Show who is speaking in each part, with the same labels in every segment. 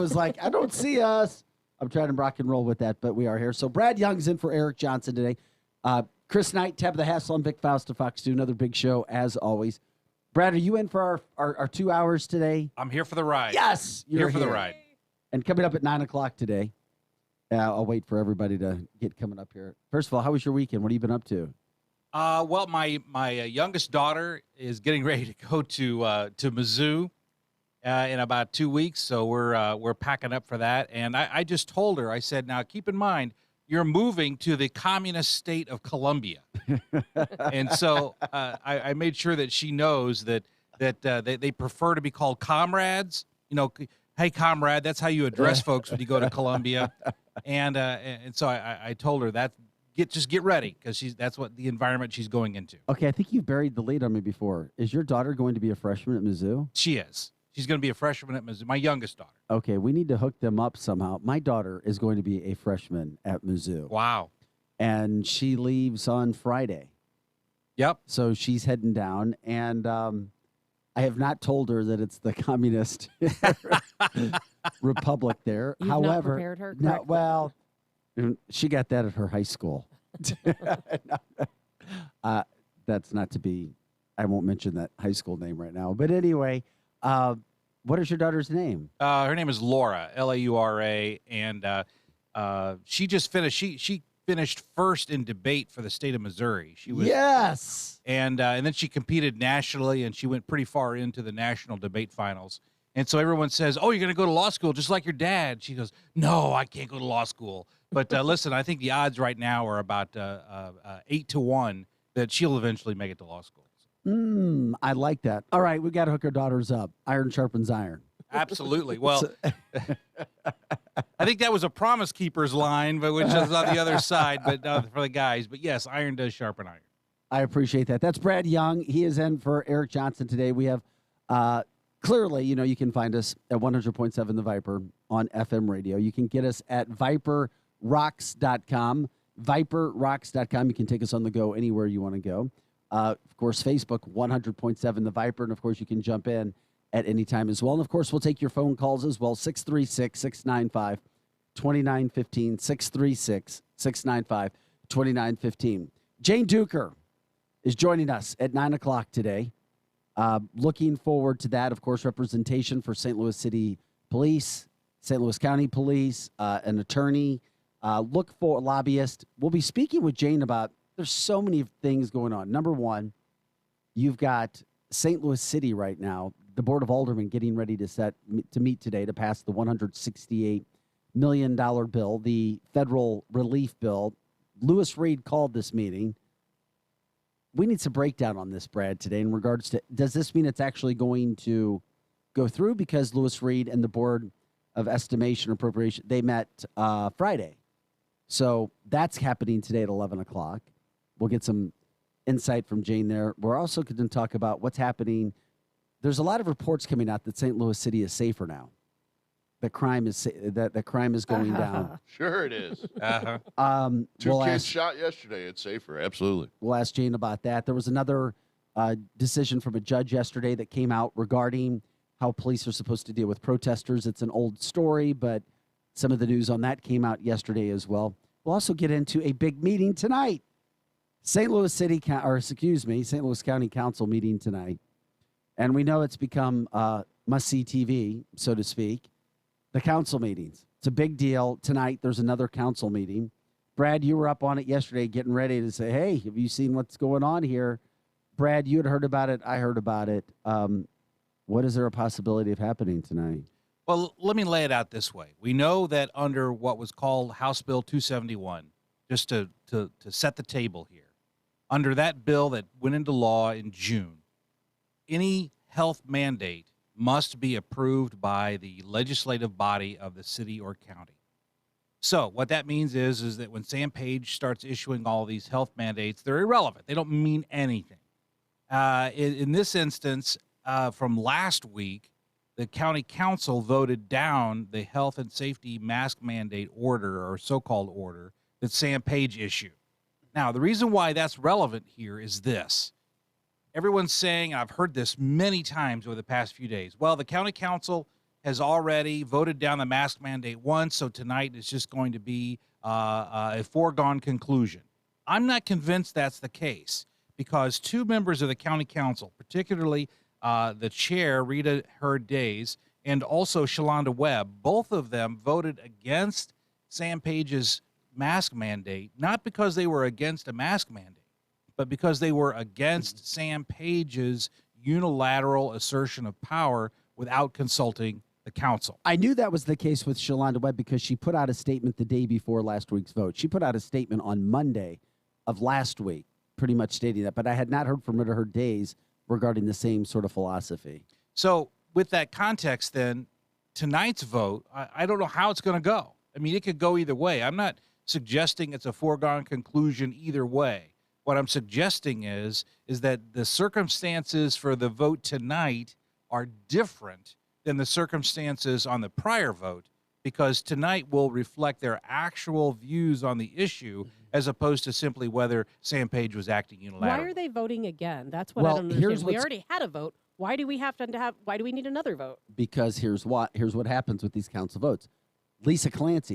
Speaker 1: was like, I don't see us. I'm trying to rock and roll with that, but we are here. So Brad Young's in for Eric Johnson today. Chris Knight, Tabitha Hassell, and Vic Faust of Fox 2. Another big show, as always. Brad, are you in for our 2 hours today?
Speaker 2: I'm here for the ride.
Speaker 1: Yes, you're
Speaker 2: here for the ride.
Speaker 1: And coming up at 9 o'clock today, I'll wait for everybody to get coming up here. First of all, how was your weekend? What have you been up to?
Speaker 2: Well, my youngest daughter is getting ready to go to Mizzou in about 2 weeks, so we're packing up for that. And I just told her, I said, now keep in mind, you're moving to the communist state of Colombia, and so I made sure that she knows that they prefer to be called comrades. You know, hey comrade, that's how you address folks when you go to Colombia. And so I told her that just get ready because that's what the environment she's going into.
Speaker 1: Okay, I think you've buried the lead on me before. Is your daughter going to be a freshman at Mizzou?
Speaker 2: She is. She's going to be a freshman at Mizzou. My youngest daughter.
Speaker 1: Okay, we need to hook them up somehow. My daughter is going to be a freshman at Mizzou.
Speaker 2: Wow.
Speaker 1: And she leaves on Friday.
Speaker 2: Yep.
Speaker 1: So she's heading down, and I have not told her that it's the communist republic there.
Speaker 3: You've
Speaker 1: However,
Speaker 3: not prepared her correctly.
Speaker 1: no, well, she got that at her high school. That's not to be. I won't mention that high school name right now. But anyway, what is your daughter's name?
Speaker 2: Her name is Laura, Laura, and she just finished. She finished first in debate for the state of Missouri. She was
Speaker 1: yes,
Speaker 2: and then she competed nationally, and she went pretty far into the national debate finals. And so everyone says, "Oh, you're going to go to law school just like your dad." She goes, "No, I can't go to law school." But listen, I think the odds right now are about 8-1 that she'll eventually make it to law school.
Speaker 1: I like that. All right, we got to hook our daughters up. Iron sharpens iron.
Speaker 2: Absolutely. Well, I think that was a Promise Keepers line, but which is on the other side, but for the guys. But yes, iron does sharpen iron.
Speaker 1: I appreciate that. That's Brad Young. He is in for Eric Johnson today. We have clearly, you can find us at 100.7 The Viper on FM radio. You can get us at viperrocks.com. Viperrocks.com. You can take us on the go anywhere you want to go. Of course, Facebook, 100.7 The Viper. And, of course, you can jump in at any time as well. And, of course, we'll take your phone calls as well, 636-695-2915, 636-695-2915. Jane Duker is joining us at 9 o'clock today. Looking forward to that, of course, representation for St. Louis City Police, St. Louis County Police, an attorney, look for a lobbyist. We'll be speaking with Jane about there's so many things going on. Number one, you've got St. Louis City right now, the Board of Aldermen getting ready to meet today to pass the $168 million bill, the federal relief bill. Lewis Reed called this meeting. We need some breakdown on this, Brad, today in regards to, does this mean it's actually going to go through? Because Lewis Reed and the Board of Estimation and Appropriation, they met Friday. So that's happening today at 11 o'clock. We'll get some insight from Jane there. We're also going to talk about what's happening. There's a lot of reports coming out that St. Louis City is safer now. That crime is going down.
Speaker 4: Sure it is.
Speaker 1: Two
Speaker 4: kids shot yesterday. It's safer. Absolutely.
Speaker 1: We'll ask Jane about that. There was another decision from a judge yesterday that came out regarding how police are supposed to deal with protesters. It's an old story, but some of the news on that came out yesterday as well. We'll also get into a big meeting tonight. St. Louis County Council meeting tonight. And we know it's become must-see TV, so to speak. The council meetings. It's a big deal. Tonight, there's another council meeting. Brad, you were up on it yesterday getting ready to say, hey, have you seen what's going on here? Brad, you had heard about it. I heard about it. What is there a possibility of happening tonight?
Speaker 2: Well, let me lay it out this way. We know that under what was called House Bill 271, just to set the table here, under that bill that went into law in June, any health mandate must be approved by the legislative body of the city or county. So what that means is that when Sam Page starts issuing all these health mandates, they're irrelevant. They don't mean anything. In this instance, from last week, the county council voted down the health and safety mask mandate order, or so-called order, that Sam Page issued. Now, the reason why that's relevant here is this. Everyone's saying, I've heard this many times over the past few days, well, the county council has already voted down the mask mandate once, so tonight is just going to be a foregone conclusion. I'm not convinced that's the case because two members of the county council, particularly the chair, Rita Hurd Days, and also Shalonda Webb, both of them voted against Sam Page's mask mandate, not because they were against a mask mandate, but because they were against Sam Page's unilateral assertion of power without consulting the council.
Speaker 1: I knew that was the case with Shalonda Webb because she put out a statement the day before last week's vote. She put out a statement on Monday of last week, pretty much stating that, but I had not heard from her days regarding the same sort of philosophy.
Speaker 2: So with that context, then, tonight's vote, I don't know how it's going to go. I mean, it could go either way. I'm not suggesting it's a foregone conclusion either way. What I'm suggesting is that the circumstances for the vote tonight are different than the circumstances on the prior vote, because tonight will reflect their actual views on the issue as opposed to simply whether Sam Page was acting unilaterally.
Speaker 3: Why are they voting again? That's what I don't understand. We already had a vote. Why do we why do we need another vote?
Speaker 1: Because here's what happens with these council votes.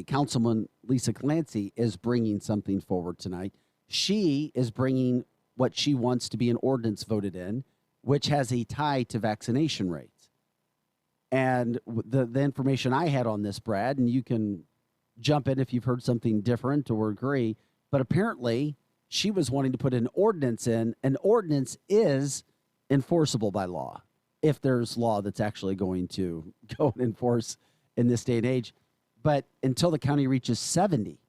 Speaker 1: Councilman Lisa Clancy is bringing something forward tonight. She is bringing what she wants to be an ordinance voted in, which has a tie to vaccination rates. And the information I had on this, Brad, and you can jump in if you've heard something different or agree, but apparently she was wanting to put an ordinance in. An ordinance is enforceable by law if there's law that's actually going to go and enforce in this day and age. But until the county reaches 70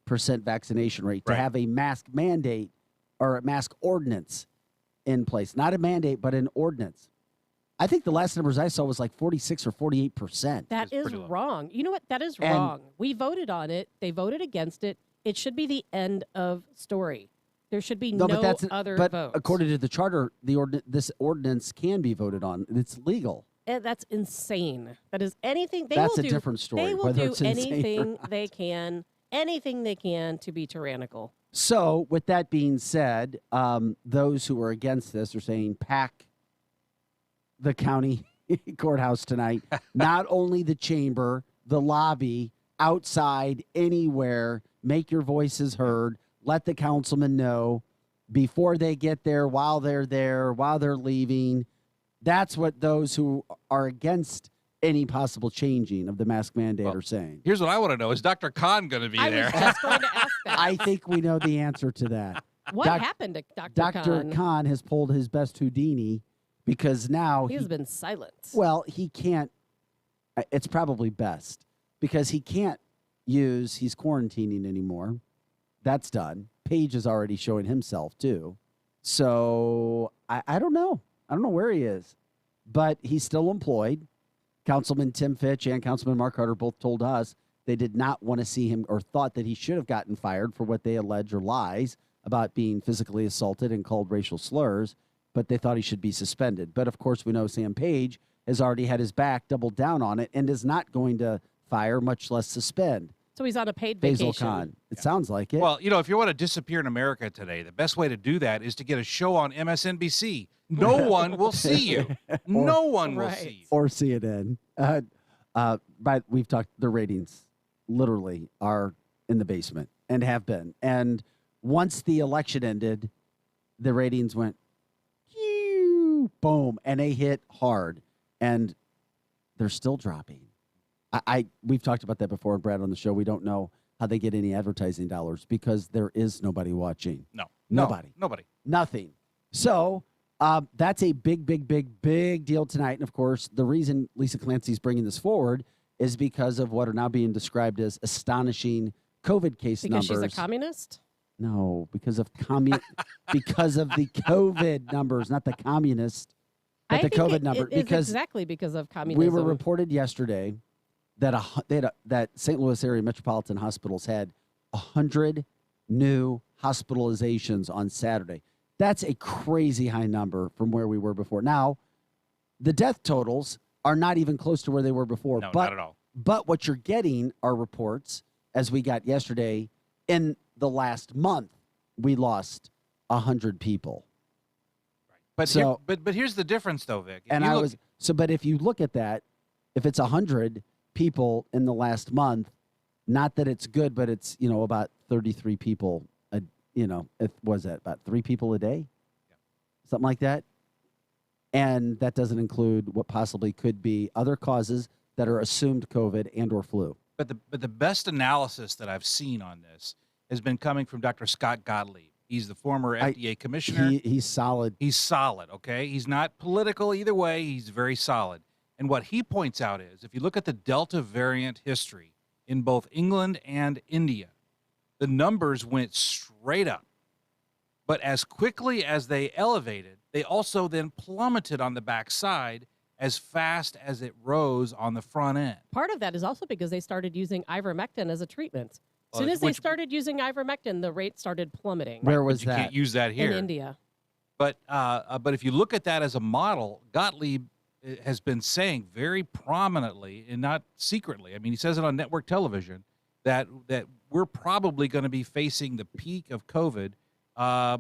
Speaker 1: vaccination rate to have a mask mandate or a mask ordinance in place, not a mandate, but an ordinance. I think the last numbers I saw was like 46 or 48%.
Speaker 3: That is wrong. You know what? That is wrong. We voted on it. They voted against it. It should be the end of story. There should be no other votes.
Speaker 1: According to the charter, this ordinance can be voted on. It's legal.
Speaker 3: And that's insane. That is anything.
Speaker 1: That's a different story.
Speaker 3: They will do anything they can to be tyrannical.
Speaker 1: So, with that being said, those who are against this are saying pack the county courthouse tonight. Not only the chamber, the lobby, outside, anywhere. Make your voices heard. Let the councilmen know before they get there, while they're leaving. That's what those who are against any possible changing of the mask mandate are saying.
Speaker 2: Here's what I want to know. Is Dr. Khan going to be there?
Speaker 3: I was just going to ask that.
Speaker 1: I think we know the answer to that.
Speaker 3: What happened to Dr. Khan?
Speaker 1: Dr. Khan has pulled his best Houdini because now
Speaker 3: he's been silent.
Speaker 1: Well, he can't. It's probably best because he can't he's quarantining anymore. That's done. Page is already showing himself too. So I don't know. I don't know where he is, but he's still employed. Councilman Tim Fitch and Councilman Mark Carter both told us they did not want to see him or thought that he should have gotten fired for what they allege are lies about being physically assaulted and called racial slurs, but they thought he should be suspended. But, of course, we know Sam Page has already had his back doubled down on it and is not going to fire, much less suspend.
Speaker 3: So he's on a paid vacation.
Speaker 1: Basil Khan. It sounds like it.
Speaker 2: Well, if you want to disappear in America today, the best way to do that is to get a show on MSNBC. No one will see you. No one will see you.
Speaker 1: Or CNN. But we've talked, the ratings literally are in the basement and have been. And once the election ended, the ratings went, boom, and they hit hard. And they're still dropping. We've talked about that before, Brad, on the show. We don't know how they get any advertising dollars because there is nobody watching.
Speaker 2: No.
Speaker 1: Nobody. Nothing. So that's a big deal tonight. And, of course, the reason Lisa Clancy's bringing this forward is because of what are now being described as astonishing COVID case numbers.
Speaker 3: Because she's a communist?
Speaker 1: No, because of because of the COVID numbers, not the communist, but the COVID number.
Speaker 3: Because exactly because of communism.
Speaker 1: We were reported yesterday that that St. Louis area metropolitan hospitals had 100 new hospitalizations on Saturday. That's a crazy high number from where we were before. Now, the death totals are not even close to where they were before.
Speaker 2: No, not at all.
Speaker 1: But what you're getting are reports, as we got yesterday, in the last month, we lost 100 people.
Speaker 2: But
Speaker 1: So-
Speaker 2: but here's the difference, though, Vic. If
Speaker 1: And
Speaker 2: you
Speaker 1: I
Speaker 2: look-
Speaker 1: was so, but if you look at that, if it's 100 people in the last month, not that it's good, but it's about 33 people. It was that about 3 people a day, something like that, and that doesn't include what possibly could be other causes that are assumed COVID and/or flu.
Speaker 2: But the best analysis that I've seen on this has been coming from Dr. Scott Gottlieb. He's the former FDA commissioner.
Speaker 1: He's solid.
Speaker 2: He's solid, okay? He's not political either way. He's very solid. And what he points out is, if you look at the Delta variant history in both England and India, the numbers went straight up. But as quickly as they elevated, they also then plummeted on the backside as fast as it rose on the front end.
Speaker 3: Part of that is also because they started using ivermectin as a treatment. As soon as they started using ivermectin, the rate started plummeting.
Speaker 1: Where was
Speaker 2: You
Speaker 1: that?
Speaker 2: can't use that here.
Speaker 3: In India.
Speaker 2: But if you look at that as a model, Gottlieb has been saying very prominently and not secretly, I mean, he says it on network television, that we're probably going to be facing the peak of COVID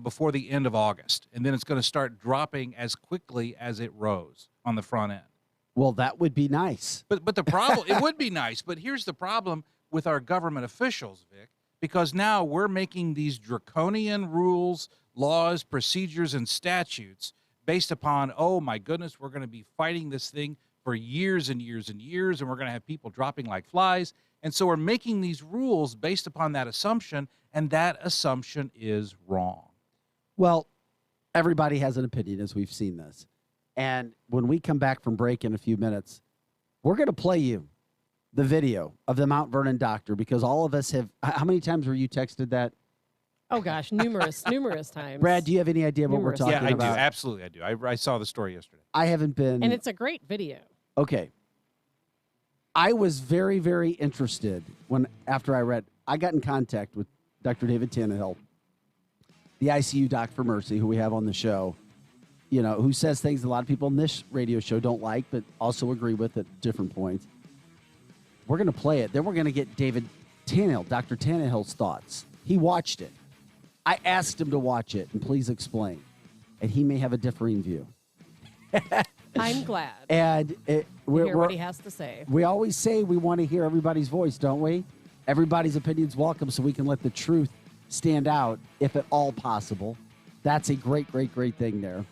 Speaker 2: before the end of August. And then it's going to start dropping as quickly as it rose on the front end.
Speaker 1: Well, that would be nice.
Speaker 2: But the problem, it would be nice, but here's the problem with our government officials, Vic, because now we're making these draconian rules, laws, procedures, and statutes based upon, oh my goodness, we're going to be fighting this thing for years and years and years, and we're going to have people dropping like flies. And so we're making these rules based upon that assumption, and that assumption is wrong.
Speaker 1: Well, everybody has an opinion, as we've seen this. And when we come back from break in a few minutes, we're going to play you the video of the Mount Vernon doctor, because all of us have. How many times were you texted that?
Speaker 3: Oh, gosh, numerous times.
Speaker 1: Brad, do you have any idea what we're
Speaker 3: Numerous.
Speaker 1: talking
Speaker 2: Yeah, I
Speaker 1: about?
Speaker 2: do. Absolutely, I do. I saw the story yesterday.
Speaker 1: I haven't been.
Speaker 3: And it's a great video.
Speaker 1: Okay. I was very, very interested after I read. I got in contact with Dr. David Tannehill, the ICU doc for Mercy, who we have on the show, who says things a lot of people in this radio show don't like, but also agree with at different points. We're going to play it. Then we're going to get David Tannehill, Dr. Tannehill's thoughts. He watched it. I asked him to watch it and please explain. And he may have a differing view.
Speaker 3: I'm glad
Speaker 1: And
Speaker 3: to hear what he has to say.
Speaker 1: we always say we want to hear everybody's voice, don't we? Everybody's opinion's welcome, so we can let the truth stand out, if at all possible. That's a great, great, great thing there.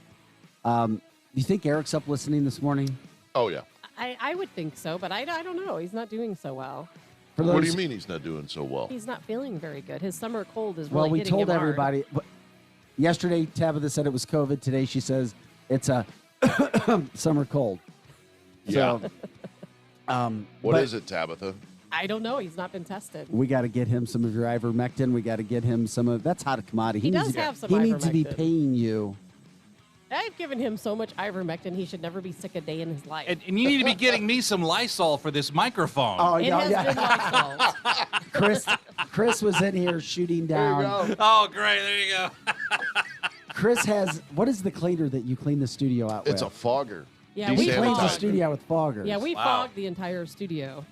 Speaker 1: Do you think Eric's up listening this morning?
Speaker 4: Oh, yeah.
Speaker 3: I would think so, but I don't know. He's not doing so well.
Speaker 1: For
Speaker 4: What do
Speaker 1: those-
Speaker 4: you mean he's not doing so well?
Speaker 3: He's not feeling very good. His summer cold is really
Speaker 1: Well, we
Speaker 3: hitting
Speaker 1: told
Speaker 3: him hard.
Speaker 1: everybody. Yesterday, Tabitha said it was COVID. Today, she says it's a summer cold.
Speaker 4: Yeah.
Speaker 1: So,
Speaker 4: What is it, Tabitha?
Speaker 3: I don't know. He's not been tested.
Speaker 1: we got to get him some of your ivermectin. We got to get him some of that's hot commodity.
Speaker 3: He
Speaker 1: needs
Speaker 3: does
Speaker 1: to,
Speaker 3: have some
Speaker 1: He needs to be
Speaker 3: ivermectin.
Speaker 1: paying you.
Speaker 3: I've given him so much ivermectin, he should never be sick a day in his life.
Speaker 2: And you need to be getting me some Lysol for this microphone.
Speaker 1: Oh,
Speaker 3: it has been Lysol.
Speaker 1: Chris was in here shooting down.
Speaker 2: Oh, great. There you go.
Speaker 1: Chris has what is the cleaner that you clean the studio out
Speaker 4: It's a
Speaker 1: with?
Speaker 4: fogger.
Speaker 3: Yeah,
Speaker 1: He
Speaker 3: we
Speaker 1: cleans the
Speaker 3: fogged.
Speaker 1: studio with foggers.
Speaker 3: Yeah, we
Speaker 2: Wow.
Speaker 3: fogged the entire studio.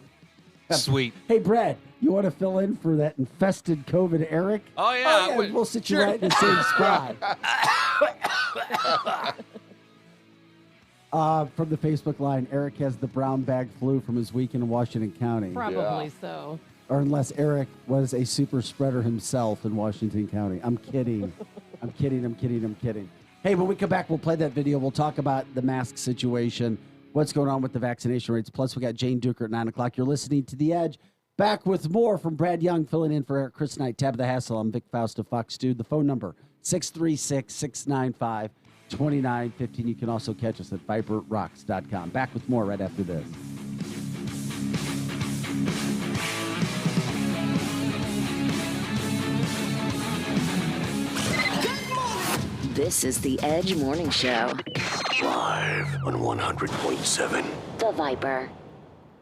Speaker 2: Sweet.
Speaker 1: Hey, Brad, you want to fill in for that infested COVID Eric?
Speaker 2: Oh, yeah.
Speaker 1: We'll sit you
Speaker 2: Sure.
Speaker 1: right in the same spot. From the Facebook line, Eric has the brown bag flu from his weekend in Washington County.
Speaker 3: Probably so.
Speaker 1: Or unless Eric was a super spreader himself in Washington County. I'm kidding. I'm kidding. Hey, when we come back, we'll play that video. We'll talk about the mask situation, what's going on with the vaccination rates. Plus, we got Jane Duker at 9 o'clock. You're listening to The Edge. Back with more from Brad Young, filling in for Eric Chris Knight, Tabitha Hassell. I'm Vic Faust of Fox Dude. The phone number, 636-695-2915. You can also catch us at ViperRocks.com. Back with more right after this.
Speaker 5: This is the Edge Morning Show.
Speaker 6: Live on 100.7.
Speaker 5: The Viper.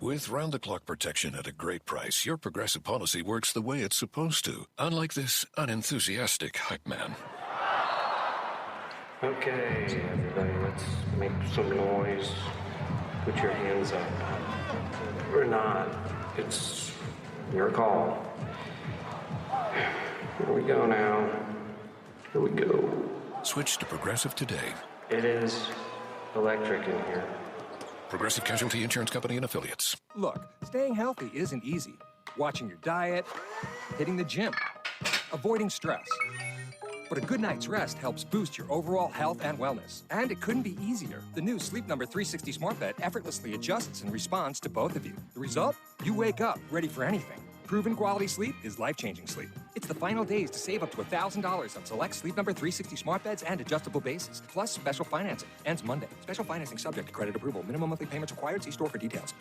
Speaker 6: With round-the-clock protection at a great price, your Progressive policy works the way it's supposed to, unlike this unenthusiastic hype man.
Speaker 7: Okay, everybody, let's make some noise. Put your hands up. Or not. It's your call. Here we go now. Here we go.
Speaker 6: Switch to Progressive today.
Speaker 7: It is electric in here.
Speaker 6: Progressive Casualty Insurance Company and Affiliates.
Speaker 8: Look, staying healthy isn't easy. Watching your diet, hitting the gym, avoiding stress. But a good night's rest helps boost your overall health and wellness. And it couldn't be easier. The new Sleep Number 360 Smart Bed effortlessly adjusts and responds to both of you. The result? You wake up ready for anything. Proven quality sleep is life-changing sleep. It's the final days to save up to $1,000 on select Sleep Number 360 Smart Beds and adjustable bases, plus special financing. Ends Monday. Special financing subject to credit approval. Minimum monthly payments required. See store for details.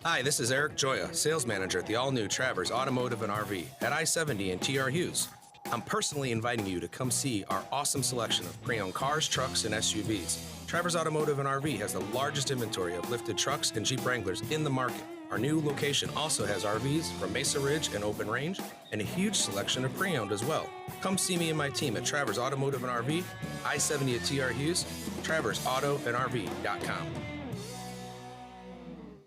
Speaker 9: Hi, this is Eric Joya, sales manager at the all-new Travers Automotive and RV at I-70 and TR Hughes. I'm personally inviting you to come see our awesome selection of pre-owned cars, trucks, and SUVs. Travers Automotive and RV has the largest inventory of lifted trucks and Jeep Wranglers in the market. Our new location also has RVs from Mesa Ridge and Open Range, and a huge selection of pre-owned as well. Come see me and my team at Travers Automotive and RV, I-70 at TR Hughes, TraversAutoandRV.com.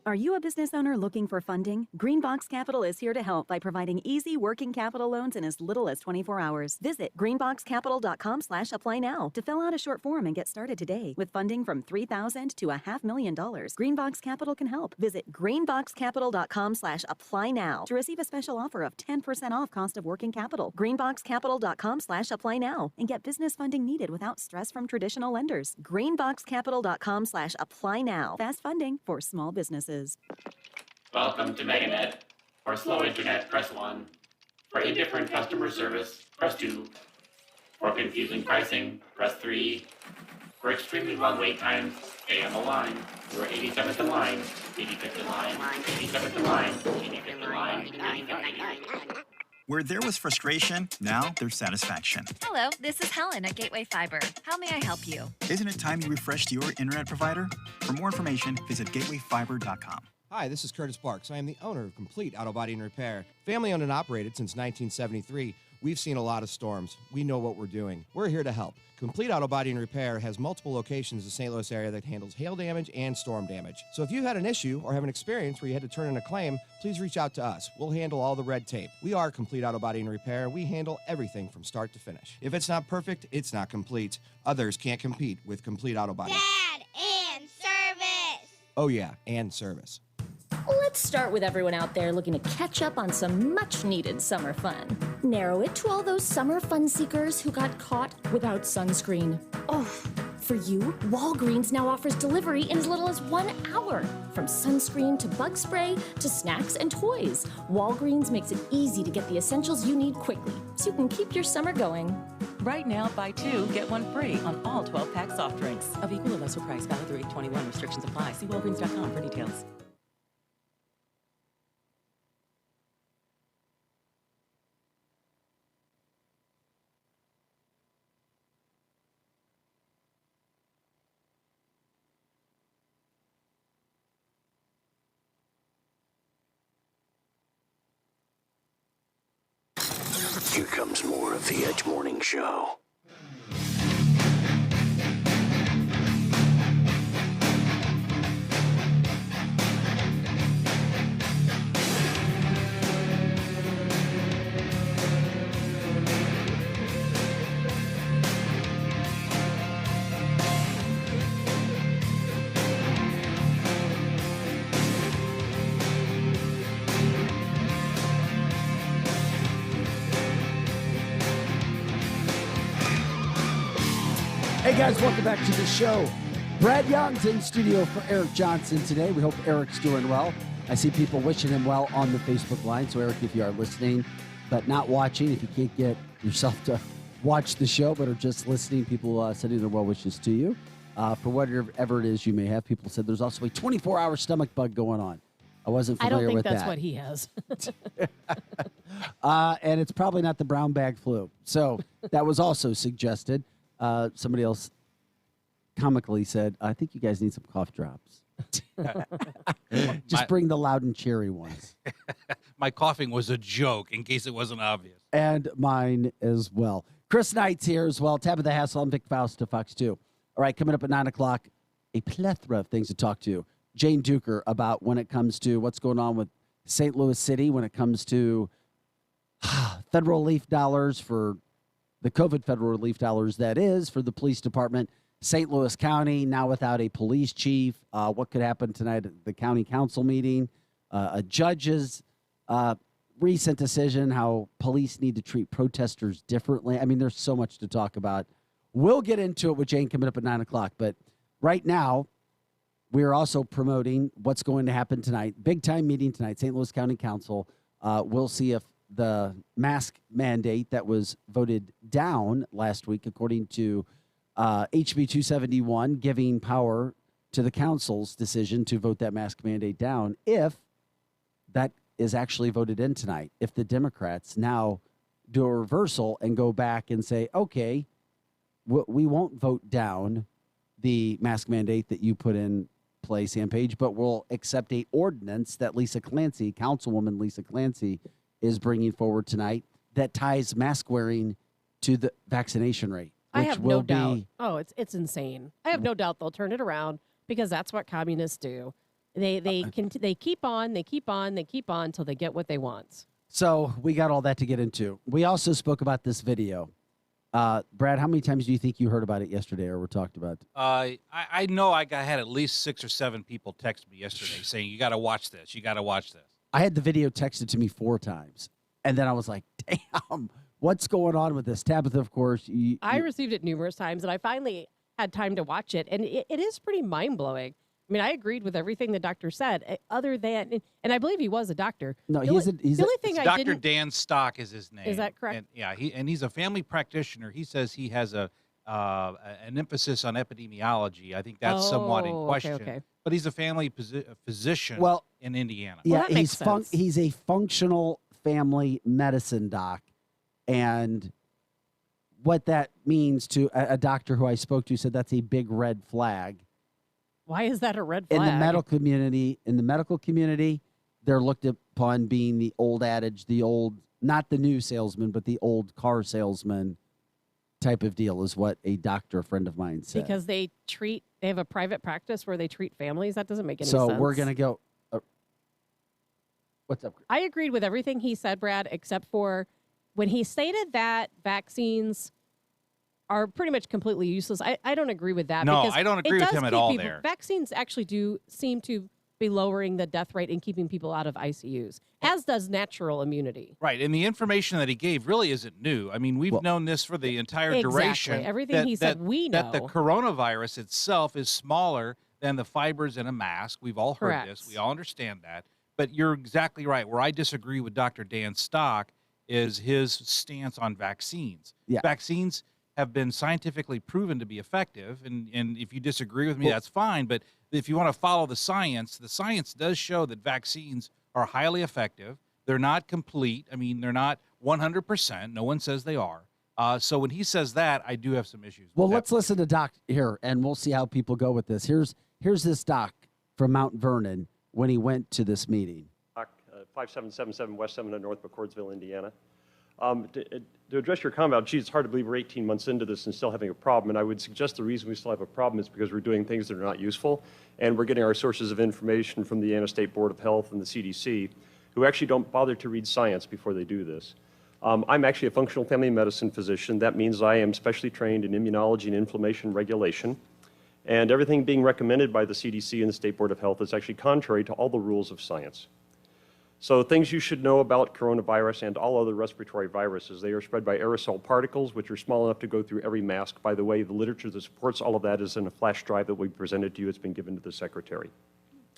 Speaker 10: Are you a business owner looking for funding? Greenbox Capital is here to help by providing easy working capital loans in as little as 24 hours. Visit greenboxcapital.com/apply now to fill out a short form and get started today. With funding from $3,000 to $500,000, Greenbox Capital can help. Visit greenboxcapital.com/apply now to receive a special offer of 10% off cost of working capital. Greenboxcapital.com/apply now and get business funding needed without stress from traditional lenders. Greenboxcapital.com/apply now. Fast funding for small businesses.
Speaker 11: Welcome to MegaNet. For slow internet, press 1. For indifferent customer service, press 2. For confusing pricing, press 3. For extremely long wait times, stay on the line. You are 87th in line, 85th in line, 87th in line, 85th in line, 85th in line.
Speaker 12: Where there was frustration, now there's satisfaction.
Speaker 13: Hello, this is Helen at Gateway Fiber. How may I help you?
Speaker 12: Isn't it time you refreshed your internet provider? For more information, visit gatewayfiber.com.
Speaker 14: Hi, this is Curtis Parks. I am the owner of Complete Auto Body and Repair. Family owned and operated since 1973. We've seen a lot of storms. We know what we're doing. We're here to help. Complete Auto Body and Repair has multiple locations in the St. Louis area that handles hail damage and storm damage. So if you had an issue or have an experience where you had to turn in a claim, please reach out to us. We'll handle all the red tape. We are Complete Auto Body and Repair. We handle everything from start to finish. If it's not perfect, it's not complete. Others can't compete with Complete Auto Body.
Speaker 15: Dad, and service!
Speaker 14: Oh yeah, and service.
Speaker 16: Let's start with everyone out there looking to catch up on some much-needed summer fun. Narrow it to all those summer fun seekers who got caught without sunscreen. Oh, for you, Walgreens now offers delivery in as little as 1 hour. From sunscreen to bug spray to snacks and toys, Walgreens makes it easy to get the essentials you need quickly so you can keep your summer going.
Speaker 17: Right now, buy 2, get 1 free on all 12-pack soft drinks. Of equal or lesser price, valid through 8/21. Restrictions apply. See Walgreens.com for details.
Speaker 6: Here comes more of the Edge Morning Show.
Speaker 1: Hey guys, welcome back to the show. Brad Young's in studio for Eric Johnson today. We hope Eric's doing well. I see people wishing him well on the Facebook line. So Eric, if you are listening but not watching, if you can't get yourself to watch the show but are just listening, people sending their well wishes to you. For whatever it is you may have. People said there's also a 24-hour stomach bug going on. I wasn't familiar with that.
Speaker 3: I don't think that's what he has.
Speaker 1: And it's probably not the brown bag flu. So that was also suggested. Somebody else comically said, I think you guys need some cough drops. Just bring the loud and cherry ones.
Speaker 2: My coughing was a joke, in case it wasn't obvious.
Speaker 1: And mine as well. Chris Knight's here as well. Tabitha Hassell and Vic Faust to Fox 2. All right, coming up at 9 o'clock, a plethora of things to talk to. Jane Duker about when it comes to what's going on with St. Louis City, when it comes to federal relief dollars for the COVID federal relief dollars, that is, for the police department. St. Louis County now without a police chief. What could happen tonight at the county council meeting? A judge's recent decision, how police need to treat protesters differently. I mean, there's so much to talk about. We'll get into it with Jane coming up at 9 o'clock. But right now, we're also promoting what's going to happen tonight. Big time meeting tonight, St. Louis County Council. We'll see if the mask mandate that was voted down last week, according to HB 271, giving power to the council's decision to vote that mask mandate down, if that is actually voted in tonight. If the Democrats now do a reversal and go back and say, okay, we won't vote down the mask mandate that you put in place, Page, but we'll accept a ordinance that Councilwoman Lisa Clancy, is bringing forward tonight that ties mask wearing to the vaccination rate.
Speaker 3: I have no doubt. Oh, it's insane. I have no doubt they'll turn it around because that's what communists do. They keep on until they get what they want.
Speaker 1: So we got all that to get into. We also spoke about this video. Brad, how many times do you think you heard about it yesterday or were talked about?
Speaker 2: I know I had at least 6 or 7 people text me yesterday saying, you got to watch this. You got to watch this.
Speaker 1: I had the video texted to me 4 times. And then I was like, damn, what's going on with this? Tabitha, of course.
Speaker 3: I received it numerous times, and I finally had time to watch it. And it is pretty mind-blowing. I mean, I agreed with everything the doctor said, other than, and I believe he was a doctor.
Speaker 1: No, the only
Speaker 3: thing I
Speaker 2: Dr.
Speaker 3: didn't.
Speaker 2: Dan Stock is his name.
Speaker 3: Is that correct?
Speaker 2: And, yeah, he's a family practitioner. He says he has an emphasis on epidemiology. I think that's somewhat in question.
Speaker 3: Okay.
Speaker 2: But he's a family physician in Indiana.
Speaker 1: Yeah,
Speaker 3: that makes sense.
Speaker 1: He's a functional family medicine doc. And what that means to a doctor who I spoke to said that's a big red flag.
Speaker 3: Why is that a red flag?
Speaker 1: In the medical community, they're looked upon being the old adage, not the new salesman, but the old car salesman type of deal is what a doctor friend of mine said.
Speaker 3: Because they have a private practice where they treat families. That doesn't make any sense.
Speaker 1: So we're going to go. What's up?
Speaker 3: I agreed with everything he said, Brad, except for when he stated that vaccines are pretty much completely useless. I don't agree with that.
Speaker 2: No,
Speaker 3: because
Speaker 2: I don't agree with him at all there.
Speaker 3: Vaccines actually do seem to be lowering the death rate and keeping people out of ICUs, as does natural immunity.
Speaker 2: Right, and the information that he gave really isn't new. I mean, we've known this for the entire duration.
Speaker 3: Everything he said, we know.
Speaker 2: That the coronavirus itself is smaller than the fibers in a mask. We've all heard this. We all understand that. But you're exactly right. Where I disagree with Dr. Dan Stock is his stance on vaccines.
Speaker 1: Yeah.
Speaker 2: Vaccines have been scientifically proven to be effective, and if you disagree with me, that's fine. But if you want to follow the science does show that vaccines are highly effective. They're not complete. I mean, they're not 100%. No one says they are. So when he says that, I do have some issues.
Speaker 1: Well, let's listen to Doc here, and we'll see how people go with this. Here's this Doc from Mount Vernon when he went to this meeting.
Speaker 18: 5777 West 7 North McCordsville, Indiana. To address your comment, geez, it's hard to believe we're 18 months into this and still having a problem. And I would suggest the reason we still have a problem is because we're doing things that are not useful. And we're getting our sources of information from the Indiana State Board of Health and the CDC, who actually don't bother to read science before they do this. I'm actually a functional family medicine physician. That means I am specially trained in immunology and inflammation regulation. And everything being recommended by the CDC and the State Board of Health is actually contrary to all the rules of science. So things you should know about coronavirus and all other respiratory viruses, they are spread by aerosol particles, which are small enough to go through every mask. By the way, the literature that supports all of that is in a flash drive that we presented to you. It's been given to the secretary.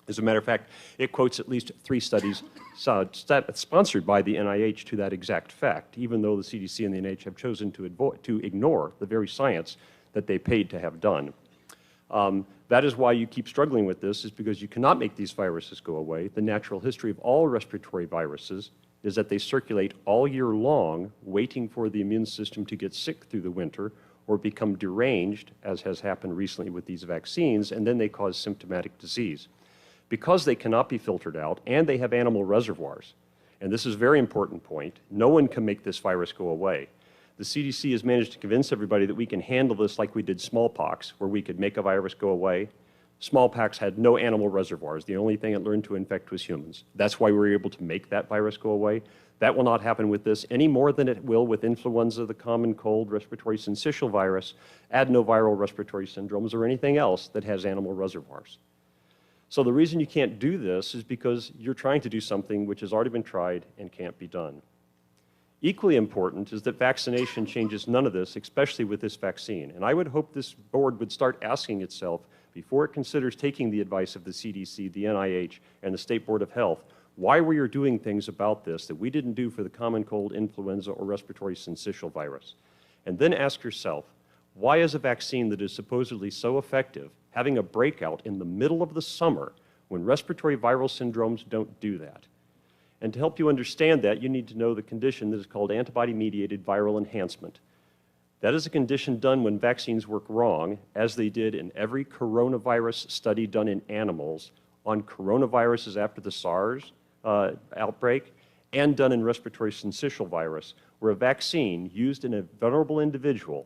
Speaker 18: As a matter of fact, it quotes at least 3 studies sponsored by the NIH to that exact fact, even though the CDC and the NIH have chosen to ignore the very science that they paid to have done. That is why you keep struggling with this, is because you cannot make these viruses go away. The natural history of all respiratory viruses is that they circulate all year long, waiting for the immune system to get sick through the winter or become deranged, as has happened recently with these vaccines, and then they cause symptomatic disease. Because they cannot be filtered out, and they have animal reservoirs, and this is a very important point, no one can make this virus go away. The CDC has managed to convince everybody that we can handle this like we did smallpox, where we could make a virus go away. Smallpox had no animal reservoirs. The only thing it learned to infect was humans. That's why we were able to make that virus go away. That will not happen with this any more than it will with influenza, the common cold, respiratory syncytial virus, adenoviral respiratory syndromes, or anything else that has animal reservoirs. So the reason you can't do this is because you're trying to do something which has already been tried and can't be done. Equally important is that vaccination changes none of this, especially with this vaccine. And I would hope this board would start asking itself, before it considers taking the advice of the CDC, the NIH, and the State Board of Health, why we are doing things about this that we didn't do for the common cold, influenza, or respiratory syncytial virus. And then ask yourself, why is a vaccine that is supposedly so effective having a breakout in the middle of the summer when respiratory viral syndromes don't do that? And to help you understand that, you need to know the condition that is called antibody-mediated viral enhancement. That is a condition done when vaccines work wrong, as they did in every coronavirus study done in animals on coronaviruses after the SARS outbreak, and done in respiratory syncytial virus, where a vaccine used in a vulnerable individual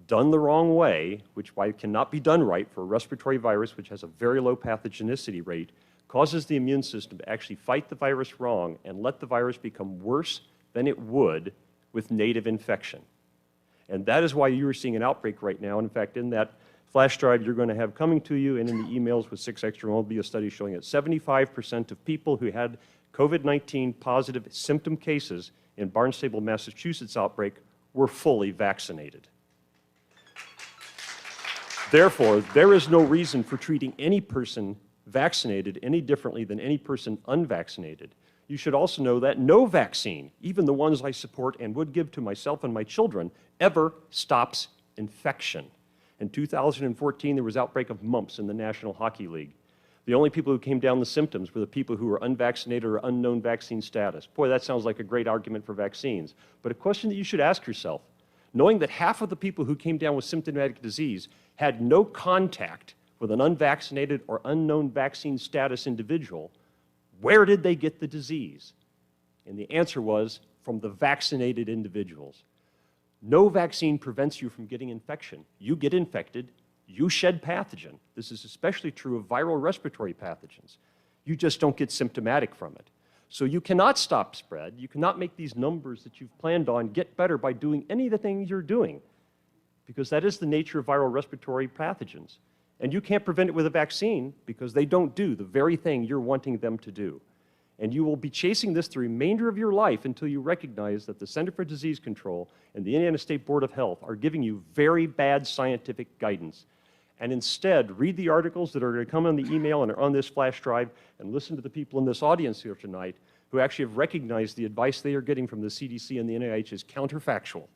Speaker 18: done the wrong way, which cannot be done right for a respiratory virus which has a very low pathogenicity rate, causes the immune system to actually fight the virus wrong and let the virus become worse than it would with native infection. And that is why you are seeing an outbreak right now. And in fact, in that flash drive you're going to have coming to you and in the emails with 6 Extra will be a study showing that 75% of people who had COVID-19 positive symptom cases in Barnstable, Massachusetts outbreak were fully vaccinated. Therefore, there is no reason for treating any person vaccinated any differently than any person unvaccinated. You should also know that no vaccine, even the ones I support and would give to myself and my children, ever stops infection. In 2014, there was outbreak of mumps in the National Hockey League. The only people who came down the symptoms were the people who were unvaccinated or unknown vaccine status. Boy, that sounds like a great argument for vaccines. But a question that you should ask yourself, knowing that half of the people who came down with symptomatic disease had no contact with an unvaccinated or unknown vaccine status individual, where did they get the disease? And the answer was from the vaccinated individuals. No vaccine prevents you from getting infection. You get infected, you shed pathogen. This is especially true of viral respiratory pathogens. You just don't get symptomatic from it. So you cannot stop spread. You cannot make these numbers that you've planned on get better by doing any of the things you're doing, because that is the nature of viral respiratory pathogens. And you can't prevent it with a vaccine because they don't do the very thing you're wanting them to do. And you will be chasing this the remainder of your life until you recognize that the Center for Disease Control and the Indiana State Board of Health are giving you very bad scientific guidance. And instead, read the articles that are going to come on the email and are on this flash drive, and listen to the people in this audience here tonight who actually have recognized the advice they are getting from the CDC and the NIH is counterfactual.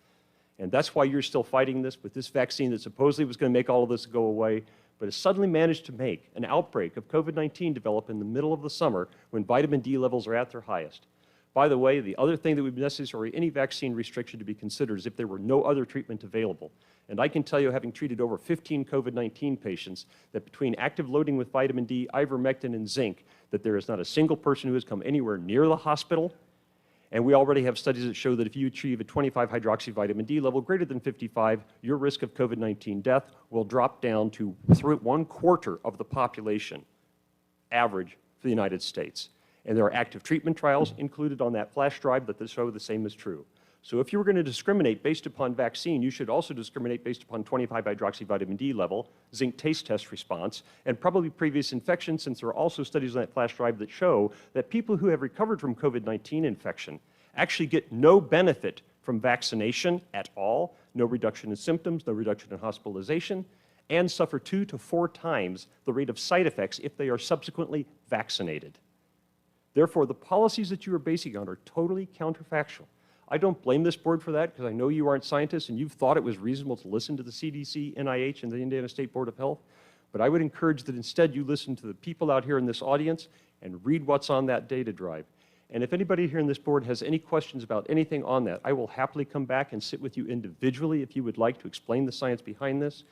Speaker 18: And that's why you're still fighting this with this vaccine that supposedly was going to make all of this go away, but has suddenly managed to make an outbreak of COVID-19 develop in the middle of the summer when vitamin D levels are at their highest. By the way, the other thing that would be necessary, any vaccine restriction to be considered, is if there were no other treatment available. And I can tell you, having treated over 15 COVID-19 patients, that between active loading with vitamin D, ivermectin, and zinc, that there is not a single person who has come anywhere near the hospital. And we already have studies that show that if you achieve a 25 hydroxyvitamin D level greater than 55, your risk of COVID-19 death will drop down to 1/4 of the population average for the United States. And there are active treatment trials included on that flash drive that show the same is true. So if you were going to discriminate based upon vaccine, you should also discriminate based upon 25 hydroxyvitamin D level, zinc taste test response, and probably previous infection, since there are also studies on that flash drive that show that people who have recovered from COVID-19 infection actually get no benefit from vaccination at all, no reduction in symptoms, no reduction in hospitalization, and suffer 2 to 4 times the rate of side effects if they are subsequently vaccinated. Therefore, the policies that you are basing on are totally counterfactual. I don't blame this board for that, because I know you aren't scientists and you've thought it was reasonable to listen to the CDC, NIH, and the Indiana State Board of Health. But I would encourage that instead you listen to the people out here in this audience and read what's on that data drive. And if anybody here in this board has any questions about anything on that, I will happily come back and sit with you individually if you would like to explain the science behind this.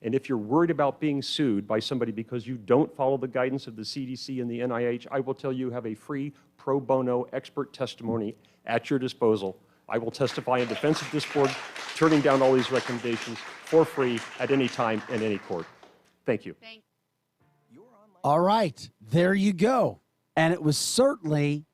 Speaker 18: And if you're worried about being sued by somebody because you don't follow the guidance of the CDC and the NIH, I will tell you have a free pro bono expert testimony at your disposal. I will testify in defense of this board, turning down all these recommendations for free at any time in any court. Thank you.
Speaker 1: All right, there you go. And it was certainly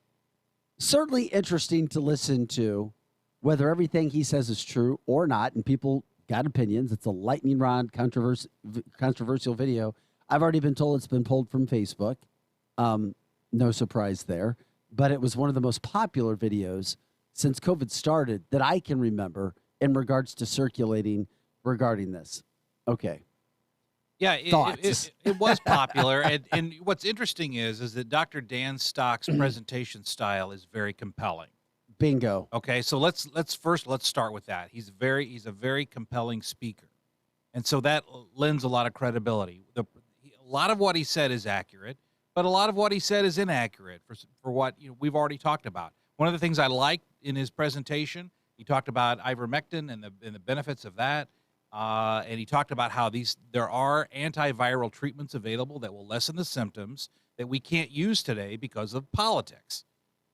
Speaker 1: interesting to listen to, whether everything he says is true or not. And people got opinions. It's a lightning rod controversial video. I've already been told it's been pulled from Facebook. No surprise there. But it was one of the most popular videos since COVID started that I can remember in regards to circulating regarding this. Okay.
Speaker 2: Yeah,
Speaker 1: Thoughts?
Speaker 2: it was popular. and what's interesting is that Dr. Dan Stock's presentation style is very compelling.
Speaker 1: Bingo.
Speaker 2: Okay, so let's start with that. He's a very compelling speaker. And so that lends a lot of credibility. A lot of what he said is accurate, but a lot of what he said is inaccurate for what we've already talked about. One of the things I liked in his presentation, he talked about ivermectin and the benefits of that. And he talked about how there are antiviral treatments available that will lessen the symptoms that we can't use today because of politics.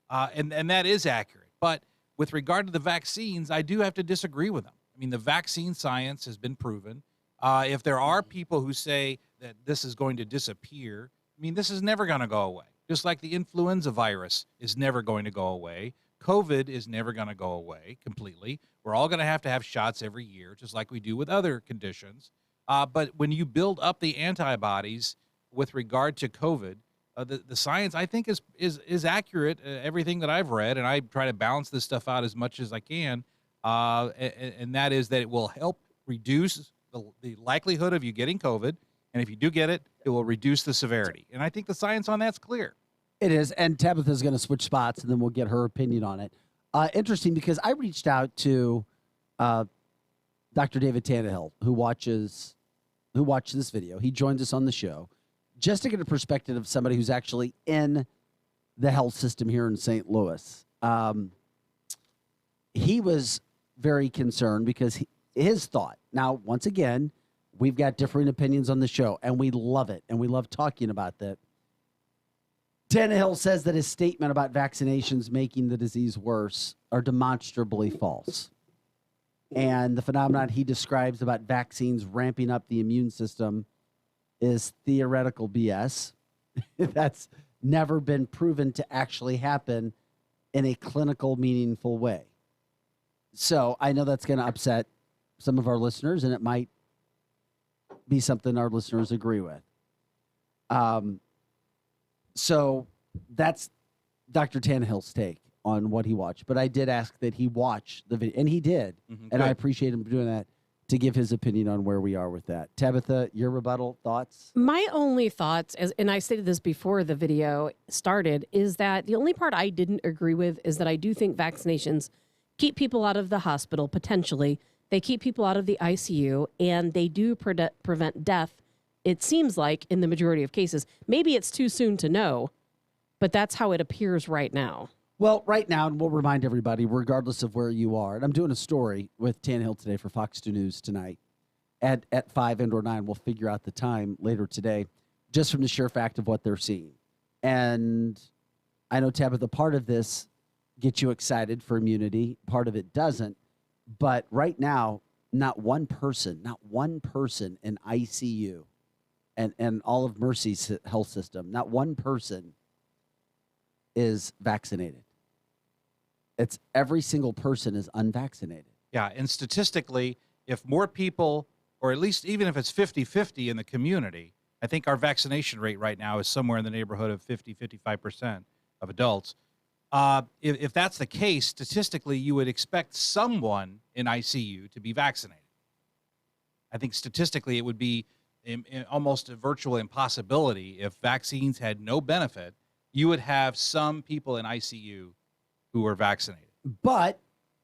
Speaker 2: And that is accurate. But with regard to the vaccines, I do have to disagree with him. I mean, the vaccine science has been proven. If there are people who say that this is going to disappear, I mean, this is never going to go away. Just like the influenza virus is never going to go away. COVID is never going to go away completely. We're all going to have shots every year, just like we do with other conditions. But when you build up the antibodies with regard to COVID, the science, I think, is accurate, everything that I've read, and I try to balance this stuff out as much as I can, and that is that it will help reduce the likelihood of you getting COVID, and if you do get it, it will reduce the severity. And I think the science on that's clear.
Speaker 1: It is, and Tabitha's going to switch spots, and then we'll get her opinion on it. Interesting, because I reached out to Dr. David Tannehill, who watched this video. He joins us on the show, just to get a perspective of somebody who's actually in the health system here in St. Louis. He was very concerned because his thought. Now, once again, we've got differing opinions on the show, and we love it, and we love talking about that. Tannehill says that his statement about vaccinations making the disease worse are demonstrably false. And the phenomenon he describes about vaccines ramping up the immune system is theoretical BS. That's never been proven to actually happen in a clinical, meaningful way. So I know that's going to upset some of our listeners, and it might be something our listeners agree with. So that's Dr. Tannehill's take on what he watched. But I did ask that he watch the video, and he did. And
Speaker 2: Good.
Speaker 1: I appreciate him doing that to give his opinion on where we are with that. Tabitha, your rebuttal thoughts?
Speaker 3: My only thoughts, and I stated this before the video started, is that the only part I didn't agree with is that I do think vaccinations keep people out of the hospital, potentially. They keep people out of the ICU, and they do prevent death, it seems like, in the majority of cases. Maybe it's too soon to know, but that's how it appears right now.
Speaker 1: Well, right now, and we'll remind everybody, regardless of where you are, and I'm doing a story with Tannehill today for Fox 2 News tonight at 5 and or 9. We'll figure out the time later today, just from the sheer fact of what they're seeing. And I know, Tabitha, part of this gets you excited for immunity. Part of it doesn't. But right now, not one person in ICU and all of Mercy's health system, not one person is vaccinated. It's every single person is unvaccinated.
Speaker 2: Yeah, and statistically, if more people, or at least even if it's 50-50 in the community, I think our vaccination rate right now is somewhere in the neighborhood of 55% of adults. If that's the case, statistically, you would expect someone in ICU to be vaccinated. I think statistically it would be almost a virtual impossibility if vaccines had no benefit. You would have some people in ICU who were vaccinated.
Speaker 1: But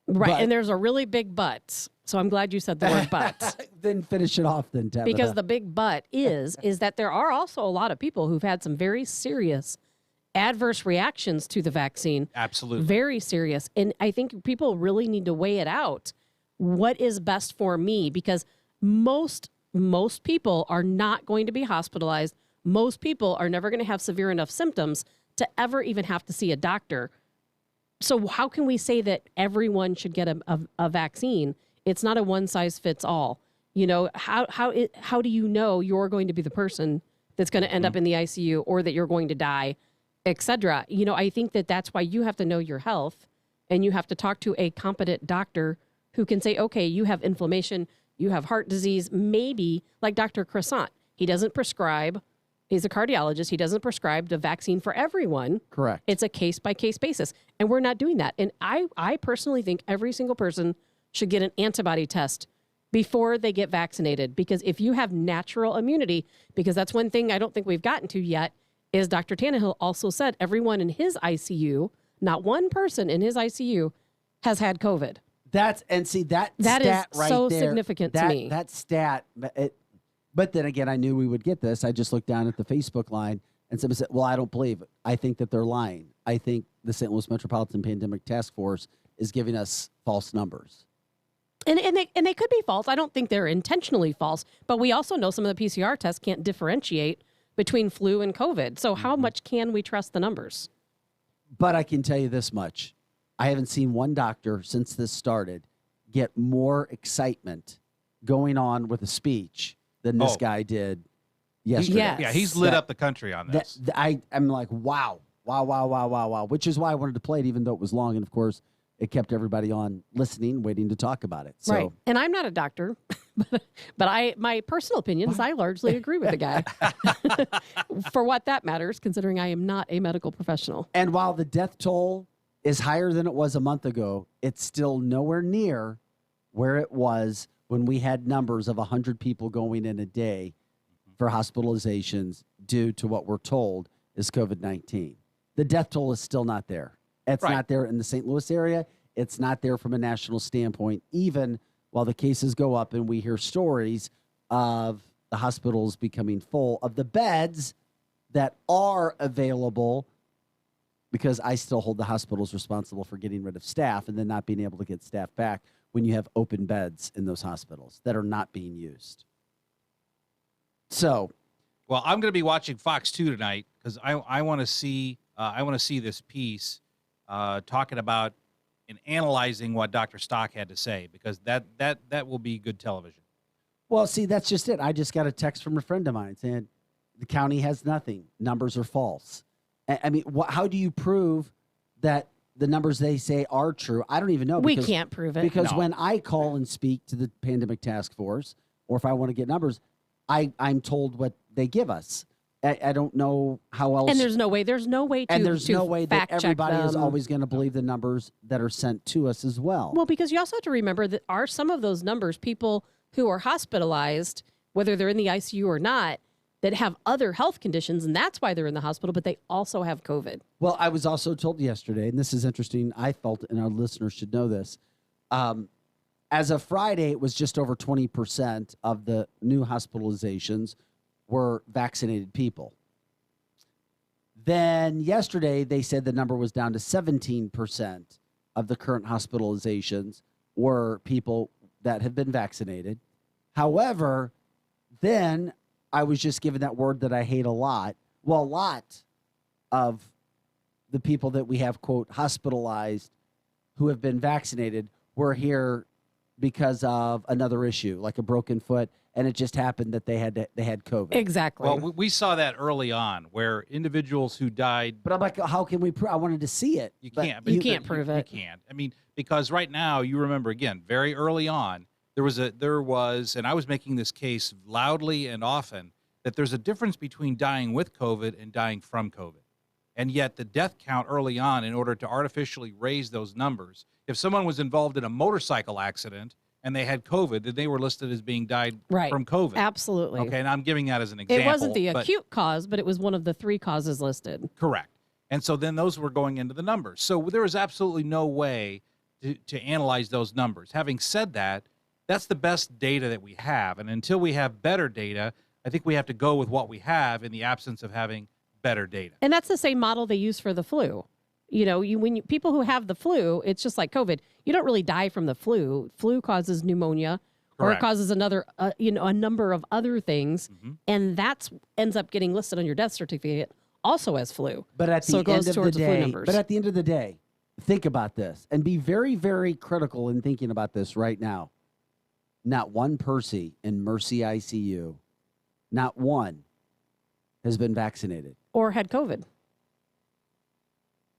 Speaker 3: and there's a really big but. So I'm glad you said the word but.
Speaker 1: Then finish it off then, Tabitha.
Speaker 3: Because the big but is that there are also a lot of people who've had some very serious adverse reactions to the vaccine.
Speaker 2: Absolutely.
Speaker 3: Very serious. And I think people really need to weigh it out. What is best for me? Because most people are not going to be hospitalized. Most people are never going to have severe enough symptoms to ever even have to see a doctor. So how can we say that everyone should get a vaccine? It's not a one size fits all. You know, how do you know you're going to be the person that's going to end up in the ICU or that you're going to die, etc. I think that's why you have to know your health and you have to talk to a competent doctor who can say, okay, you have inflammation, you have heart disease, maybe like Dr. Croissant. He doesn't prescribe. He's a cardiologist. He doesn't prescribe the vaccine for everyone.
Speaker 1: Correct.
Speaker 3: It's a case-by-case basis. And we're not doing that. And I personally think every single person should get an antibody test before they get vaccinated. Because if you have natural immunity, because that's one thing I don't think we've gotten to yet, is Dr. Tannehill also said everyone in his ICU, not one person in his ICU, has had COVID.
Speaker 1: That
Speaker 3: is
Speaker 1: stat right
Speaker 3: so
Speaker 1: there,
Speaker 3: significant to me.
Speaker 1: That stat, but then again, I knew we would get this. I just looked down at the Facebook line and somebody said, well, I don't believe it. I think that they're lying. I think the St. Louis Metropolitan Pandemic Task Force is giving us false numbers.
Speaker 3: And they could be false. I don't think they're intentionally false, but we also know some of the PCR tests can't differentiate between flu and COVID. So how much can we trust the numbers?
Speaker 1: But I can tell you this much. I haven't seen one doctor since this started get more excitement going on with a speech than this guy did yesterday.
Speaker 3: Yes.
Speaker 2: Yeah, he's lit up the country on this.
Speaker 1: I'm like, wow, which is why I wanted to play it, even though it was long. And, of course, it kept everybody on listening, waiting to talk about it. So.
Speaker 3: Right. And I'm not a doctor, but my personal opinions, I largely agree with the guy. For what that matters, considering I am not a medical professional.
Speaker 1: And while the death toll is higher than it was a month ago, it's still nowhere near where it was when we had numbers of 100 people going in a day for hospitalizations due to what we're told is COVID-19. The death toll is still not there. It's not there in the St. Louis area. It's not there from a national standpoint, even while the cases go up and we hear stories of the hospitals becoming full of the beds that are available, because I still hold the hospitals responsible for getting rid of staff and then not being able to get staff back when you have open beds in those hospitals that are not being used. So,
Speaker 2: well, I'm going to be watching Fox 2 tonight because I want to see this piece talking about and analyzing what Dr. Stock had to say, because that will be good television.
Speaker 1: Well, see, that's just it. I just got a text from a friend of mine saying the county has nothing. Numbers are false. I mean, how do you prove that the numbers they say are true? I don't even know.
Speaker 3: We can't prove it.
Speaker 1: Because when I call and speak to the Pandemic Task Force, or if I want to get numbers, I'm told what they give us. I don't know how else.
Speaker 3: And there's no way to
Speaker 1: and there's no way that everybody is
Speaker 3: them.
Speaker 1: always going to believe the numbers that are sent to us as well.
Speaker 3: Well, because you also have to remember that some of those numbers people who are hospitalized, whether they're in the ICU or not, that have other health conditions, and that's why they're in the hospital, but they also have COVID.
Speaker 1: Well, I was also told yesterday, and this is interesting, I felt, and our listeners should know this, as of Friday, it was just over 20% of the new hospitalizations were vaccinated people. Then yesterday, they said the number was down to 17% of the current hospitalizations were people that have been vaccinated. However, then I was just given that word that I hate a lot. Well, a lot of the people that we have, quote, hospitalized who have been vaccinated were here because of another issue, like a broken foot, and it just happened that they had COVID.
Speaker 3: Exactly.
Speaker 2: Well, we saw that early on, where individuals who died.
Speaker 1: But I'm like, how can we prove? I wanted to see it.
Speaker 2: You can't.
Speaker 3: You can't prove it.
Speaker 2: You can't. I mean, because right now, you remember again, very early on, there was, and I was making this case loudly and often, that there's a difference between dying with COVID and dying from COVID. And yet the death count early on, in order to artificially raise those numbers, if someone was involved in a motorcycle accident and they had COVID, then they were listed as being died from COVID.
Speaker 3: Absolutely.
Speaker 2: Okay, and I'm giving that as an example.
Speaker 3: It wasn't the acute cause, but it was one of the 3 causes listed.
Speaker 2: Correct. And so then those were going into the numbers. So there was absolutely no way to analyze those numbers. Having said that, that's the best data that we have. And until we have better data, I think we have to go with what we have in the absence of having better data.
Speaker 3: And that's the same model they use for the flu. You know, people who have the flu, it's just like COVID. You don't really die from the flu. Flu causes pneumonia, or it causes another, a number of other things, and that's ends up getting listed on your death certificate also as flu.
Speaker 1: But at the end of the day, at the end of the day, think about this and be very, very critical in thinking about this right now. Not one person in Mercy ICU, not one, has been vaccinated
Speaker 3: or had COVID.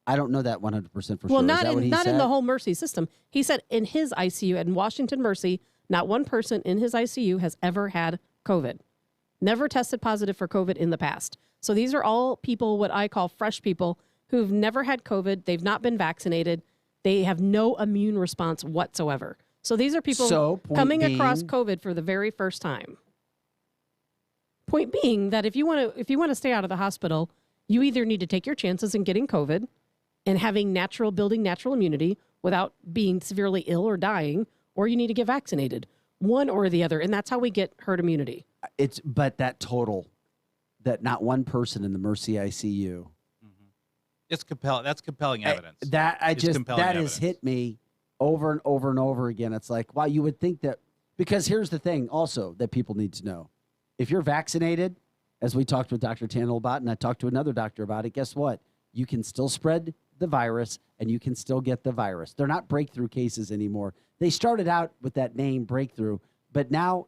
Speaker 1: I don't know that 100% for sure.
Speaker 3: Well,
Speaker 1: Is
Speaker 3: not
Speaker 1: that what he
Speaker 3: in
Speaker 1: said?
Speaker 3: the whole Mercy system. He said in his ICU at Washington Mercy, not one person in his ICU has ever had COVID. Never tested positive for COVID in the past. So these are all people, what I call fresh people, who've never had COVID. They've not been vaccinated. They have no immune response whatsoever. So these are people coming across COVID for the very first time. Point being that if you want to stay out of the hospital, you either need to take your chances in getting COVID and building natural immunity without being severely ill or dying, or you need to get vaccinated. One or the other, and that's how we get herd immunity.
Speaker 1: But that not one person in the Mercy ICU.
Speaker 2: It's compelling. That's compelling evidence.
Speaker 1: That has hit me over and over and over again. It's like, wow, you would think that, because here's the thing also that people need to know. If you're vaccinated, as we talked with Dr. Tannel about, and I talked to another doctor about it, guess what? You can still spread the virus and you can still get the virus. They're not breakthrough cases anymore. They started out with that name breakthrough, but now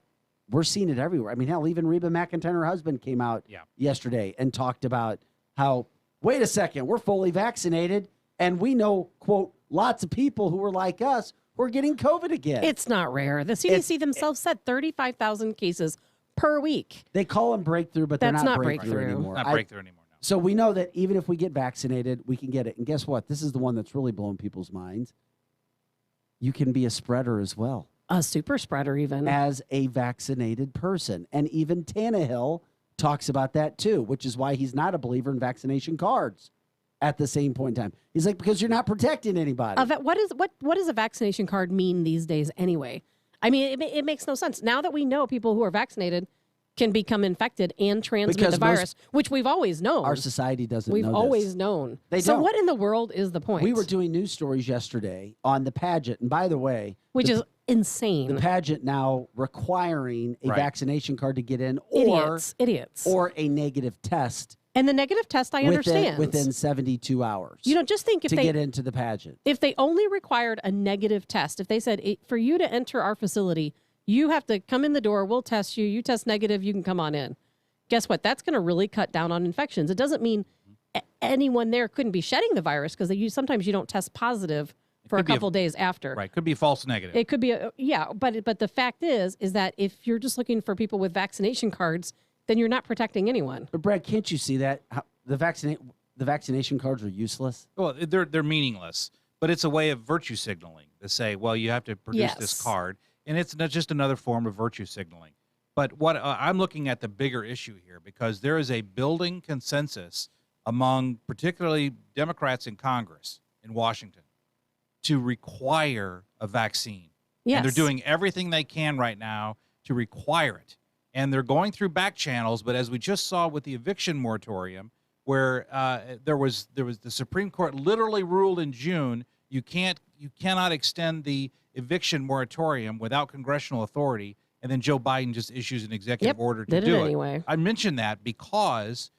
Speaker 1: we're seeing it everywhere. I mean, hell, even Reba McEntire, her husband, came out yesterday and talked about how, wait a second, we're fully vaccinated and we know, quote, lots of people who are like us who are getting COVID again.
Speaker 3: It's not rare. The CDC themselves said 35,000 cases per week.
Speaker 1: They call them breakthrough, but
Speaker 3: That's
Speaker 1: they're not breakthrough
Speaker 3: breakthrough
Speaker 1: anymore.
Speaker 2: Not breakthrough anymore. No.
Speaker 1: So we know that even if we get vaccinated, we can get it. And guess what? This is the one that's really blowing people's minds. You can be a spreader as well.
Speaker 3: A super spreader even.
Speaker 1: As a vaccinated person. And even Tannehill talks about that too, which is why he's not a believer in vaccination cards at the same point in time. He's like, because you're not protecting anybody.
Speaker 3: What does a vaccination card mean these days anyway? I mean, it makes no sense. Now that we know people who are vaccinated can become infected and transmit the virus, which we've always known.
Speaker 1: Our society doesn't know
Speaker 3: We've
Speaker 1: this.
Speaker 3: always known.
Speaker 1: So
Speaker 3: what in the world is the point?
Speaker 1: We were doing news stories yesterday on the pageant. And by the way,
Speaker 3: which is insane.
Speaker 1: The pageant now requiring a vaccination card to get in,
Speaker 3: idiots,
Speaker 1: or a negative test.
Speaker 3: And the negative test, I understand,
Speaker 1: within 72 hours.
Speaker 3: Just think if
Speaker 1: to get into the pageant.
Speaker 3: If they only required a negative test, if they said for you to enter our facility, you have to come in the door, we'll test you. You test negative, you can come on in. Guess what? That's going to really cut down on infections. It doesn't mean anyone there couldn't be shedding the virus because sometimes you don't test positive for a couple days after.
Speaker 2: Right. Could be false negative.
Speaker 3: It could be, but the fact is that if you're just looking for people with vaccination cards, then you're not protecting anyone.
Speaker 1: But Brad, can't you see that the vaccination cards are useless?
Speaker 2: Well, they're meaningless, but it's a way of virtue signaling to say, well, you have to produce this card. And it's not just another form of virtue signaling. But what I'm looking at the bigger issue here, because there is a building consensus among particularly Democrats in Congress in Washington to require a vaccine.
Speaker 3: Yes.
Speaker 2: And they're doing everything they can right now to require it. And they're going through back channels. But as we just saw with the eviction moratorium, where there was the Supreme Court literally ruled in June, you cannot extend the eviction moratorium without congressional authority, and then Joe Biden just issues an executive order to do it.
Speaker 3: Anyway.
Speaker 2: I mention that because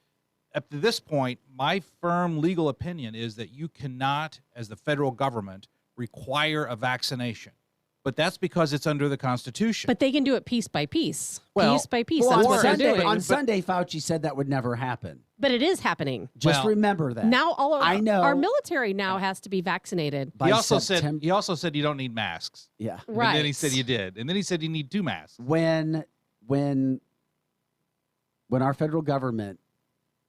Speaker 2: up to this point, my firm legal opinion is that you cannot, as the federal government, require a vaccination. But that's because it's under the Constitution.
Speaker 3: But they can do it piece by piece.
Speaker 2: Well,
Speaker 3: piece by piece.
Speaker 1: Well,
Speaker 3: That's
Speaker 1: on
Speaker 3: what they're doing.
Speaker 1: On Sunday, Fauci said that would never happen.
Speaker 3: But it is happening.
Speaker 1: Just remember that.
Speaker 3: Now all of
Speaker 1: I know.
Speaker 3: Our military now has to be vaccinated.
Speaker 2: He also said you don't need masks.
Speaker 1: Yeah.
Speaker 3: Right.
Speaker 2: And then he said you did. And then he said you need 2 masks.
Speaker 1: When our federal government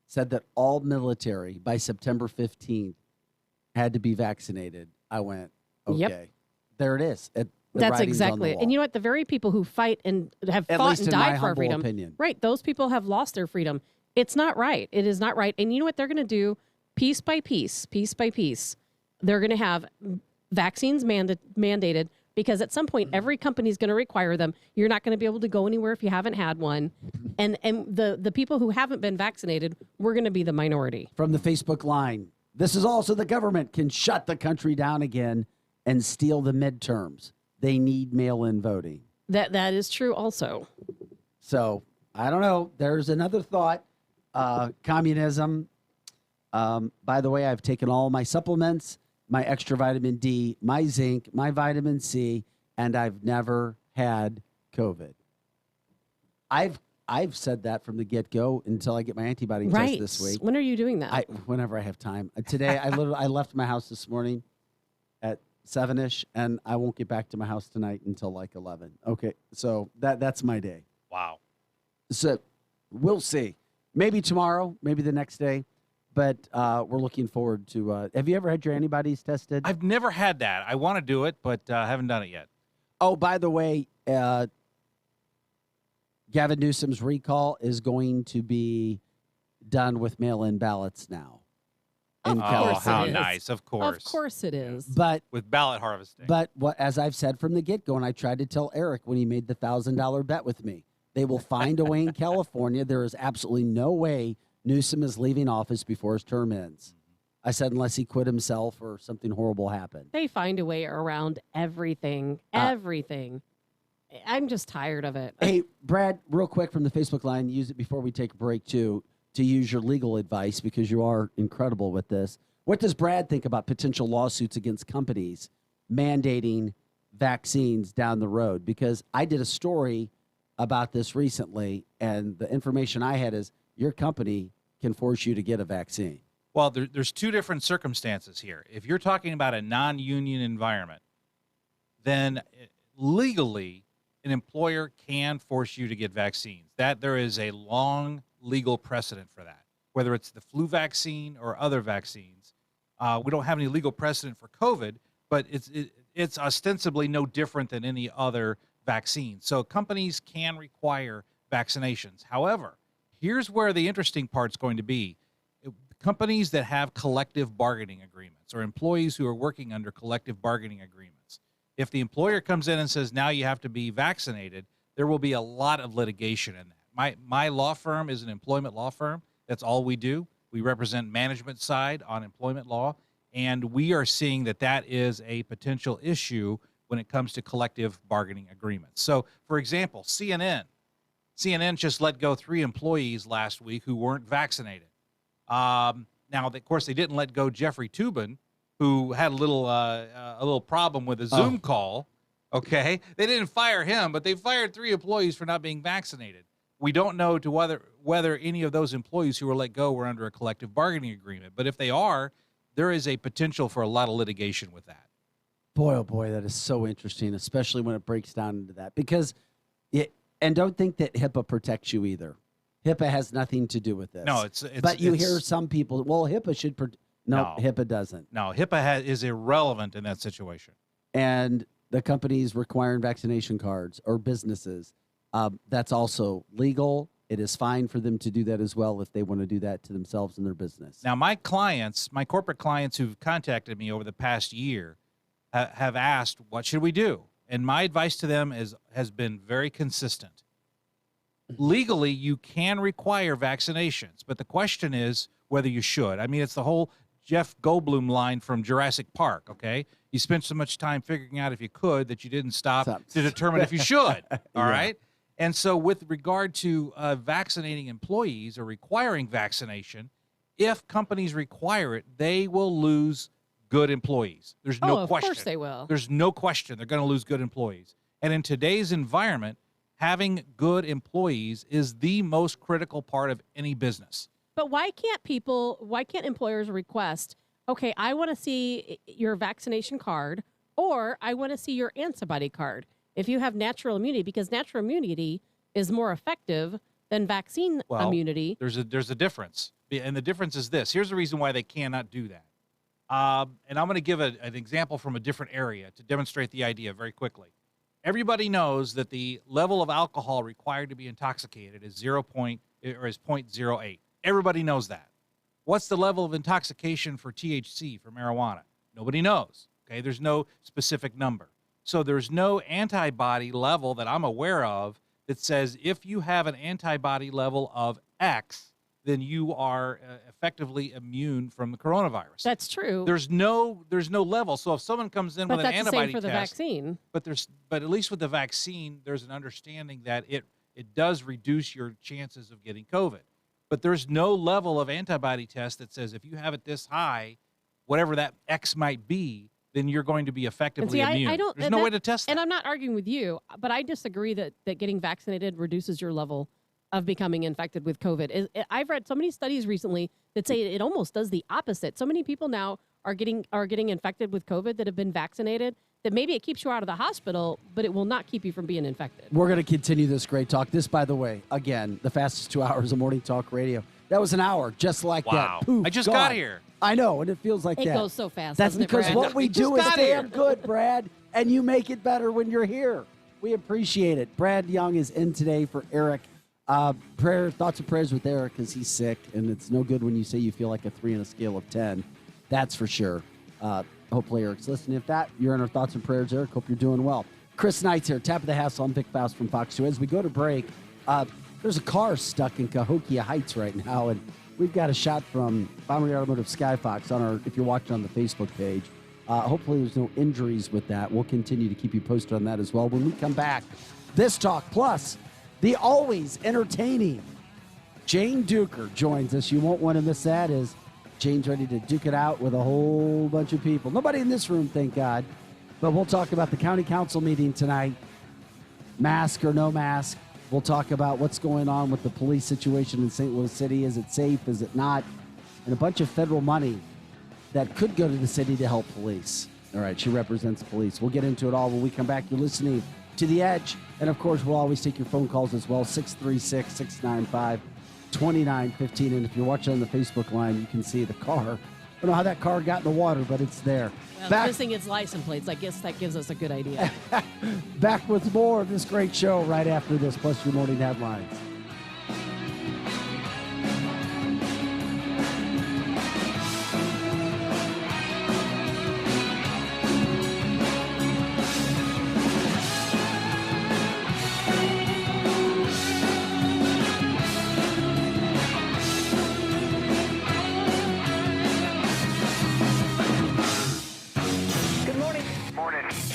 Speaker 1: said that all military by September 15th had to be vaccinated, I went, okay, there it is.
Speaker 3: That's exactly it. And you know what? The very people who fight and have fought and died for our freedom,
Speaker 1: opinion.
Speaker 3: Right? Those people have lost their freedom. It's not right. It is not right. And you know what they're going to do? Piece by piece, they're going to have vaccines mandated because at some point every company is going to require them. You're not going to be able to go anywhere if you haven't had one. And the people who haven't been vaccinated, we're going to be the minority.
Speaker 1: From the Facebook line, this is also the government can shut the country down again and steal the midterms. They need mail-in voting.
Speaker 3: That is true also.
Speaker 1: So, I don't know. There's another thought. Communism. By the way, I've taken all my supplements, my extra vitamin D, my zinc, my vitamin C, and I've never had COVID. I I've said that from the get-go until I get my antibody test
Speaker 3: Right.
Speaker 1: this week.
Speaker 3: When are you doing that?
Speaker 1: Whenever I have time. Today, I left my house this morning at 7-ish, and I won't get back to my house tonight until like 11. Okay, so that's my day.
Speaker 2: Wow.
Speaker 1: So we'll see. Maybe tomorrow, maybe the next day, but we're looking forward to. Have you ever had your antibodies tested?
Speaker 2: I've never had that. I want to do it, but haven't done it yet.
Speaker 1: Oh, by the way, Gavin Newsom's recall is going to be done with mail-in ballots now.
Speaker 3: Of course
Speaker 2: how
Speaker 3: it is.
Speaker 2: nice! Of course.
Speaker 3: Of course it is.
Speaker 1: But
Speaker 2: With ballot harvesting.
Speaker 1: But as I've said from the get-go, and I tried to tell Eric when he made the $1,000 bet with me, they will find a way in California. There is absolutely no way Newsom is leaving office before his term ends. I said unless he quit himself or something horrible happened.
Speaker 3: They find a way around everything. Everything. I'm just tired of it.
Speaker 1: Hey, Brad, real quick from the Facebook line, use it before we take a break too, to use your legal advice because you are incredible with this. What does Brad think about potential lawsuits against companies mandating vaccines down the road? Because I did a story about this recently, and the information I had is your company can force you to get a vaccine.
Speaker 2: Well, there's two different circumstances here. If you're talking about a non-union environment, then legally an employer can force you to get vaccines. That there is a long legal precedent for that, whether it's the flu vaccine or other vaccines. We don't have any legal precedent for COVID, but it's ostensibly no different than any other vaccine. So companies can require vaccinations. However, here's where the interesting part's going to be. Companies that have collective bargaining agreements or employees who are working under collective bargaining agreements, if the employer comes in and says, now you have to be vaccinated, there will be a lot of litigation in that. My law firm is an employment law firm. That's all we do. We represent management side on employment law, and we are seeing that is a potential issue when it comes to collective bargaining agreements. So, for example, CNN just let go 3 employees last week who weren't vaccinated. Now, of course, they didn't let go Jeffrey Toobin, who had a little problem with a Zoom call. Okay, they didn't fire him, but they fired 3 employees for not being vaccinated. We don't know whether any of those employees who were let go were under a collective bargaining agreement. But if they are, there is a potential for a lot of litigation with that.
Speaker 1: Boy, oh boy, that is so interesting, especially when it breaks down into that. Because, and don't think that HIPAA protects you either. HIPAA has nothing to do with this.
Speaker 2: No, it's
Speaker 1: but you hear some people, well, HIPAA should no, HIPAA doesn't.
Speaker 2: No, HIPAA is irrelevant in that situation.
Speaker 1: And the companies requiring vaccination cards or businesses, that's also legal. It is fine for them to do that as well if they want to do that to themselves and their business.
Speaker 2: Now, my corporate clients who've contacted me over the past year have asked, what should we do? And my advice to them has been very consistent. Legally, you can require vaccinations, but the question is whether you should. I mean, it's the whole Jeff Goldblum line from Jurassic Park, okay? You spent so much time figuring out if you could that you didn't stop to determine if you should, all right? And so with regard to vaccinating employees or requiring vaccination, if companies require it, they will lose good employees. There's no question.
Speaker 3: Of course they will.
Speaker 2: There's no question they're going to lose good employees. And in today's environment, having good employees is the most critical part of any business.
Speaker 3: But why can't employers request, okay, I want to see your vaccination card or I want to see your antibody card if you have natural immunity, because natural immunity is more effective than vaccine immunity.
Speaker 2: There's a difference. And the difference is this. Here's the reason why they cannot do that. And I'm going to give an example from a different area to demonstrate the idea very quickly. Everybody knows that the level of alcohol required to be intoxicated is 0.08. Everybody knows that. What's the level of intoxication for THC, for marijuana? Nobody knows. Okay, there's no specific number. So there's no antibody level that I'm aware of that says if you have an antibody level of X, then you are effectively immune from the coronavirus.
Speaker 3: That's true.
Speaker 2: There's no level. So if someone comes in with an antibody
Speaker 3: test, the vaccine.
Speaker 2: But at least with the vaccine, there's an understanding that it does reduce your chances of getting COVID. But there's no level of antibody test that says if you have it this high, whatever that X might be, then you're going to be effectively immune. There's no way to test that.
Speaker 3: And I'm not arguing with you, but I disagree that getting vaccinated reduces your level of becoming infected with COVID. I've read so many studies recently that say it almost does the opposite. So many people now are getting infected with COVID that have been vaccinated that maybe it keeps you out of the hospital, but it will not keep you from being infected.
Speaker 1: We're going to continue this great talk. This, by the way, again, the fastest 2 hours of morning talk radio. That was an hour, just like that. Poof,
Speaker 2: I just
Speaker 1: gone.
Speaker 2: got here.
Speaker 1: I know, and it feels like
Speaker 3: It
Speaker 1: that.
Speaker 3: goes so fast.
Speaker 1: That's
Speaker 3: doesn't it,
Speaker 1: because
Speaker 3: Brad?
Speaker 1: what we do is
Speaker 2: got
Speaker 1: damn
Speaker 2: here.
Speaker 1: good, Brad, and you make it better when you're here. We appreciate it. Brad Young is in today for Eric. Thoughts and prayers with Eric because he's sick, and it's no good when you say you feel like a 3 on a scale of 10. That's for sure. Hopefully Eric's listening. If that, you're in our thoughts and prayers, Eric. Hope you're doing well. Chris Knight's here. Tabitha Hassell. I'm Vic Faust from Fox 2. As we go to break, there's a car stuck in Cahokia Heights right now, and we've got a shot from Bombery Automotive Skyfox on our, if you're watching on the Facebook page. Hopefully there's no injuries with that. We'll continue to keep you posted on that as well. When we come back, this talk plus the always entertaining Jane Duker joins us. You won't want to miss that as Jane's ready to duke it out with a whole bunch of people. Nobody in this room, thank God. But we'll talk about the county council meeting tonight. Mask or no mask. We'll talk about what's going on with the police situation in St. Louis City. Is it safe? Is it not? And a bunch of federal money that could go to the city to help police. All right, she represents police. We'll get into it all when we come back. You're listening to The Edge. And, of course, we'll always take your phone calls as well, 636-695-2915. And if you're watching on the Facebook line, you can see the car. I don't know how that car got in the water, but it's there.
Speaker 3: Well, missing its license plates. I guess that gives us a good idea.
Speaker 1: Back with more of this great show right after this, plus your morning headlines.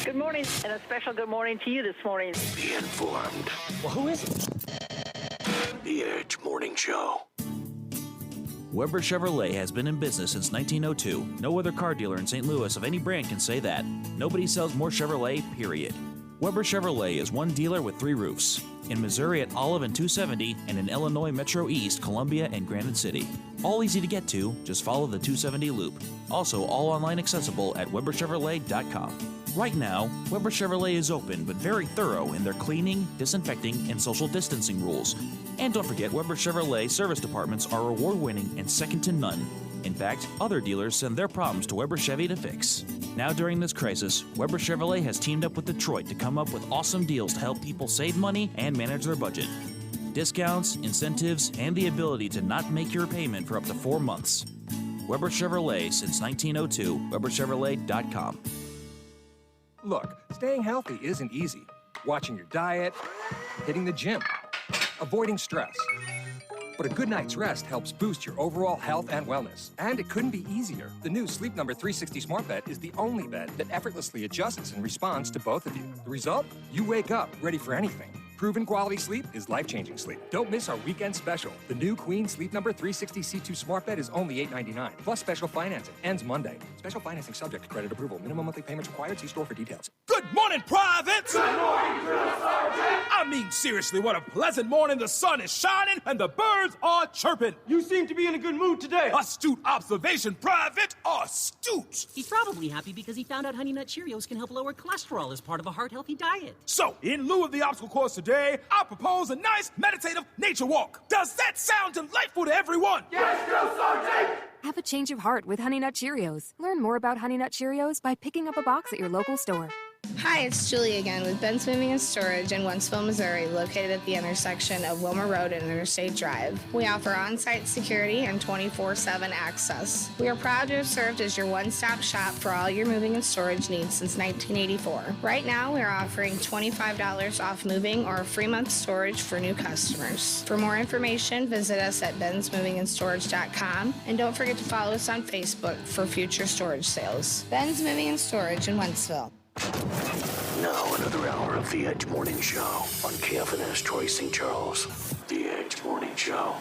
Speaker 19: Good morning, and a special good morning to you this morning.
Speaker 6: Be informed.
Speaker 19: Well, who is it?
Speaker 6: The Edge Morning Show.
Speaker 20: Weber Chevrolet has been in business since 1902. No other car dealer in St. Louis of any brand can say that. Nobody sells more Chevrolet, period. Weber Chevrolet is one dealer with 3 roofs. In Missouri at Olive and 270, and in Illinois Metro East, Columbia, and Granite City. All easy to get to, just follow the 270 loop. Also, all online accessible at WeberChevrolet.com. Right now, Weber Chevrolet is open but very thorough in their cleaning, disinfecting, and social distancing rules. And don't forget, Weber Chevrolet service departments are award-winning and second to none. In fact, other dealers send their problems to Weber Chevy to fix. Now during this crisis, Weber Chevrolet has teamed up with Detroit to come up with awesome deals to help people save money and manage their budget. Discounts, incentives, and the ability to not make your payment for up to 4 months. Weber Chevrolet since 1902, WeberChevrolet.com.
Speaker 8: Look, staying healthy isn't easy. Watching your diet, hitting the gym, avoiding stress. But a good night's rest helps boost your overall health and wellness. And it couldn't be easier. The new Sleep Number 360 Smart Bed is the only bed that effortlessly adjusts and responds to both of you. The result? You wake up ready for anything. Proven quality sleep is life-changing sleep. Don't miss our weekend special. The new Queen Sleep Number 360 C2 Smart Bed is only $8.99, plus special financing. Ends Monday. Special financing subject to credit approval. Minimum monthly payments required. See store for details.
Speaker 21: Good morning, privates! Good morning, Drill Sergeant! I mean, seriously, what a pleasant morning. The sun is shining and the birds are chirping. You seem to be in a good mood today. Astute observation, Private. Astute.
Speaker 22: He's probably happy because he found out Honey Nut Cheerios can help lower cholesterol as part of a heart-healthy diet.
Speaker 21: So, in lieu of the obstacle course today, I propose a nice meditative nature walk. Does that sound delightful to everyone? Yes, Drill Sergeant!
Speaker 23: Have a change of heart with Honey Nut Cheerios. Learn more about Honey Nut Cheerios by picking up a box at your local store.
Speaker 24: Hi, it's Julie again with Ben's Moving and Storage in Wentzville, Missouri, located at the intersection of Wilmer Road and Interstate Drive. We offer on-site security and 24/7 access. We are proud to have served as your one-stop shop for all your moving and storage needs since 1984. Right now, we are offering $25 off moving or a free month storage for new customers. For more information, visit us at bensmovingandStorage.com, and don't forget to follow us on Facebook for future storage sales. Ben's Moving and Storage in Wentzville.
Speaker 6: Now another hour of The Edge Morning Show on KFNS Troy St. Charles. The Edge Morning Show.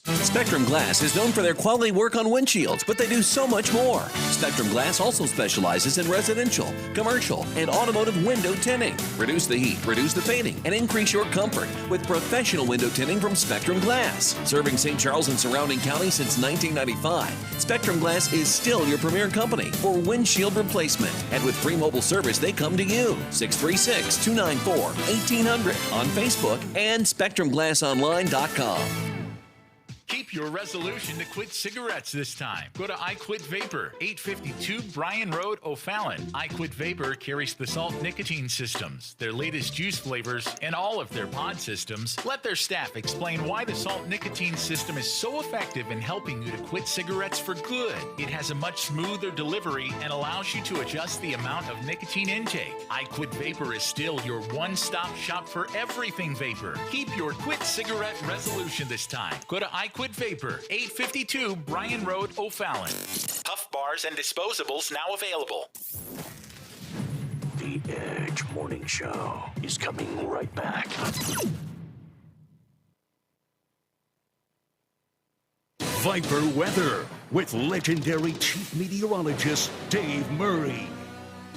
Speaker 4: Spectrum Glass is known for their quality work on windshields, but they do so much more. Spectrum Glass also specializes in residential, commercial, and automotive window tinting. Reduce the heat, reduce the fading, and increase your comfort with professional window tinting from Spectrum Glass. Serving St. Charles and surrounding counties since 1995, Spectrum Glass is still your premier company for windshield replacement. And with free mobile service, they come to you. 636-294-1800 on Facebook and SpectrumGlassOnline.com.
Speaker 5: Keep your resolution to quit cigarettes this time. Go to I Quit Vapor, 852 Bryan Road, O'Fallon. I Quit Vapor carries the salt nicotine systems, their latest juice flavors, and all of their pod systems. Let their staff explain why the salt nicotine system is so effective in helping you to quit cigarettes for good. It has a much smoother delivery and allows you to adjust the amount of nicotine intake. I Quit Vapor is still your one-stop shop for everything vapor. Keep your quit cigarette resolution this time. Go to I Quit Vapor, 852 Bryan Road, O'Fallon. Puff bars and disposables now available.
Speaker 7: The Edge Morning Show is coming right back. Viper Weather with legendary chief meteorologist Dave Murray.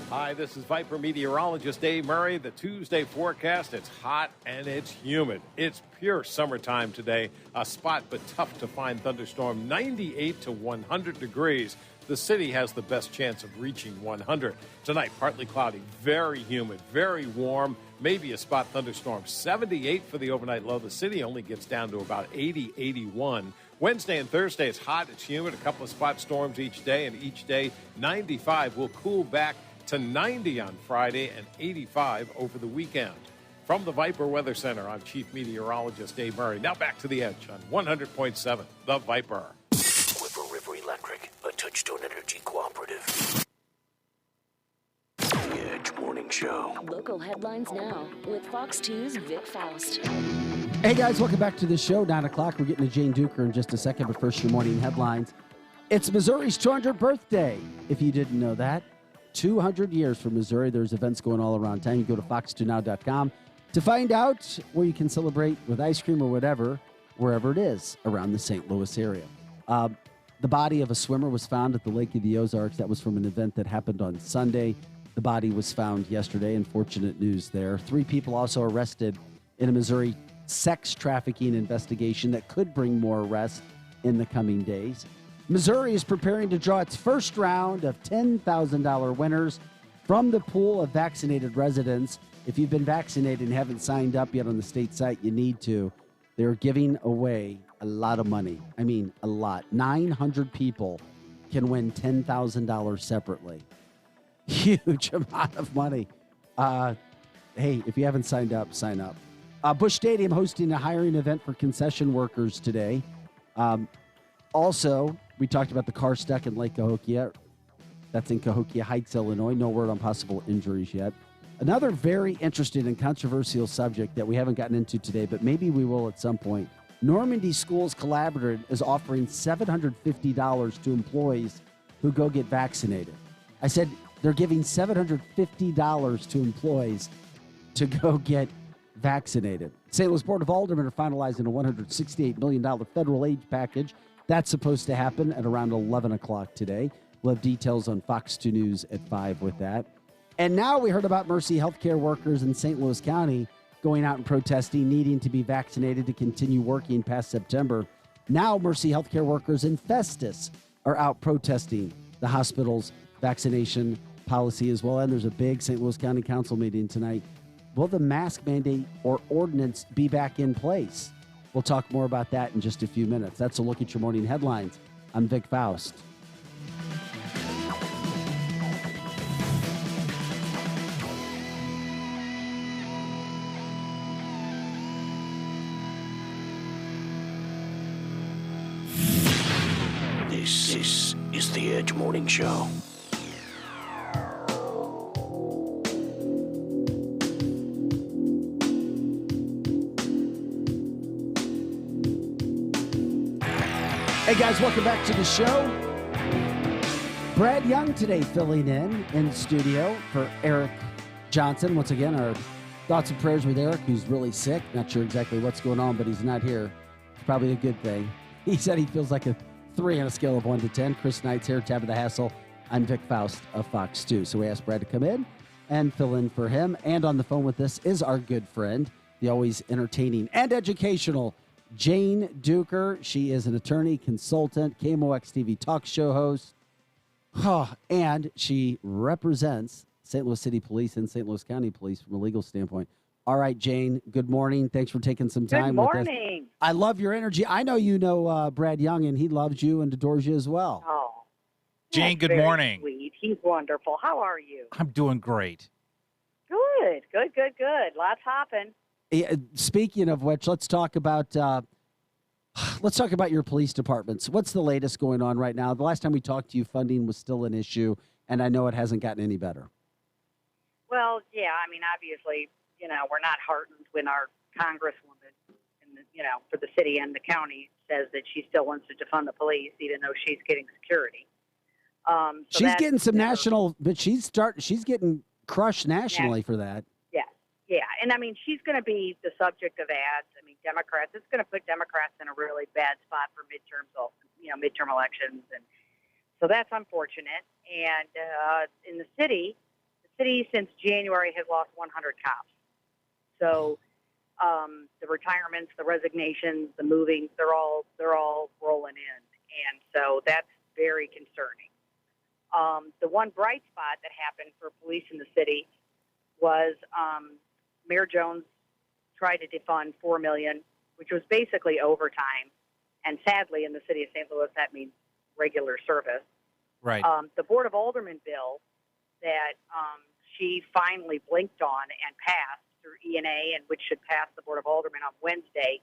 Speaker 9: Hi, this is Viper meteorologist Dave Murray. The Tuesday forecast, it's hot and it's humid. It's pure summertime today. A spot but tough to find thunderstorm, 98 to 100 degrees. The city has the best chance of reaching 100. Tonight, partly cloudy, very humid, very warm, maybe a spot thunderstorm. 78 for the overnight low. The city only gets down to about 80, 81. Wednesday and Thursday, it's hot, it's humid, a couple of spot storms each day, and each day 95 will cool back to 90 on Friday and 85 over the weekend. From the Viper Weather Center, I'm Chief Meteorologist Dave Murray. Now back to the Edge on 100.7, The Viper.
Speaker 7: Whipper River Electric, a Touchstone Energy cooperative. The Edge Morning Show.
Speaker 16: Local headlines now with Fox 2's Vic Faust.
Speaker 1: Hey guys, welcome back to the show. 9 o'clock. We're getting to Jane Duker in just a second, but first your morning headlines. It's Missouri's 200th birthday, if you didn't know that. 200 years for Missouri. There's events going all around town. You go to fox2now.com to find out where you can celebrate with ice cream or whatever, wherever it is around the St. Louis area. The body of a swimmer was found at the Lake of the Ozarks. That was from an event that happened on Sunday. The body was found yesterday. Unfortunate news there. 3 people also arrested in a Missouri sex trafficking investigation that could bring more arrests in the coming days. Missouri is preparing to draw its first round of $10,000 winners from the pool of vaccinated residents. If you've been vaccinated and haven't signed up yet on the state site, you need to. They're giving away a lot of money. I mean, a lot. 900 people can win $10,000 separately. Huge amount of money. Hey, if you haven't signed up, sign up. Busch Stadium hosting a hiring event for concession workers today. Also, we talked about the car stuck in Lake Cahokia. That's in Cahokia Heights, Illinois. No word on possible injuries yet. Another very interesting and controversial subject that we haven't gotten into today, but maybe we will at some point. Normandy Schools Collaborative is offering $750 to employees who go get vaccinated. I said they're giving $750 to employees to go get vaccinated. St. Louis Board of Aldermen are finalizing a $168 million federal aid package. That's supposed to happen at around 11 o'clock today. We'll have details on Fox 2 News at 5 with that. And now we heard about Mercy healthcare workers in St. Louis County going out and protesting, needing to be vaccinated to continue working past September. Now Mercy healthcare workers in Festus are out protesting the hospital's vaccination policy as well. And there's a big St. Louis County Council meeting tonight. Will the mask mandate or ordinance be back in place? We'll talk more about that in just a few minutes. That's a look at your morning headlines. I'm Vic Faust.
Speaker 7: This is the Edge Morning Show.
Speaker 1: Hey guys, welcome back to the show. Brad Young today filling in studio for Eric Johnson. Once again, our thoughts and prayers with Eric, who's really sick. Not sure exactly what's going on, but he's not here. It's probably a good thing. He said he feels like a 3 on a scale of 1 to 10. Chris Knight's here, Tabitha Hassell. I'm Vic Faust of Fox 2. So we asked Brad to come in and fill in for him. And on the phone with us is our good friend, the always entertaining and educational Jane Duker. She is an attorney, consultant, KMOX TV talk show host, and she represents St. Louis City Police and St. Louis County Police from a legal standpoint. All right, Jane, good morning. Thanks for taking some time with us.
Speaker 10: Good morning.
Speaker 1: I love your energy. I know you know Brad Young, and he loves you and adores you as well.
Speaker 10: Oh,
Speaker 2: Jane,
Speaker 10: that's
Speaker 2: good
Speaker 10: very
Speaker 2: morning.
Speaker 10: Sweet. He's wonderful. How are you?
Speaker 2: I'm doing great.
Speaker 10: Good. Lots hopping.
Speaker 1: Speaking of which, let's talk about your police departments. What's the latest going on right now? The last time we talked to you, funding was still an issue, and I know it hasn't gotten any better.
Speaker 10: Well, yeah, I mean, obviously, we're not heartened when our congresswoman, for the city and the county says that she still wants to defund the police, even though she's getting security.
Speaker 1: She's getting some national, but she's getting crushed nationally for that.
Speaker 10: Yeah, and I mean, she's going to be the subject of ads. I mean, Democrats, it's going to put Democrats in a really bad spot for midterm elections, and so that's unfortunate. And in the city since January has lost 100 cops. So the retirements, the resignations, the moving, they're all rolling in, and so that's very concerning. The one bright spot that happened for police in the city was Mayor Jones tried to defund $4 million, which was basically overtime, and sadly, in the city of St. Louis, that means regular service.
Speaker 2: Right.
Speaker 10: The Board of Aldermen bill that she finally blinked on and passed through E&A, and which should pass the Board of Aldermen on Wednesday,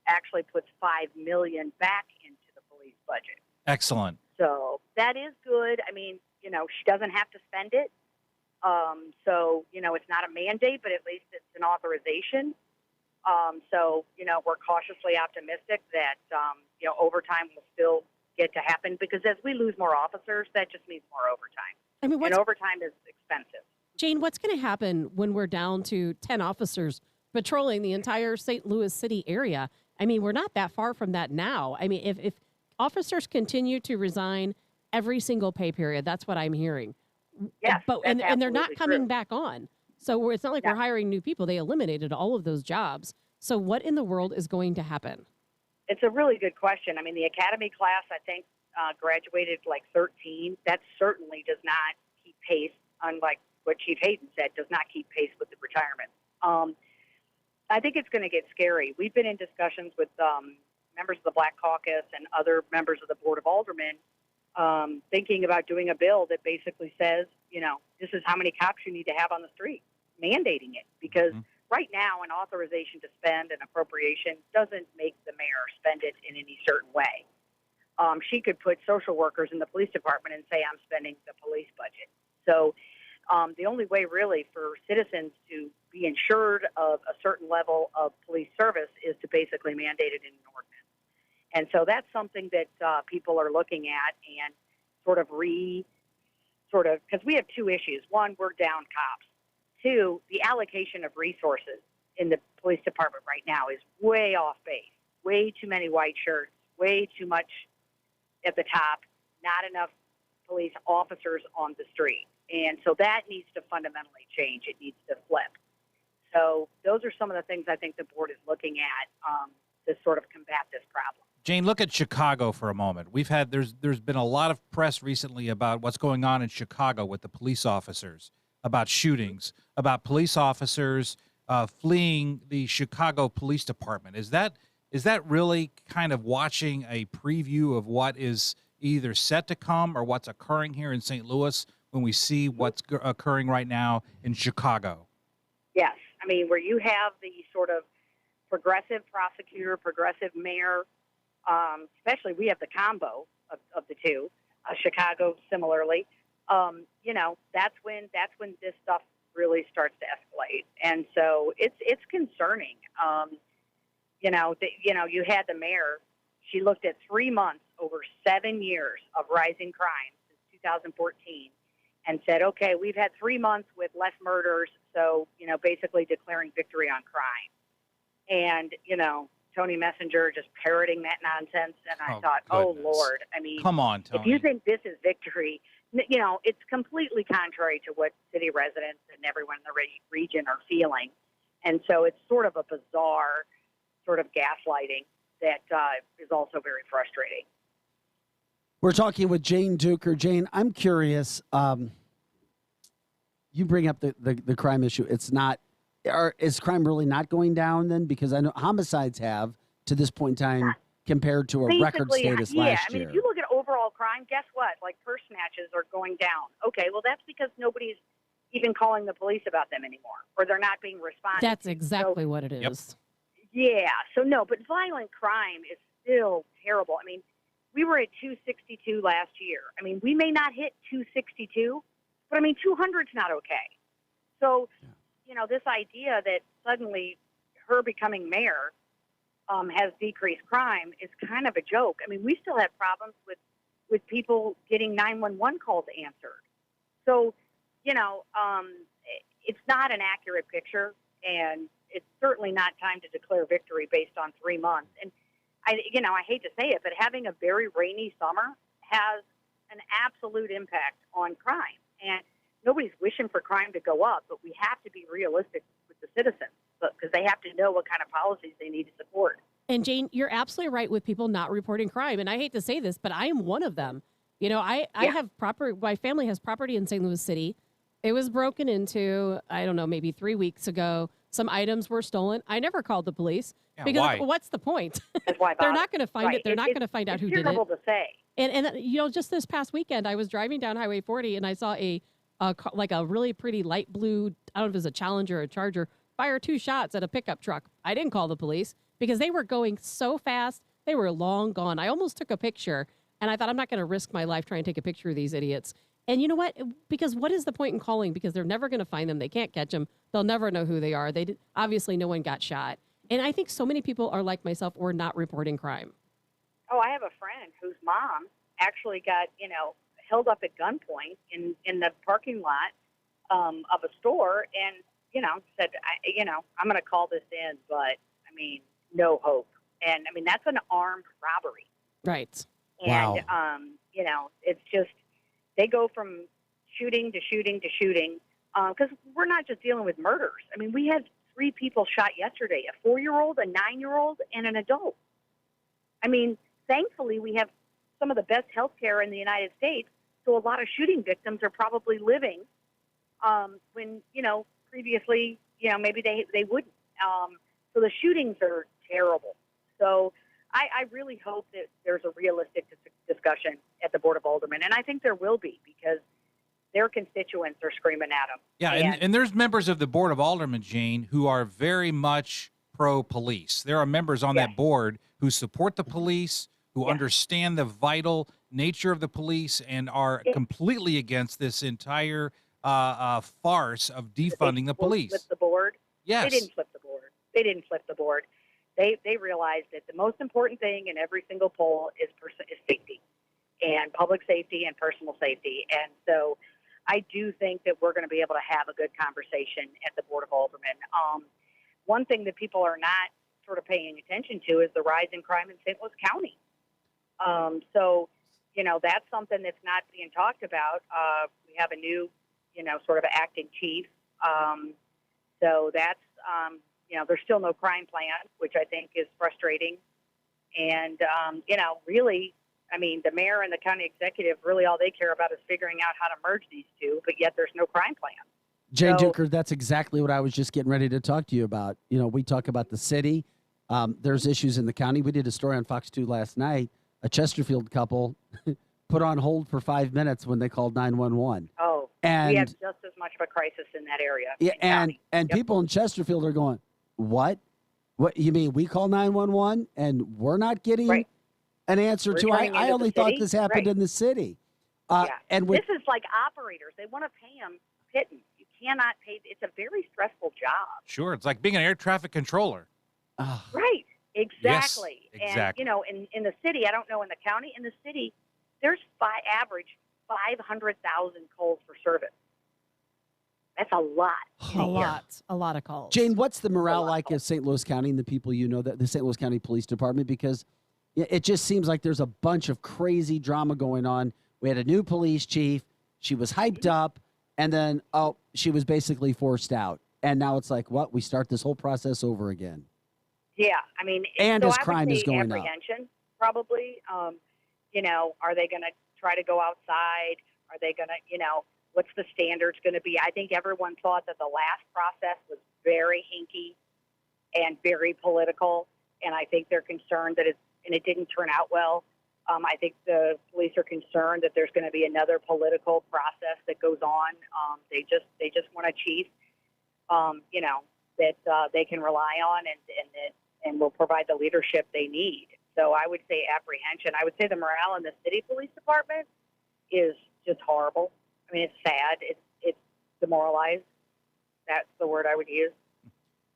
Speaker 10: actually puts $5 million back into the police budget.
Speaker 2: Excellent.
Speaker 10: So that is good. I mean, she doesn't have to spend it. So, it's not a mandate, but at least it's an authorization. So, we're cautiously optimistic that, overtime will still get to happen, because as we lose more officers, that just means more overtime.
Speaker 3: I mean,
Speaker 10: and overtime is expensive.
Speaker 3: Jane, what's going to happen when we're down to 10 officers patrolling the entire St. Louis City area? I mean, we're not that far from that now. I mean, if officers continue to resign every single pay period, that's what I'm hearing.
Speaker 10: Yes,
Speaker 3: and they're not coming
Speaker 10: true.
Speaker 3: back on. So it's not like we're hiring new people. They eliminated all of those jobs. So what in the world is going to happen?
Speaker 10: It's a really good question. I mean, the academy class, I think, graduated like 13. That certainly does not keep pace, unlike what Chief Hayden said, does not keep pace with the retirement. I think it's going to get scary. We've been in discussions with members of the Black Caucus and other members of the Board of Aldermen, thinking about doing a bill that basically says, this is how many cops you need to have on the street, mandating it. Because right now, an authorization to spend an appropriation doesn't make the mayor spend it in any certain way. She could put social workers in the police department and say, I'm spending the police budget. So the only way really for citizens to be insured of a certain level of police service is to basically mandate it in an ordinance. And so that's something that people are looking at and because we have two issues. One, we're down cops. Two, the allocation of resources in the police department right now is way off base. Way too many white shirts, way too much at the top, not enough police officers on the street. And so that needs to fundamentally change. It needs to flip. So those are some of the things I think the board is looking at to sort of combat this problem.
Speaker 2: Jane, look at Chicago for a moment. There's been a lot of press recently about what's going on in Chicago with the police officers, about shootings, about police officers fleeing the Chicago Police Department. Is that really kind of watching a preview of what is either set to come or what's occurring here in St. Louis when we see what's occurring right now in Chicago?
Speaker 10: Yes. I mean, where you have the sort of progressive prosecutor, progressive mayor, especially we have the combo of the two, Chicago similarly, that's when this stuff really starts to escalate. And so it's concerning. You had the mayor, she looked at 3 months over 7 years of rising crime since 2014 and said, okay, we've had 3 months with less murders, so, basically declaring victory on crime. And, Tony Messenger just parroting that nonsense, and I thought,
Speaker 2: goodness.
Speaker 10: oh, Lord. I mean,
Speaker 2: Come on, Tony.
Speaker 10: if you think this is victory, it's completely contrary to what city residents and everyone in the region are feeling. And so it's sort of a bizarre sort of gaslighting that is also very frustrating.
Speaker 1: We're talking with Jane Duker. Jane, I'm curious. You bring up the crime issue. It's not. Is crime really not going down then? Because I know homicides have to this point in time compared to a record status last year.
Speaker 10: If you look at overall crime, guess what? Like purse snatches are going down. Okay, well that's because nobody's even calling the police about them anymore, or they're not being responded.
Speaker 3: That's exactly what it is.
Speaker 10: Yeah. So no, but violent crime is still terrible. I mean, we were at 262 last year. I mean, we may not hit 262, but I mean 200's not okay. So. This idea that suddenly her becoming mayor has decreased crime is kind of a joke. I mean, we still have problems with people getting 911 calls answered. So, it's not an accurate picture, and it's certainly not time to declare victory based on 3 months. And I hate to say it, but having a very rainy summer has an absolute impact on crime. And nobody's wishing for crime to go up, but we have to be realistic with the citizens because they have to know what kind of policies they need to support.
Speaker 3: And Jane, you're absolutely right with people not reporting crime. And I hate to say this, but I am one of them. I have my family has property in St. Louis City. It was broken into, I don't know, maybe 3 weeks ago. Some items were stolen. I never called the police because
Speaker 2: why?
Speaker 3: What's the point?
Speaker 10: Why
Speaker 3: They're not going to find it. They're not going to find out who did it.
Speaker 10: It's terrible to say.
Speaker 3: And just this past weekend, I was driving down Highway 40 and I saw a really pretty light blue, I don't know if it was a Challenger or a Charger, fire 2 shots at a pickup truck. I didn't call the police because they were going so fast. They were long gone. I almost took a picture, and I thought I'm not going to risk my life trying to take a picture of these idiots. And you know what? Because what is the point in calling? Because they're never going to find them. They can't catch them. They'll never know who they are. Obviously, no one got shot. And I think so many people are like myself or not reporting crime.
Speaker 10: Oh, I have a friend whose mom actually got, held up at gunpoint in the parking lot of a store and, said, I'm going to call this in, but, I mean, no hope. And, I mean, that's an armed robbery.
Speaker 3: Right.
Speaker 10: And, it's just they go from shooting to shooting to shooting because we're not just dealing with murders. I mean, we had 3 people shot yesterday, a 4-year-old, a 9-year-old, and an adult. I mean, thankfully, we have some of the best health care in the United States. So a lot of shooting victims are probably living when, previously, maybe they wouldn't. So the shootings are terrible. So I really hope that there's a realistic discussion at the Board of Aldermen. And I think there will be because their constituents are screaming at them.
Speaker 2: Yeah, and there's members of the Board of Aldermen, Jane, who are very much pro-police. There are members on that board who support the police, who understand the vital nature of the police and are completely against this entire farce of defunding the police.
Speaker 10: Flip the board?
Speaker 2: Yes.
Speaker 10: They didn't flip the board. They realized that the most important thing in every single poll is safety and public safety and personal safety. And so I do think that we're going to be able to have a good conversation at the Board of Aldermen. One thing that people are not sort of paying attention to is the rise in crime in St. Louis County. So, that's something that's not being talked about. We have a new, sort of acting chief. So that's, there's still no crime plan, which I think is frustrating. And, really, I mean, the mayor and the county executive, really all they care about is figuring out how to merge these two, but yet there's no crime plan.
Speaker 1: Jane Duker, that's exactly what I was just getting ready to talk to you about. We talk about the city. There's issues in the county. We did a story on Fox 2 last night. A Chesterfield couple put on hold for 5 minutes when they called 911.
Speaker 10: Oh,
Speaker 1: and
Speaker 10: we have just as much of a crisis in that area.
Speaker 1: Yeah, and people in Chesterfield are going, what? What you mean? We call 911 and we're not getting an answer to? I only thought this happened in the city. And
Speaker 10: this is like operators. They want to pay them pittance. You cannot pay. It's a very stressful job.
Speaker 2: Sure, it's like being an air traffic controller.
Speaker 10: Right. Exactly.
Speaker 2: Yes, exactly.
Speaker 10: And, in the city, I don't know in the county, in the city, there's average 500,000 calls for service. That's a lot.
Speaker 3: A lot of calls.
Speaker 1: Jane, what's the morale like of St. Louis County and the people you know, that the St. Louis County Police Department? Because it just seems like there's a bunch of crazy drama going on. We had a new police chief. She was hyped up, and then, she was basically forced out. And now it's like, what? We start this whole process over again.
Speaker 10: Yeah, I mean,
Speaker 1: and
Speaker 10: so
Speaker 1: as
Speaker 10: I would
Speaker 1: crime
Speaker 10: say
Speaker 1: is going up.
Speaker 10: apprehension, probably. You know, are they going to try to go outside? Are they going to, you know, what's the standards going to be? I think everyone thought that the last process was very hinky and very political, and I think they're concerned that it didn't turn out well. I think the police are concerned that there's going to be another political process that goes on. They just want a chief, you know, that they can rely on and will provide the leadership they need. So I would say apprehension. I would say the morale in the city police department is just horrible. I mean, it's sad. It's demoralized. That's the word I would use.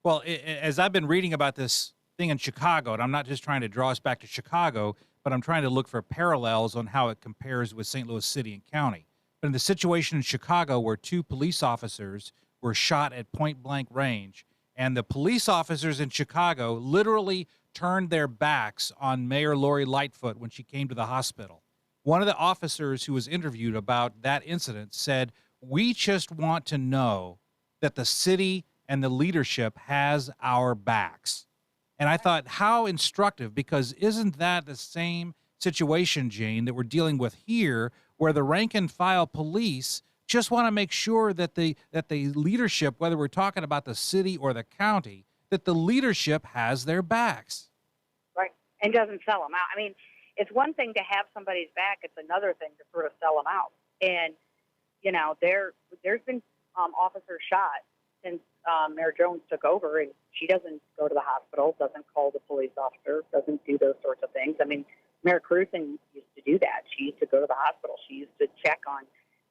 Speaker 2: Well, as I've been reading about this thing in Chicago, and I'm not just trying to draw us back to Chicago, but I'm trying to look for parallels on how it compares with St. Louis City and County. But in the situation in Chicago where 2 police officers were shot at point-blank range, and the police officers in Chicago literally turned their backs on Mayor Lori Lightfoot when she came to the hospital. One of the officers who was interviewed about that incident said, "We just want to know that the city and the leadership has our backs." And I thought, how instructive, because isn't that the same situation, Jane, that we're dealing with here, where the rank and file police just want to make sure that the leadership, whether we're talking about the city or the county, that the leadership has their backs.
Speaker 10: Right, and doesn't sell them out. I mean, it's one thing to have somebody's back. It's another thing to sort of sell them out. And, you know, there's been officers shot since Mayor Jones took over, and she doesn't go to the hospital, doesn't call the police officer, doesn't do those sorts of things. I mean, Mayor Cruzen used to do that. She used to go to the hospital. She used to check on,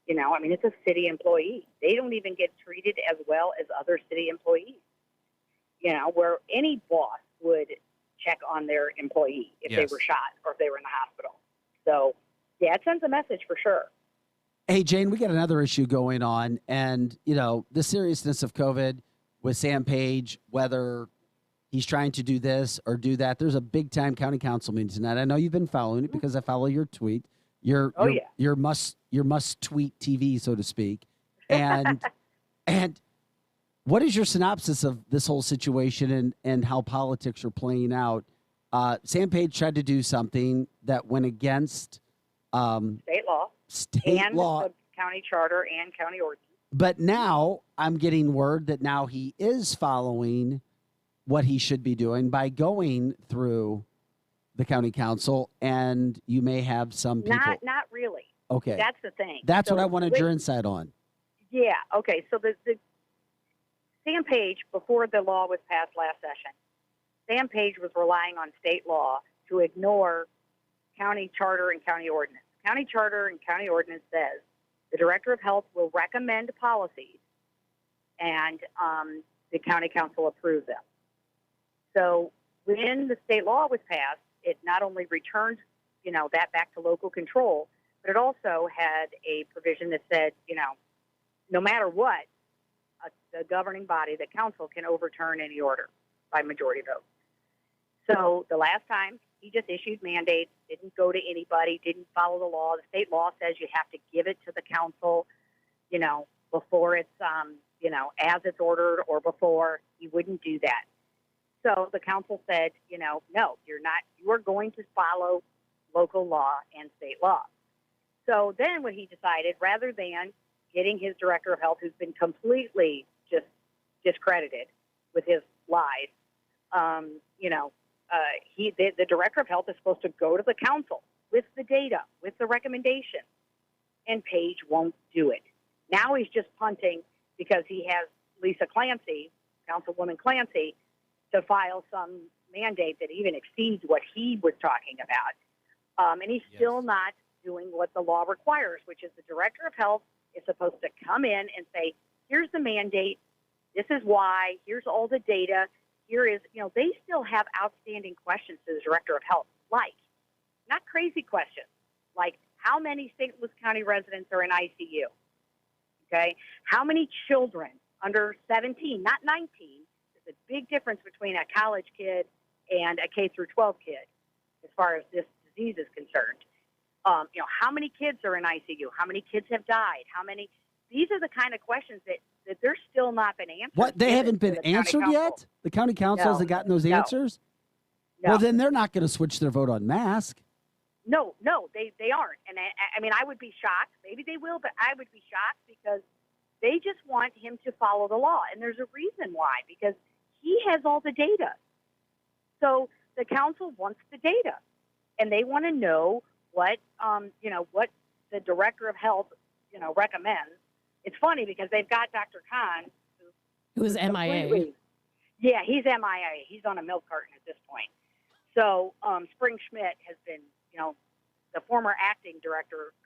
Speaker 10: you know, I mean, it's a city employee. They don't even get treated as well as other city employees, you know, where any boss would check on their employee if they were shot or if they were in the hospital. So, yeah, it sends a message for sure.
Speaker 1: Hey, Jane, we got another issue going on, and, you know, the seriousness of COVID with Sam Page, whether he's trying to do this or do that. There's a big-time county council meeting tonight. I know you've been following it because I follow your tweet. Your must-tweet TV, so to speak. And and what is your synopsis of this whole situation and how politics are playing out? Sam Page tried to do something that went against
Speaker 10: state law. And the county charter and county ordinance.
Speaker 1: But now I'm getting word that now he is following what he should be doing by going through the county council, and you may have some people.
Speaker 10: Not really.
Speaker 1: Okay.
Speaker 10: That's the thing.
Speaker 1: That's what I wanted your insight on.
Speaker 10: Yeah. Okay. So the Sam Page, before the law was passed last session, Sam Page was relying on state law to ignore county charter and county ordinance. County charter and county ordinance says the director of health will recommend policies, and the county council approves them. So when the state law was passed, it not only returned, you know, that back to local control, but it also had a provision that said, you know, no matter what, the governing body, the council, can overturn any order by majority vote. So the last time, he just issued mandates, didn't go to anybody, didn't follow the law. The state law says you have to give it to the council, you know, before it's, you know, as it's ordered or before. He wouldn't do that. So the council said, you know, no, you are going to follow local law and state law. So then what he decided, rather than getting his director of health, who's been completely just discredited with his lies, you know, the director of health is supposed to go to the council with the data, with the recommendation, and Page won't do it. Now he's just punting because he has Lisa Clancy, Councilwoman Clancy, to file some mandate that even exceeds what he was talking about. And he's still not doing what the law requires, which is the director of health is supposed to come in and say, here's the mandate, this is why, here's all the data, here is, you know, they still have outstanding questions to the director of health, like, not crazy questions, like how many St. Louis County residents are in ICU? Okay? How many children under 17, not 19, there's a big difference between a college kid and a K through 12 kid as far as this disease is concerned. How many kids are in ICU? How many kids have died? These are the kind of questions that they're still not been answered.
Speaker 1: What? They haven't been answered yet? The county council hasn't gotten those answers?
Speaker 10: No.
Speaker 1: Well, then they're not going to switch their vote on mask.
Speaker 10: No, they aren't. And I mean, I would be shocked. Maybe they will, but I would be shocked because they just want him to follow the law. And there's a reason why, because he has all the data. So the council wants the data, and they want to know what the director of health, recommends. It's funny because they've got Dr. Khan,
Speaker 3: who's MIA.
Speaker 10: Yeah, he's MIA. He's on a milk carton at this point. So Spring Schmidt has been, the former acting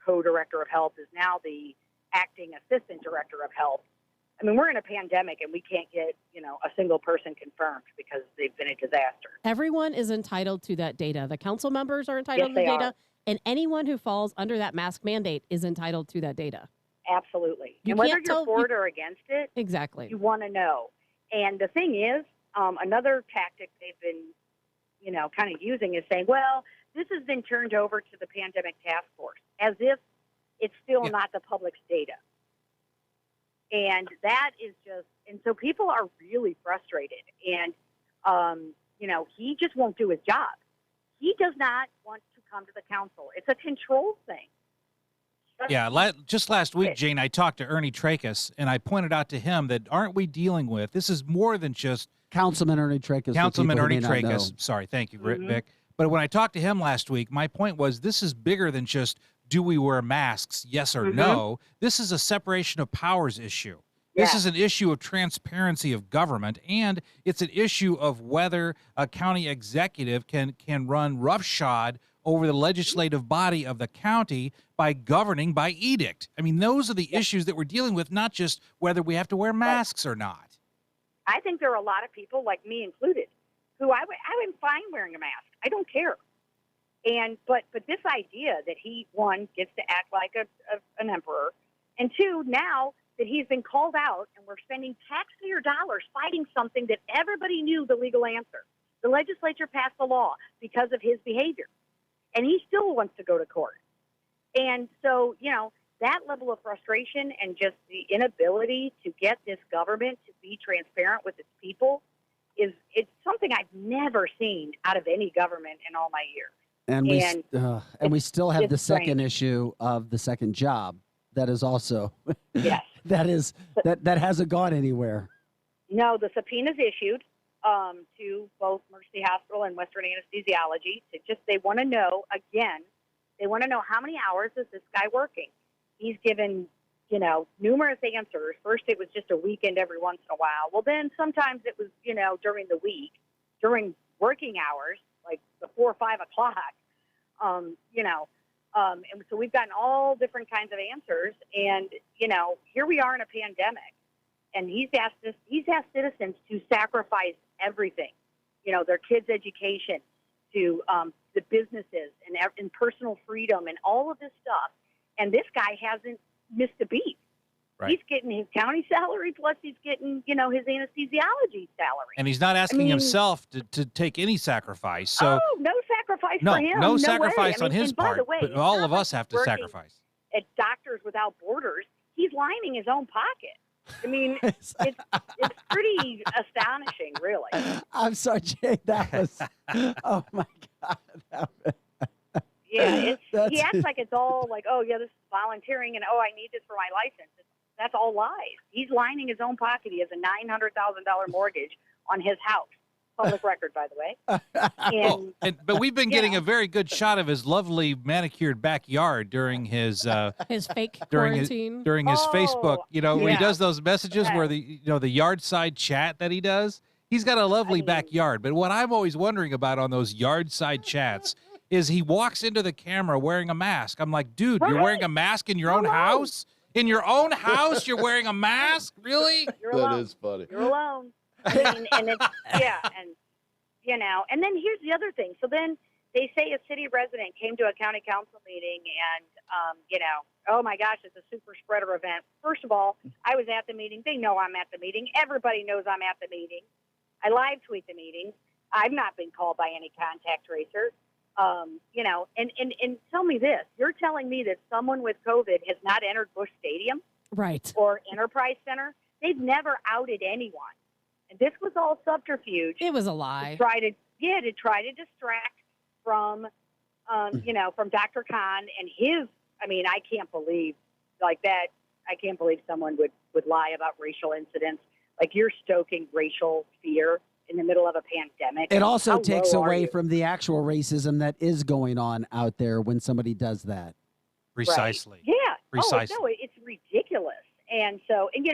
Speaker 10: co-director of health is now the acting assistant director of health. I mean, we're in a pandemic and we can't get, a single person confirmed because they've been a disaster.
Speaker 3: Everyone is entitled to that data. The council members are entitled to the data, and anyone who falls under that mask mandate is entitled to that data.
Speaker 10: Absolutely. And whether you're for it or against it,
Speaker 3: exactly,
Speaker 10: you want to know. And the thing is, another tactic they've been, kind of using is saying, well, this has been turned over to the pandemic task force, as if it's still not the public's data. And that is and so people are really frustrated. And, he just won't do his job. He does not want to come to the council. It's a control thing.
Speaker 2: Yeah, just last week, Jane, I talked to Ernie Trachis, and I pointed out to him that aren't we dealing with, this is more than just
Speaker 1: Councilman Ernie Trachis.
Speaker 2: Councilman Ernie Trachis. Sorry, thank you, Vic. But when I talked to him last week, my point was this is bigger than just do we wear masks, yes or no. This is a separation of powers issue. This is an issue of transparency of government, and it's an issue of whether a county executive can run roughshod over the legislative body of the county by governing by edict. I mean, those are the issues that we're dealing with, not just whether we have to wear masks or not.
Speaker 10: I think there are a lot of people, like me included, who I'm fine wearing a mask. I don't care. And but this idea that he, one, gets to act like an emperor, and two, now that he's been called out and we're spending taxpayer dollars fighting something that everybody knew the legal answer. The legislature passed the law because of his behavior, and he still wants to go to court. And so, that level of frustration and just the inability to get this government to be transparent with its people it's something I've never seen out of any government in all my years.
Speaker 1: And we still have the second issue of the second job. That is also that hasn't gone anywhere.
Speaker 10: No, the subpoena's issued to both Mercy Hospital and Western Anesthesiology. They want to know how many hours is this guy working. He's given numerous answers. First, it was just a weekend every once in a while. Well, then sometimes it was during the week, during working hours, like before 5 o'clock. And so we've gotten all different kinds of answers. And, here we are in a pandemic. And he's asked citizens to sacrifice everything, their kids' education, to the businesses and personal freedom and all of this stuff. And this guy hasn't missed a beat. Right. He's getting his county salary, plus he's getting, his anesthesiology salary.
Speaker 2: And he's not asking himself to take any sacrifice. So
Speaker 10: no sacrifice for him.
Speaker 2: No sacrifice on his part,
Speaker 10: way,
Speaker 2: but all of us have to sacrifice.
Speaker 10: At Doctors Without Borders, he's lining his own pocket. I mean, it's pretty astonishing, really.
Speaker 1: I'm sorry, Jay. That was, oh my God.
Speaker 10: Yeah, he acts like it's all like, oh, yeah, this is volunteering, and, oh, I need this for my license. That's all lies. He's lining his own pocket. He has a $900,000 mortgage on his house. Public record, by the way.
Speaker 2: But we've been getting a very good shot of his lovely manicured backyard during his
Speaker 3: fake
Speaker 2: quarantine. During his Facebook, when he does those messages where the yard side chat that he does. He's got a lovely backyard. But what I'm always wondering about on those yard side chats is he walks into the camera wearing a mask. I'm like, dude, you're wearing a mask in your own house? In your own house, you're wearing a mask? Really?
Speaker 11: That is funny.
Speaker 10: You're alone. I mean, and it's, and then here's the other thing. So then they say a city resident came to a county council meeting and, oh my gosh, it's a super spreader event. First of all, I was at the meeting. They know I'm at the meeting. Everybody knows I'm at the meeting. I live tweet the meetings. I've not been called by any contact tracer. And tell me this. You're telling me that someone with COVID has not entered Busch Stadium?
Speaker 3: Right.
Speaker 10: Or Enterprise Center? They've never outed anyone. And this was all subterfuge.
Speaker 3: It was a lie.
Speaker 10: To try to distract from, from Dr. Khan and his, I can't believe like that. I can't believe someone would lie about racial incidents. Like, you're stoking racial fear in the middle of a pandemic.
Speaker 1: It also
Speaker 10: How
Speaker 1: takes
Speaker 10: low are
Speaker 1: away
Speaker 10: you?
Speaker 1: from the actual racism that is going on out there when somebody does that.
Speaker 2: Precisely.
Speaker 10: Right. Yeah.
Speaker 2: Precisely.
Speaker 10: Oh, no, it's ridiculous. And so, and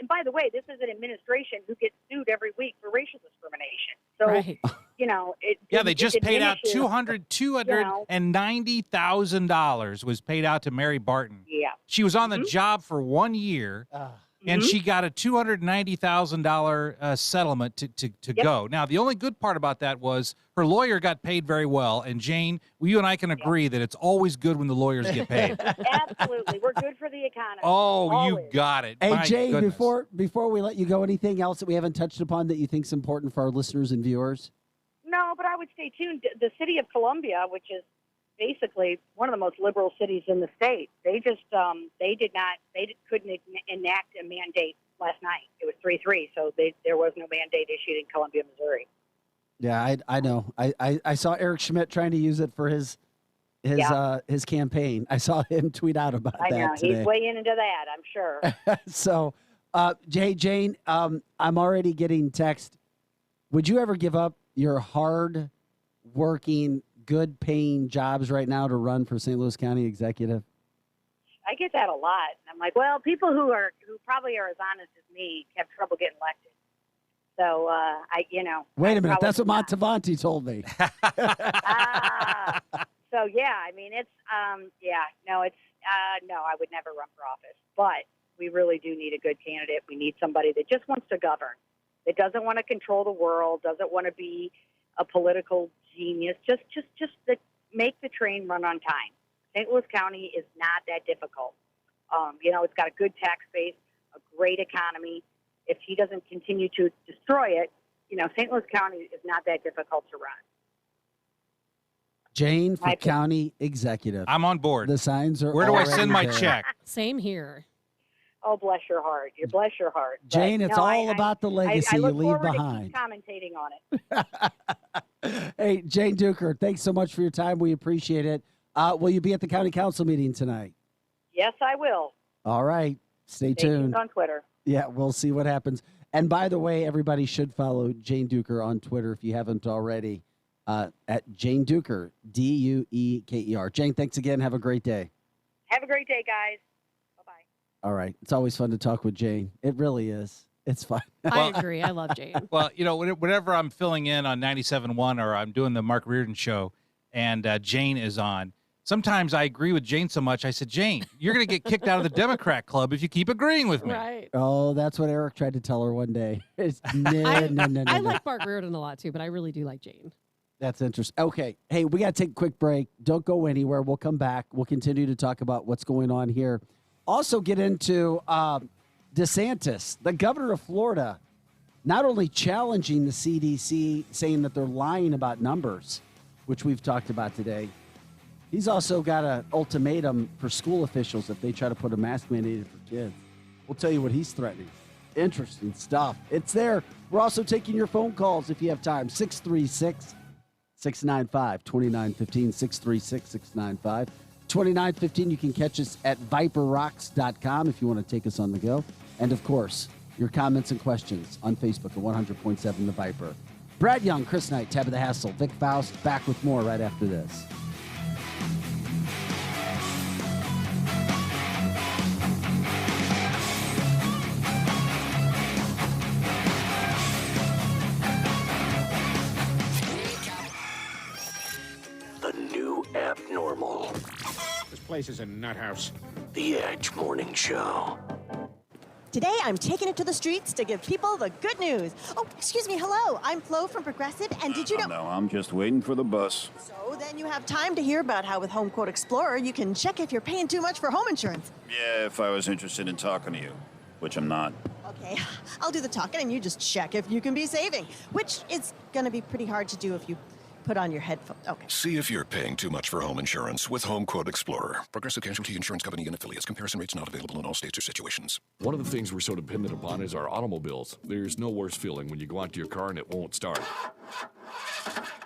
Speaker 10: by the way, this is an administration who gets sued every week for racial discrimination. So,
Speaker 2: they just paid out
Speaker 10: diminishes,
Speaker 2: $290,000 was paid out to Mary Barton.
Speaker 10: Yeah.
Speaker 2: She was on the job for 1 year, and she got a $290,000 settlement to go. Now, the only good part about that was her lawyer got paid very well. And Jane, you and I can agree that it's always good when the lawyers get paid.
Speaker 10: Absolutely. We're good for the economy.
Speaker 2: Oh,
Speaker 10: Always.
Speaker 2: you got it.
Speaker 1: Hey,
Speaker 2: My
Speaker 1: Jane,
Speaker 2: goodness.
Speaker 1: before we let you go, anything else that we haven't touched upon that you think is important for our listeners and viewers?
Speaker 10: No, but I would stay tuned. The city of Columbia, which is basically one of the most liberal cities in the state, they just couldn't enact a mandate last night. It was 3-3, so there was no mandate issued in Columbia, Missouri.
Speaker 1: Yeah, I know. I saw Eric Schmidt trying to use it for his campaign. I saw him tweet out about that
Speaker 10: I know.
Speaker 1: today.
Speaker 10: He's way into that, I'm sure.
Speaker 1: So, Jane, I'm already getting text. Would you ever give up your hard-working, good-paying jobs right now to run for St. Louis County Executive?
Speaker 10: I get that a lot. And I'm like, well, people who probably are as honest as me have trouble getting elected. So,
Speaker 1: Wait a minute. That's what Montevanti told me.
Speaker 10: So, yeah, it's, no, I would never run for office. But we really do need a good candidate. We need somebody that just wants to govern, that doesn't want to control the world, doesn't want to be a political genius, just make the train run on time. St. Louis County is not that difficult. It's got a good tax base, a great economy. If he doesn't continue to destroy it, St. Louis County is not that difficult to run.
Speaker 1: Jane for county executive.
Speaker 2: I'm on board.
Speaker 1: The signs are.
Speaker 2: Where do I
Speaker 1: already
Speaker 2: send my
Speaker 1: there.
Speaker 2: check?
Speaker 3: Same here.
Speaker 10: Oh, bless your heart. Bless your heart.
Speaker 1: Jane, it's all about the legacy
Speaker 10: I look
Speaker 1: you leave
Speaker 10: forward
Speaker 1: behind.
Speaker 10: To keep commentating on it.
Speaker 1: Hey, Jane Duker, thanks so much for your time. We appreciate it. Will you be at the county council meeting tonight?
Speaker 10: Yes, I will.
Speaker 1: All right. Stay tuned.
Speaker 10: On Twitter.
Speaker 1: Yeah, we'll see what happens. And by the way, everybody should follow Jane Duker on Twitter if you haven't already, at Jane Duker, Dueker. Jane, thanks again. Have a great day.
Speaker 10: Have a great day, guys.
Speaker 1: All right. It's always fun to talk with Jane. It really is. It's fun.
Speaker 3: I agree. I love Jane.
Speaker 2: Well, whenever I'm filling in on 97.1 or I'm doing the Mark Reardon show and Jane is on, sometimes I agree with Jane so much, I said, Jane, you're going to get kicked out of the Democrat club if you keep agreeing with me.
Speaker 3: Right.
Speaker 1: Oh, that's what Eric tried to tell her one day. No.
Speaker 3: I like Mark Reardon a lot, too, but I really do like Jane.
Speaker 1: That's interesting. Okay. Hey, we got to take a quick break. Don't go anywhere. We'll come back. We'll continue to talk about what's going on here. Also get into DeSantis, the governor of Florida, not only challenging the CDC, saying that they're lying about numbers, which we've talked about today. He's also got an ultimatum for school officials if they try to put a mask mandate for kids. We'll tell you what he's threatening. Interesting stuff. It's there. We're also taking your phone calls if you have time. 636-695-2915, 636-695. 2915, you can catch us at viperrocks.com if you want to take us on the go. And, of course, your comments and questions on Facebook at 100.7 The Viper. Brad Young, Chris Knight, Tabitha Hassell, Vic Faust, back with more right after this.
Speaker 7: The new abnormal.
Speaker 11: This place is a nut house.
Speaker 7: The Edge Morning Show.
Speaker 11: Today, I'm taking it to the streets to give people the good news. Oh, excuse me, hello. I'm Flo from Progressive, and did you know...
Speaker 12: No, I'm just waiting for the bus.
Speaker 11: So then you have time to hear about how with Home Quote Explorer, you can check if you're paying too much for home insurance.
Speaker 12: Yeah, if I was interested in talking to you, which I'm not.
Speaker 11: Okay, I'll do the talking, and you just check if you can be saving, which is going to be pretty hard to do if you put on your headphones. Okay.
Speaker 6: See if you're paying too much for home insurance with Home Quote Explorer. Progressive Casualty Insurance Company and affiliates. Comparison rates not available in all states or situations.
Speaker 13: One of the things we're so dependent upon is our automobiles. There's no worse feeling when you go out to your car and it won't start.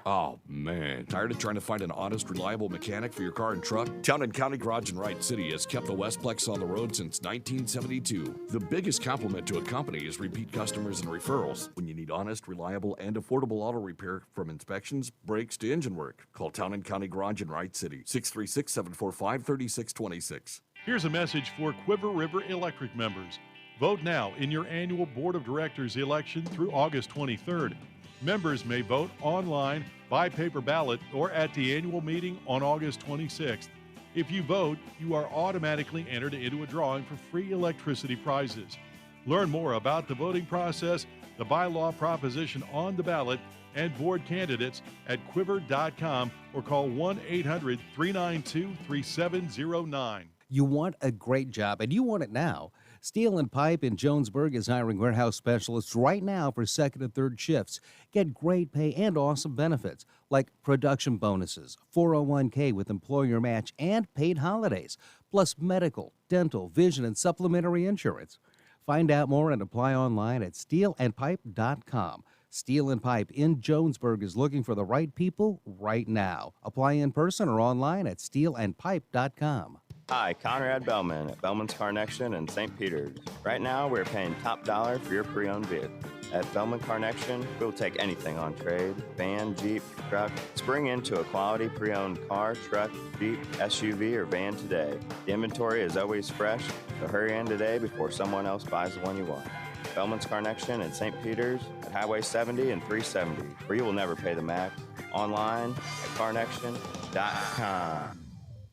Speaker 13: Oh, man. Tired of trying to find an honest, reliable mechanic for your car and truck? Town and County Garage in Wright City has kept the Westplex on the road since 1972. The biggest compliment to a company is repeat customers and referrals. When you need honest, reliable, and affordable auto repair from inspections, brakes to engine work, call Town and County Garage in Wright City, 636-745-3626.
Speaker 15: Here's a message for Quiver River Electric members. Vote now in your annual Board of Directors election through August 23rd. Members may vote online, by paper ballot, or at the annual meeting on August 26th. If you vote, you are automatically entered into a drawing for free electricity prizes. Learn more about the voting process, the bylaw proposition on the ballot, and board candidates at quiver.com or call 1-800-392-3709.
Speaker 25: You want a great job, and you want it now. Steel and Pipe in Jonesburg is hiring warehouse specialists right now for second and third shifts. Get great pay and awesome benefits like production bonuses, 401k with employer match, and paid holidays, plus medical, dental, vision, and supplementary insurance. Find out more and apply online at steelandpipe.com. Steel and Pipe in Jonesburg is looking for the right people right now. Apply in person or online at steelandpipe.com.
Speaker 26: Hi, Conrad Bellman at Bellman's Car Connection in St. Peter's. Right now, we're paying top dollar for your pre-owned vehicle. At Bellman Car Connection, we'll take anything on trade, van, Jeep, truck. Spring into a quality pre-owned car, truck, Jeep, SUV, or van today. The inventory is always fresh, so hurry in today before someone else buys the one you want. Bellman's Car Connection in St. Peter's at Highway 70 and 370, where you will never pay the max. Online at carnection.com.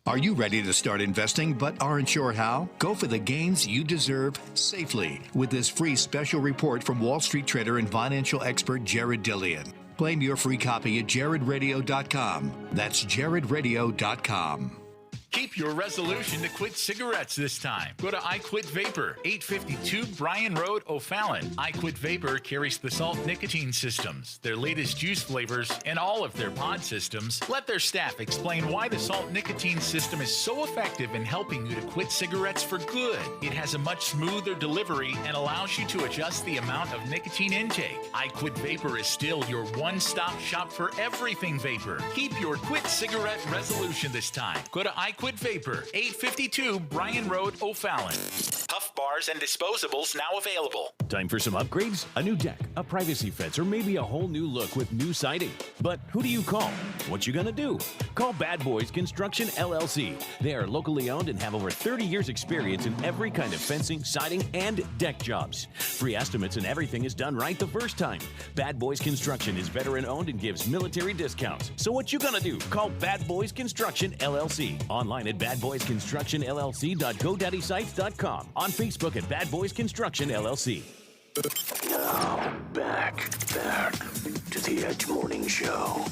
Speaker 27: Are you ready to start investing but aren't sure how? Go for the gains you deserve safely with this free special report from Wall Street trader and financial expert Jared Dillian. Claim your free copy at jaredradio.com. That's jaredradio.com.
Speaker 5: Keep your resolution to quit cigarettes this time. Go to I Quit Vapor, 852 Bryan Road, O'Fallon. I Quit Vapor carries the salt nicotine systems, their latest juice flavors, and all of their pod systems. Let their staff explain why the salt nicotine system is so effective in helping you to quit cigarettes for good. It has a much smoother delivery and allows you to adjust the amount of nicotine intake. I Quit Vapor is still your one-stop shop for everything vapor. Keep your quit cigarette resolution this time. Go to I Quit Vapor, 852 Bryan Road, O'Fallon. Puff bars and disposables now available.
Speaker 28: Time for some upgrades? A new deck, a privacy fence, or maybe a whole new look with new siding. But who do you call? What you gonna do? Call Bad Boys Construction LLC. They are locally owned and have over 30 years experience in every kind of fencing, siding, and deck jobs. Free estimates and everything is done right the first time. Bad Boys Construction is veteran owned and gives military discounts. So what you gonna do? Call Bad Boys Construction LLC. Online at badboysconstructionllc.godaddysite.com. On Facebook at Bad Boys Construction LLC.
Speaker 7: Now, back to the Edge Morning Show.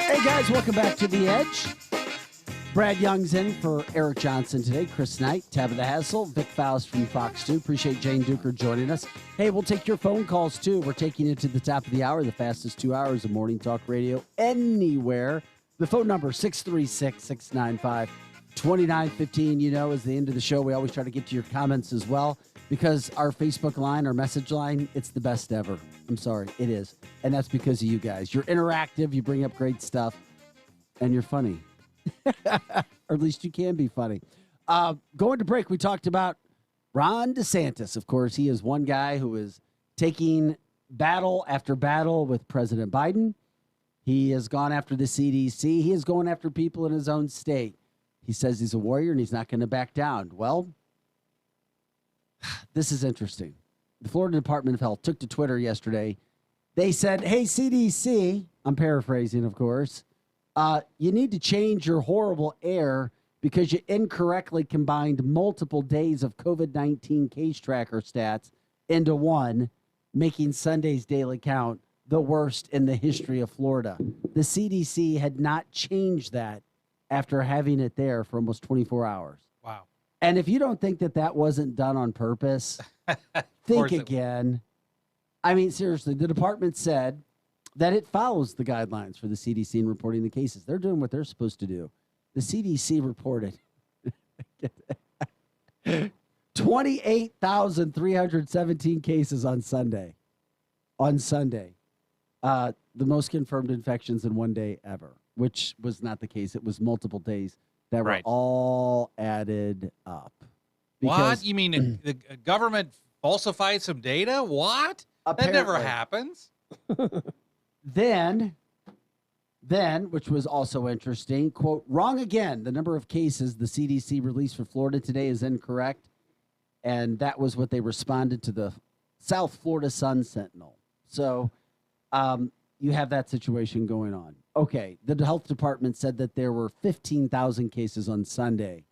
Speaker 1: Hey guys, welcome back to The Edge. Brad Young's in for Eric Johnson today. Chris Knight, Tabitha Hassell, Vic Faust from Fox 2. Appreciate Jane Duker joining us. Hey, we'll take your phone calls too. We're taking it to the top of the hour, the fastest 2 hours of morning talk radio anywhere. The phone number 636-695-2915. You know, is the end of the show. We always try to get to your comments as well because our Facebook line, our message line, it's the best ever. I'm sorry, it is. And that's because of you guys. You're interactive, you bring up great stuff, and you're funny. Or at least you can be funny. Going to break, we talked about Ron DeSantis. Of course, he is one guy who is taking battle after battle with President Biden. He has gone after the CDC. He is going after people in his own state. He says he's a warrior and he's not going to back down. Well, this is interesting. The Florida Department of Health took to Twitter yesterday They said, hey, CDC, I'm paraphrasing, of course, you need to change your horrible error because you incorrectly combined multiple days of COVID-19 case tracker stats into one, making Sunday's daily count the worst in the history of Florida. The CDC had not changed that after having it there for almost 24 hours.
Speaker 2: Wow.
Speaker 1: And if you don't think that that wasn't done on purpose, think again. I mean, seriously, the department said that it follows the guidelines for the CDC in reporting the cases. They're doing what they're supposed to do. The CDC reported 28,317 cases on Sunday. The most confirmed infections in one day ever, which was not the case. It was multiple days that were all added up.
Speaker 2: What? You mean the government falsified some data? What? That never happens.
Speaker 1: Then, which was also interesting, quote, wrong again. The number of cases the CDC released for Florida today is incorrect. And that was what they responded to the South Florida Sun Sentinel. So you have that situation going on. Okay, the health department said that there were 15,000 cases on Sunday,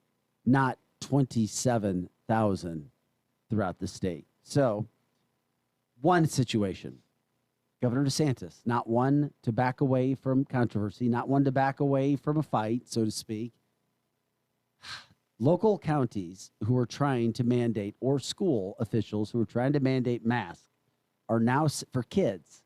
Speaker 1: not 27,000 throughout the state. So one situation. Governor DeSantis, not one to back away from controversy, not one to back away from a fight, so to speak. Local counties who are trying to mandate, or school officials who are trying to mandate masks, are now for kids.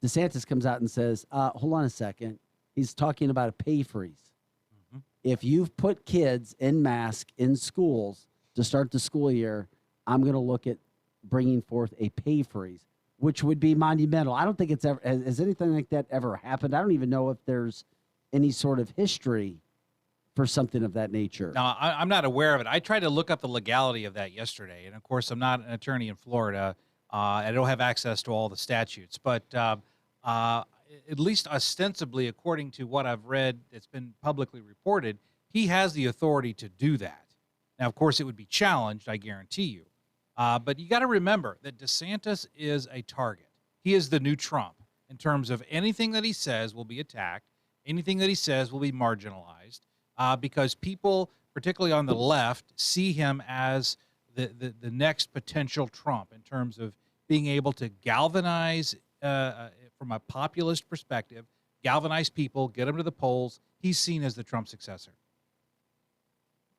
Speaker 1: DeSantis comes out and says, hold on a second. He's talking about a pay freeze. Mm-hmm. If you've put kids in masks in schools to start the school year, I'm going to look at bringing forth a pay freeze, which would be monumental. I don't think it's ever, has anything like that ever happened? I don't even know if there's any sort of history for something of that nature.
Speaker 2: No, I'm not aware of it. I tried to look up the legality of that yesterday. And of course, I'm not an attorney in Florida. I don't have access to all the statutes, but at least ostensibly, according to what I've read, it's been publicly reported, he has the authority to do that. Now, of course, it would be challenged, I guarantee you. But you got to remember that DeSantis is a target. He is the new Trump in terms of anything that he says will be attacked. Anything that he says will be marginalized because people, particularly on the left, see him as the next potential Trump in terms of being able to galvanize from a populist perspective, galvanize people, get them to the polls. He's seen as the Trump successor.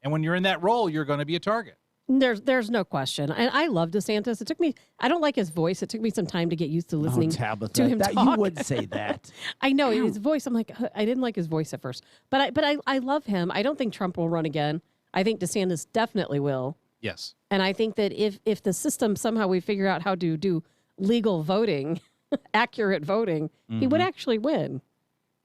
Speaker 2: And when you're in that role, you're going to be a target.
Speaker 3: There's no question. And I love DeSantis. I don't like his voice. It took me some time to get used to listening to him talk.
Speaker 1: You would say that.
Speaker 3: I know his voice. I'm like, I didn't like his voice at first, but I love him. I don't think Trump will run again. I think DeSantis definitely will.
Speaker 2: Yes.
Speaker 3: And I think that if the system, somehow we figure out how to do legal voting, accurate voting, he would actually win.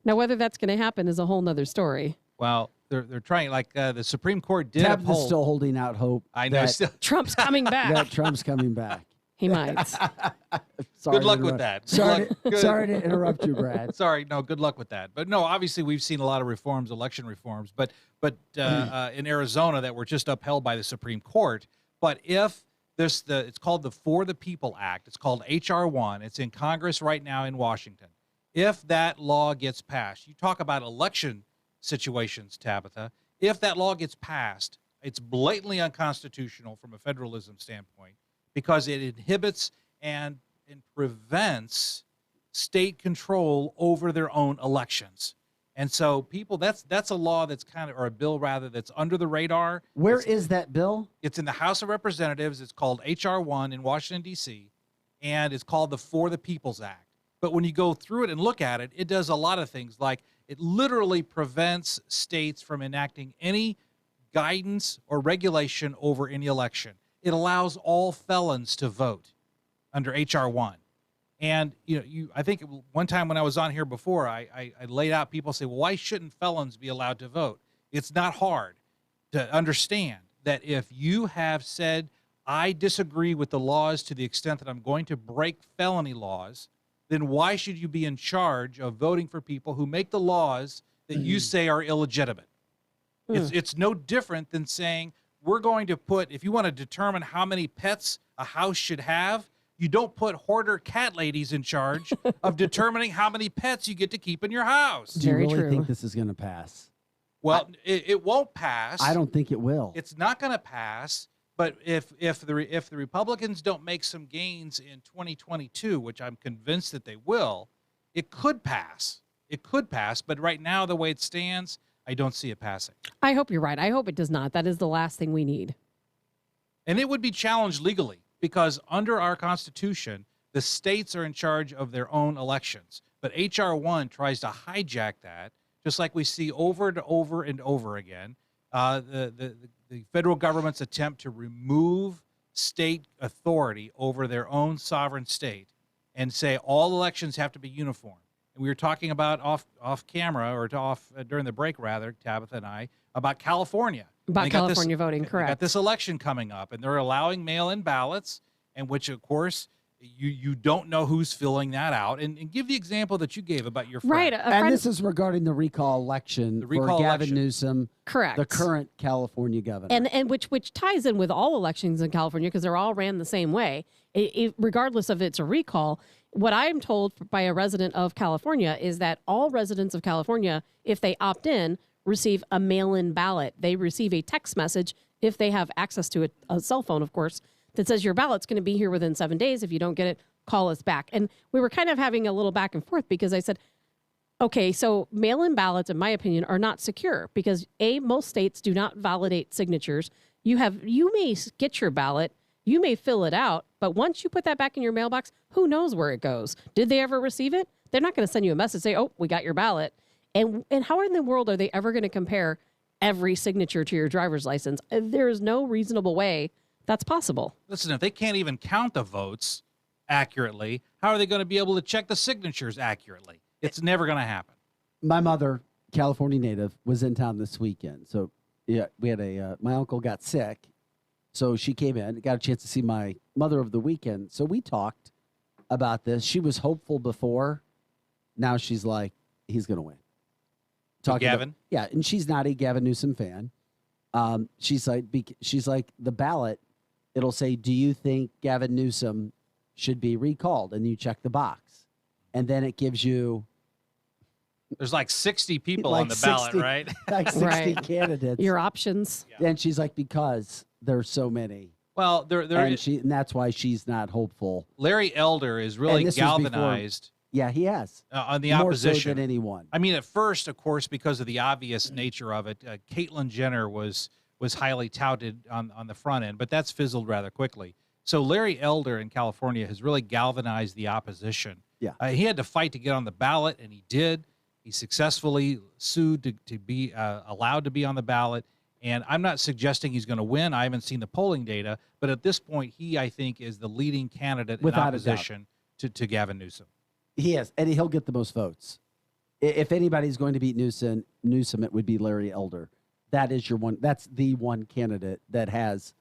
Speaker 3: Now, whether that's going to happen is a whole nother story.
Speaker 2: Well, they're trying, like the Supreme Court did a poll.
Speaker 1: Still holding out hope.
Speaker 2: I know.
Speaker 3: Trump's coming back.
Speaker 1: That Trump's coming back.
Speaker 3: He might.
Speaker 2: Good luck with that.
Speaker 1: Sorry to interrupt you, Brad.
Speaker 2: Sorry, no, good luck with that. But no, obviously we've seen a lot of reforms, election reforms, but in Arizona that were just upheld by the Supreme Court. But if it's called the For the People Act. It's called H.R. 1. It's in Congress right now in Washington. If that law gets passed, you talk about election situations, Tabitha. If that law gets passed, it's blatantly unconstitutional from a federalism standpoint because it inhibits and prevents state control over their own elections. And so people, that's a law that's or a bill rather, that's under the radar.
Speaker 1: Where is that bill?
Speaker 2: It's in the House of Representatives. It's called H.R. 1 in Washington, D.C., and it's called the For the People's Act. But when you go through it and look at it, it does a lot of things. Like it literally prevents states from enacting any guidance or regulation over any election. It allows all felons to vote under H.R. 1. And I think one time when I was on here before, I laid out, people say, well, why shouldn't felons be allowed to vote? It's not hard to understand that if you have said, I disagree with the laws to the extent that I'm going to break felony laws, then why should you be in charge of voting for people who make the laws that you say are illegitimate? It's no different than saying we're going to put, if you want to determine how many pets a house should have, you don't put hoarder cat ladies in charge of determining how many pets you get to keep in your house.
Speaker 1: Do you really think this is going to pass?
Speaker 2: Well, it won't pass.
Speaker 1: I don't think it will.
Speaker 2: It's not going to pass. But if the Republicans don't make some gains in 2022, which I'm convinced that they will, it could pass. It could pass. But right now, the way it stands, I don't see it passing.
Speaker 3: I hope you're right. I hope it does not. That is the last thing we need.
Speaker 2: And it would be challenged legally because under our Constitution, the states are in charge of their own elections. But H.R. 1 tries to hijack that, just like we see over and over and over again. The federal government's attempt to remove state authority over their own sovereign state and say all elections have to be uniform. And we were talking about off camera or during the break, rather, Tabitha and I, about California.
Speaker 3: About California voting, correct.
Speaker 2: They got this election coming up, and they're allowing mail-in ballots, and which, of course, you don't know who's filling that out. And give the example that you gave about your friend.
Speaker 3: Right.
Speaker 1: And this is regarding the recall election for Gavin Newsom,
Speaker 3: correct,
Speaker 1: the current California governor.
Speaker 3: And which ties in with all elections in California because they're all ran the same way. Regardless of it's a recall, what I am told by a resident of California is that all residents of California, if they opt in, receive a mail-in ballot. They receive a text message if they have access to a cell phone, of course, that says your ballot's going to be here within 7 days. If you don't get it, call us back. And we were kind of having a little back and forth because I said, okay, so mail-in ballots, in my opinion, are not secure because most states do not validate signatures. You may get your ballot, you may fill it out, but once you put that back in your mailbox, who knows where it goes? Did they ever receive it? They're not going to send you a message say, oh, we got your ballot. And how in the world are they ever going to compare every signature to your driver's license? There is no reasonable way that's possible.
Speaker 2: Listen, if they can't even count the votes accurately, how are they going to be able to check the signatures accurately? It's never going to happen.
Speaker 1: My mother, California native, was in town this weekend. So yeah, we had my uncle got sick. So she came in, got a chance to see my mother over the weekend. So we talked about this. She was hopeful before. Now she's like, he's going to win.
Speaker 2: Gavin?
Speaker 1: Yeah, and she's not a Gavin Newsom fan. She's like, the ballot, it'll say, do you think Gavin Newsom should be recalled? And you check the box. And then it gives you...
Speaker 2: There's like 60 people on the ballot, right?
Speaker 1: Like 60 candidates.
Speaker 3: Your options.
Speaker 1: Yeah. And she's like, because there's so many.
Speaker 2: Well,
Speaker 1: and that's why she's not hopeful.
Speaker 2: Larry Elder is really galvanized.
Speaker 1: Yeah, he has.
Speaker 2: On the
Speaker 1: More
Speaker 2: opposition.
Speaker 1: so than anyone.
Speaker 2: I mean, at first, of course, because of the obvious nature of it, Caitlyn Jenner was highly touted on the front end, but that's fizzled rather quickly. So Larry Elder in California has really galvanized the opposition.
Speaker 1: Yeah.
Speaker 2: He had to fight to get on the ballot, and he did. He successfully sued to be allowed to be on the ballot. And I'm not suggesting he's going to win. I haven't seen the polling data. But at this point, he, I think, is the leading candidate in opposition to Gavin Newsom.
Speaker 1: He is, and he'll get the most votes. If anybody's going to beat Newsom, it would be Larry Elder. That is your one. That's the one candidate that has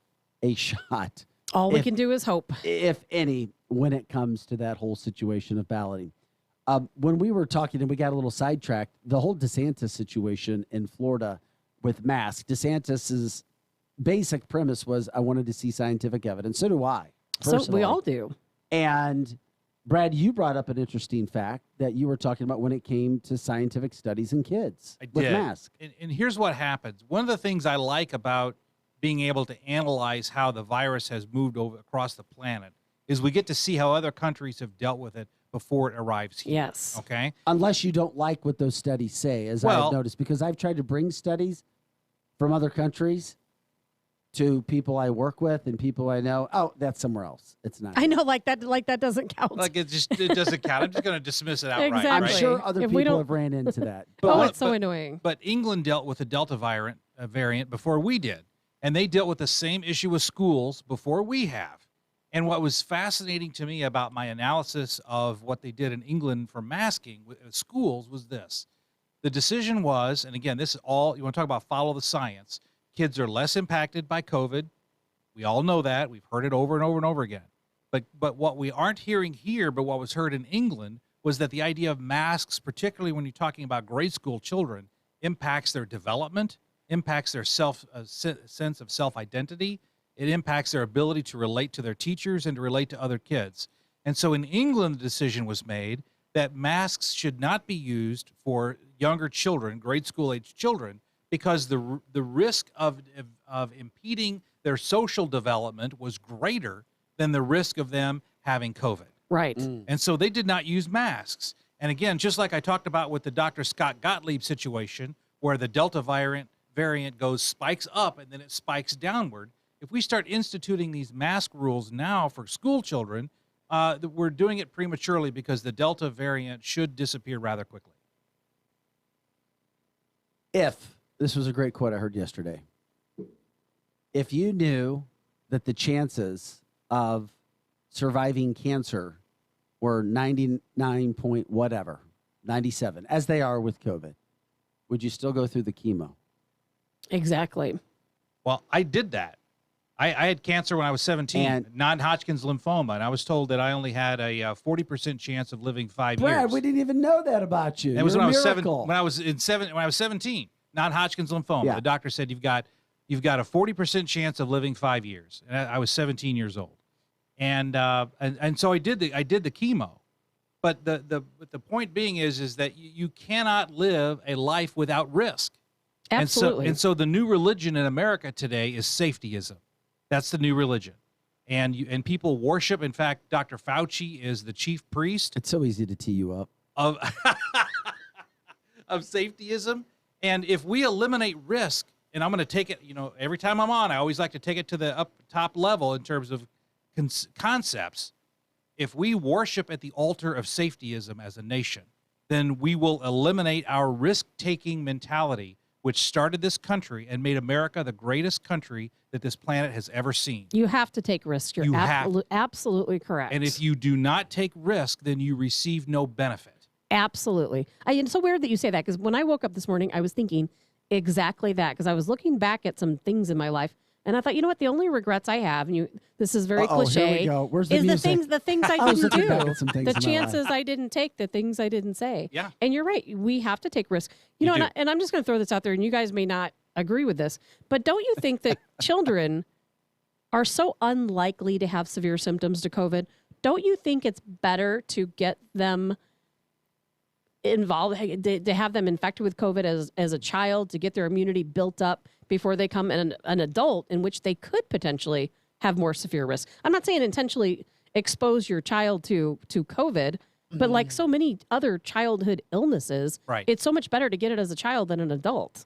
Speaker 1: a shot.
Speaker 3: All we can do is hope.
Speaker 1: If any, when it comes to that whole situation of balloting. When we were talking and we got a little sidetracked, the whole DeSantis situation in Florida with masks, DeSantis's basic premise was, I wanted to see scientific evidence. So do I.
Speaker 3: So we all do.
Speaker 1: And Brad, you brought up an interesting fact that you were talking about when it came to scientific studies in kids with masks.
Speaker 2: And here's what happens. One of the things I like about being able to analyze how the virus has moved over across the planet is we get to see how other countries have dealt with it before it arrives here.
Speaker 3: Yes.
Speaker 2: Okay?
Speaker 1: Unless you don't like what those studies say, as I've noticed, because I've tried to bring studies from other countries to people I work with and people I know. Oh, that's somewhere else. It's not.
Speaker 3: I know, like that doesn't count.
Speaker 2: Like it doesn't count. I'm just going to dismiss it outright.
Speaker 3: Exactly.
Speaker 1: I'm
Speaker 2: right?
Speaker 1: sure other people have ran into that. But,
Speaker 3: it's so annoying.
Speaker 2: But England dealt with the Delta variant before we did. And they dealt with the same issue with schools before we have. And what was fascinating to me about my analysis of what they did in England for masking with schools was this. The decision was, and again, this is all, you want to talk about follow the science, kids are less impacted by COVID. We all know that. We've heard it over and over and over again. But what we aren't hearing here, but what was heard in England, was that the idea of masks, particularly when you're talking about grade school children, impacts their development, impacts their sense of self-identity, It impacts their ability to relate to their teachers and to relate to other kids. And so in England, the decision was made that masks should not be used for younger children, grade school age children, because the risk of impeding their social development was greater than the risk of them having COVID.
Speaker 3: Right.
Speaker 2: And so they did not use masks. And again, just like I talked about with the Dr. Scott Gottlieb situation, where the Delta variant spikes up and then it spikes downward, if we start instituting these mask rules now for school children, we're doing it prematurely because the Delta variant should disappear rather quickly.
Speaker 1: This was a great quote I heard yesterday. If you knew that the chances of surviving cancer were 99 point whatever, 97, as they are with COVID, would you still go through the chemo?
Speaker 3: Exactly.
Speaker 2: Well, I did that. I had cancer when I was 17, non-Hodgkin's lymphoma, and I was told that I only had a 40% chance of living 5 years.
Speaker 1: Brad, we didn't even know that about you.
Speaker 2: That was
Speaker 1: You're
Speaker 2: when
Speaker 1: a
Speaker 2: I was
Speaker 1: miracle.
Speaker 2: when I was 17, non-Hodgkin's lymphoma.
Speaker 1: Yeah.
Speaker 2: The doctor said you've got a 40% chance of living 5 years. And I was 17 years old, and so I did the chemo. But the point being is that you cannot live a life without risk.
Speaker 3: Absolutely.
Speaker 2: And so the new religion in America today is safetyism. That's the new religion. And people worship. In fact, Dr. Fauci is the chief priest.
Speaker 1: It's so easy to tee you up.
Speaker 2: Of safetyism. And if we eliminate risk, and I'm going to take it, every time I'm on, I always like to take it to the top level in terms of concepts. If we worship at the altar of safetyism as a nation, then we will eliminate our risk-taking mentality, which started this country and made America the greatest country that this planet has ever seen.
Speaker 3: You have to take risks. You're absolutely correct.
Speaker 2: And if you do not take risk, then you receive no benefit.
Speaker 3: Absolutely. It's so weird that you say that, because when I woke up this morning, I was thinking exactly that, because I was looking back at some things in my life, and I thought, you know what, the only regrets I have, and this is very cliche,
Speaker 1: here we go. Where's the
Speaker 3: is
Speaker 1: music?
Speaker 3: the things I didn't do, the
Speaker 1: in
Speaker 3: chances I didn't take, the things I didn't say.
Speaker 2: Yeah.
Speaker 3: And you're right. We have to take risks. And I'm just going to throw this out there, and you guys may not agree with this, but don't you think that children are so unlikely to have severe symptoms to COVID? Don't you think it's better to get them involved, to have them infected with COVID as a child, to get their immunity built up before they come an adult, in which they could potentially have more severe risk? I'm not saying intentionally expose your child to COVID, but like so many other childhood illnesses,
Speaker 2: right,
Speaker 3: it's so much better to get it as a child than an adult.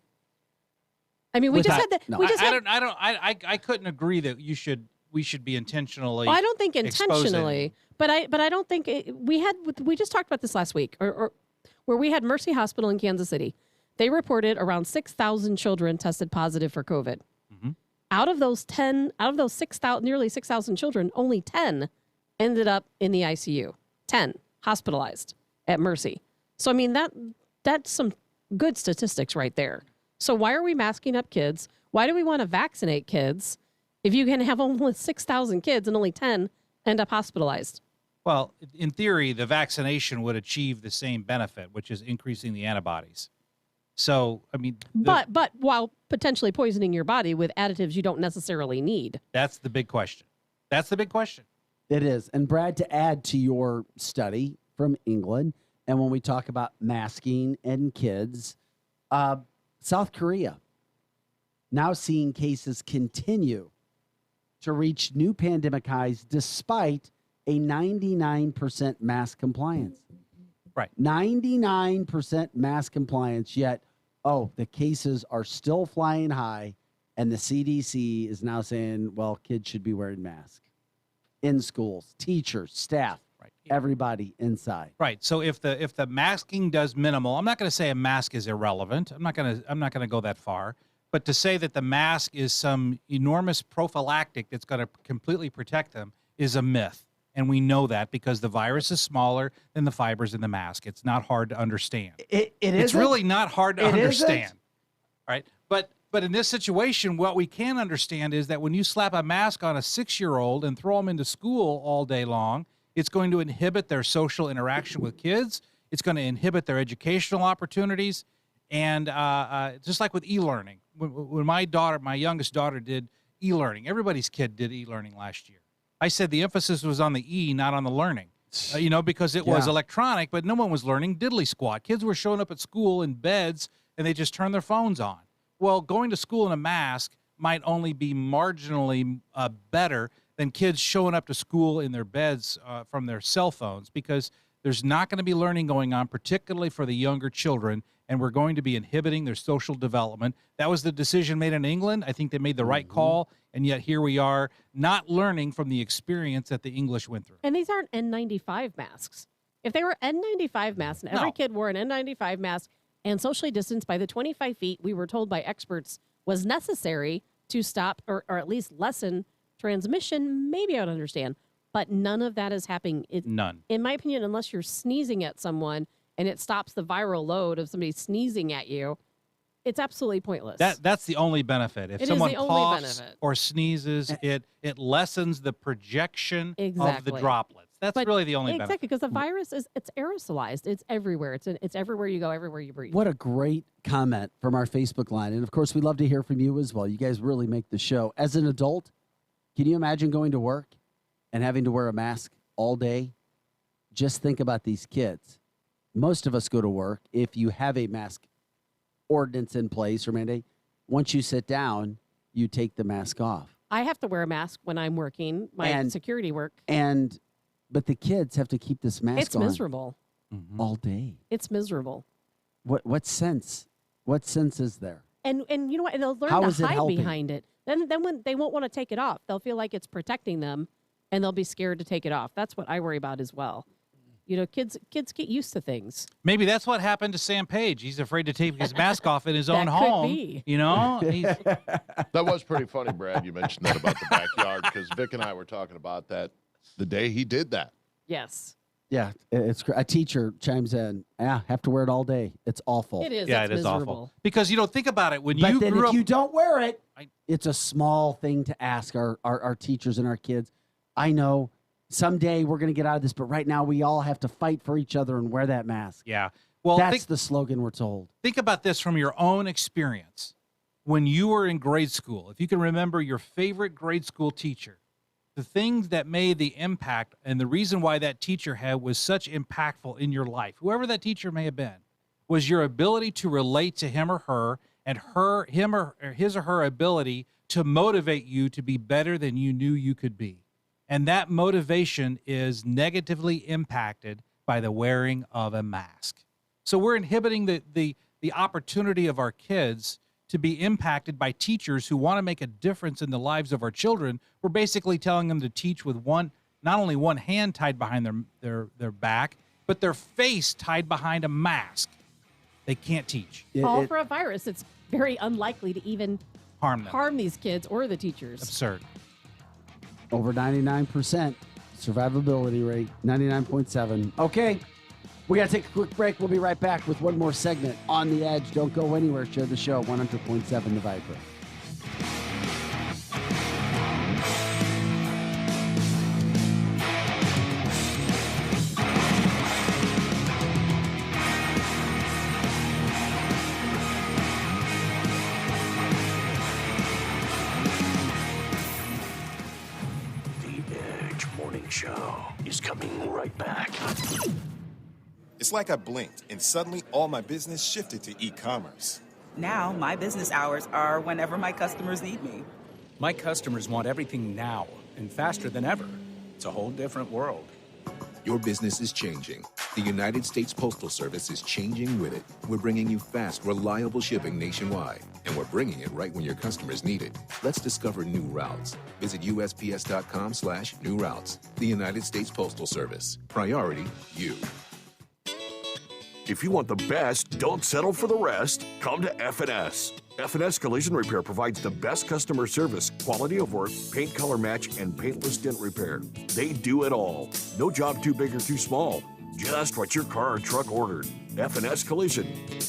Speaker 3: I mean, we just had that. No.
Speaker 2: I couldn't agree that we should be intentionally.
Speaker 3: Well, I don't think intentionally, but I don't think we just talked about this last week, or where we had Mercy Hospital in Kansas City. They reported around 6,000 children tested positive for COVID.
Speaker 2: Mm-hmm.
Speaker 3: Out of those 6,000, nearly 6,000 children, only 10 ended up in the ICU. 10 hospitalized at Mercy. So I mean that's some good statistics right there. So why are we masking up kids? Why do we want to vaccinate kids if you can have almost 6,000 kids and only 10 end up hospitalized?
Speaker 2: Well, in theory, the vaccination would achieve the same benefit, which is increasing the antibodies. So, I mean...
Speaker 3: But while potentially poisoning your body with additives you don't necessarily need.
Speaker 2: That's the big question. It
Speaker 1: is. And Brad, to add to your study from England, and when we talk about masking and kids, South Korea now seeing cases continue to reach new pandemic highs despite a 99% mask compliance.
Speaker 2: Right.
Speaker 1: 99% mask compliance, yet, the cases are still flying high, and the CDC is now saying, well, kids should be wearing masks in schools, teachers, staff, right, everybody inside.
Speaker 2: Right. So if the masking does minimal, I'm not going to say a mask is irrelevant. I'm not going to go that far. But to say that the mask is some enormous prophylactic that's going to completely protect them is a myth. And we know that because the virus is smaller than the fibers in the mask. It's not hard to understand. It's really not hard to understand. Right? But in this situation, what we can understand is that when you slap a mask on a 6-year-old and throw them into school all day long, it's going to inhibit their social interaction with kids. It's going to inhibit their educational opportunities. And just like with e-learning, when my youngest daughter did e-learning. Everybody's kid did e-learning last year. I said the emphasis was on the E, not on the learning, because it was electronic, but no one was learning diddly squat. Kids were showing up at school in beds, and they just turned their phones on. Well, going to school in a mask might only be marginally better than kids showing up to school in their beds from their cell phones, because there's not going to be learning going on, particularly for the younger children, and we're going to be inhibiting their social development. That was the decision made in England. I think they made the right call, and yet here we are not learning from the experience that the English went through.
Speaker 3: And these aren't N95 masks. If they were N95 masks and every kid wore an N95 mask and socially distanced by the 25 feet we were told by experts was necessary to stop or at least lessen transmission, maybe I would understand. But none of that is happening.
Speaker 2: None.
Speaker 3: In my opinion, unless you're sneezing at someone and it stops the viral load of somebody sneezing at you, it's absolutely pointless.
Speaker 2: That's the only benefit. If
Speaker 3: It is
Speaker 2: someone
Speaker 3: the only
Speaker 2: coughs
Speaker 3: benefit.
Speaker 2: or sneezes, it lessens the projection of the droplets. That's really the only benefit.
Speaker 3: Exactly, because the virus it's aerosolized. It's everywhere. It's everywhere you go, everywhere you breathe.
Speaker 1: What a great comment from our Facebook line. And of course, we love to hear from you as well. You guys really make the show. As an adult, can you imagine going to work and having to wear a mask all day? Just think about these kids. Most of us go to work. If you have a mask ordinance in place or mandate, once you sit down, you take the mask off.
Speaker 3: I have to wear a mask when I'm working, my security work.
Speaker 1: But the kids have to keep this mask
Speaker 3: It's
Speaker 1: on
Speaker 3: miserable.
Speaker 1: all day.
Speaker 3: It's miserable.
Speaker 1: What sense? What sense is there?
Speaker 3: And you know what? And they'll learn
Speaker 1: How
Speaker 3: to
Speaker 1: is it
Speaker 3: hide
Speaker 1: helping?
Speaker 3: behind it. Then when they won't want to take it off, they'll feel like it's protecting them, and they'll be scared to take it off. That's what I worry about as well. Kids get used to things.
Speaker 2: Maybe that's what happened to Sam Page. He's afraid to take his mask off in his own
Speaker 3: That could
Speaker 2: home.
Speaker 3: be.
Speaker 8: That was pretty funny, Brad. You mentioned that about the backyard, because Vic and I were talking about that the day he did that.
Speaker 3: Yes.
Speaker 1: Yeah, it's a teacher chimes in. Yeah, have to wear it all day. It's awful.
Speaker 3: It is.
Speaker 2: Yeah,
Speaker 3: it's
Speaker 2: it is
Speaker 3: miserable.
Speaker 2: awful. Because think about it. When
Speaker 1: But
Speaker 2: you
Speaker 1: then
Speaker 2: grew
Speaker 1: if
Speaker 2: up,
Speaker 1: you don't wear it, it's a small thing to ask our teachers and our kids. I know someday we're going to get out of this, but right now we all have to fight for each other and wear that mask.
Speaker 2: Yeah. Well,
Speaker 1: that's the slogan we're told.
Speaker 2: Think about this from your own experience. When you were in grade school, if you can remember your favorite grade school teacher, the things that made the impact and the reason why that teacher was such impactful in your life, whoever that teacher may have been, was your ability to relate to him or her, and his or her ability to motivate you to be better than you knew you could be. And that motivation is negatively impacted by the wearing of a mask. So we're inhibiting the opportunity of our kids to be impacted by teachers who want to make a difference in the lives of our children. We're basically telling them to teach with not only one hand tied behind their back, but their face tied behind a mask. They can't teach.
Speaker 3: All for a virus. It's very unlikely to even
Speaker 2: harm
Speaker 3: these kids or the teachers.
Speaker 2: Absurd.
Speaker 1: Over 99% survivability rate, 99.7. Okay, we got to take a quick break. We'll be right back with one more segment on The Edge. Don't go anywhere. Share the show, 100.7 The Viper.
Speaker 7: Show is coming right back.
Speaker 14: It's like I blinked and suddenly all my business shifted to e-commerce.
Speaker 17: Now my business hours are whenever my customers need me.
Speaker 18: My customers want everything now and faster than ever. It's a whole different world.
Speaker 19: Your business is changing. The United States Postal Service is changing with it. We're bringing you fast, reliable shipping nationwide, and we're bringing it right when your customers need it. Let's discover new routes. Visit USPS.com/new routes. The United States Postal Service. Priority, you.
Speaker 20: If you want the best, don't settle for the rest. Come to F&S. F&S Collision Repair provides the best customer service, quality of work, paint color match, and paintless dent repair. They do it all. No job too big or too small. Just what your car or truck ordered. F&S Collision.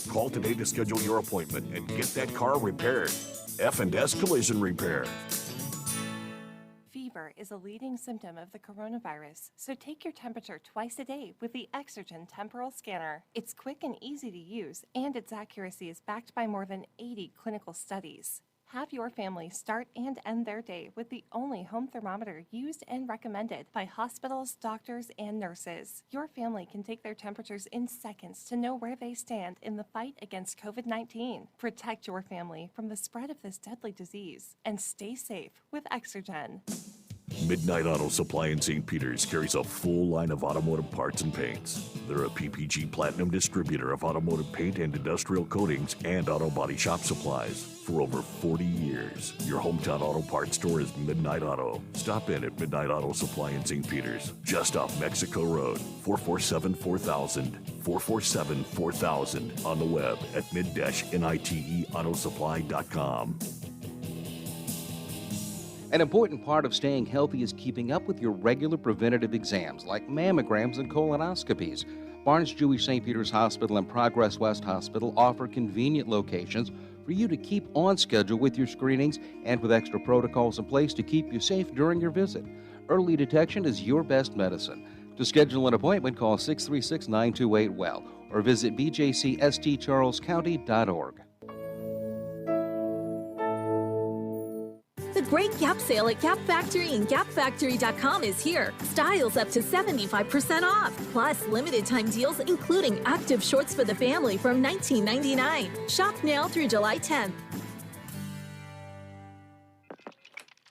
Speaker 20: Call today to schedule your appointment and get that car repaired. F&S Collision Repair.
Speaker 21: Fever is a leading symptom of the coronavirus, so take your temperature twice a day with the Exergen Temporal Scanner. It's quick and easy to use, and its accuracy is backed by more than 80 clinical studies. Have your family start and end their day with the only home thermometer used and recommended by hospitals, doctors, and nurses. Your family can take their temperatures in seconds to know where they stand in the fight against COVID-19. Protect your family from the spread of this deadly disease and stay safe with Exergen.
Speaker 20: Midnight Auto Supply in St. Peters carries a full line of automotive parts and paints. They're a PPG Platinum distributor of automotive paint and industrial coatings and auto body shop supplies. For over 40 years, your hometown auto parts store is Midnight Auto. Stop in at Midnight Auto Supply in St. Peters, just off Mexico Road, 447-4000, 447-4000, on the web at mid-niteautosupply.com.
Speaker 25: An important part of staying healthy is keeping up with your regular preventative exams like mammograms and colonoscopies. Barnes Jewish St. Peter's Hospital and Progress West Hospital offer convenient locations for you to keep on schedule with your screenings and with extra protocols in place to keep you safe during your visit. Early detection is your best medicine. To schedule an appointment, call 636-928-WELL or visit bjcstcharlescounty.org.
Speaker 4: The great Gap sale at Gap Factory and GapFactory.com is here. Styles up to 75% off. Plus, limited time deals including active shorts for the family from $19.99. Shop now through July 10th.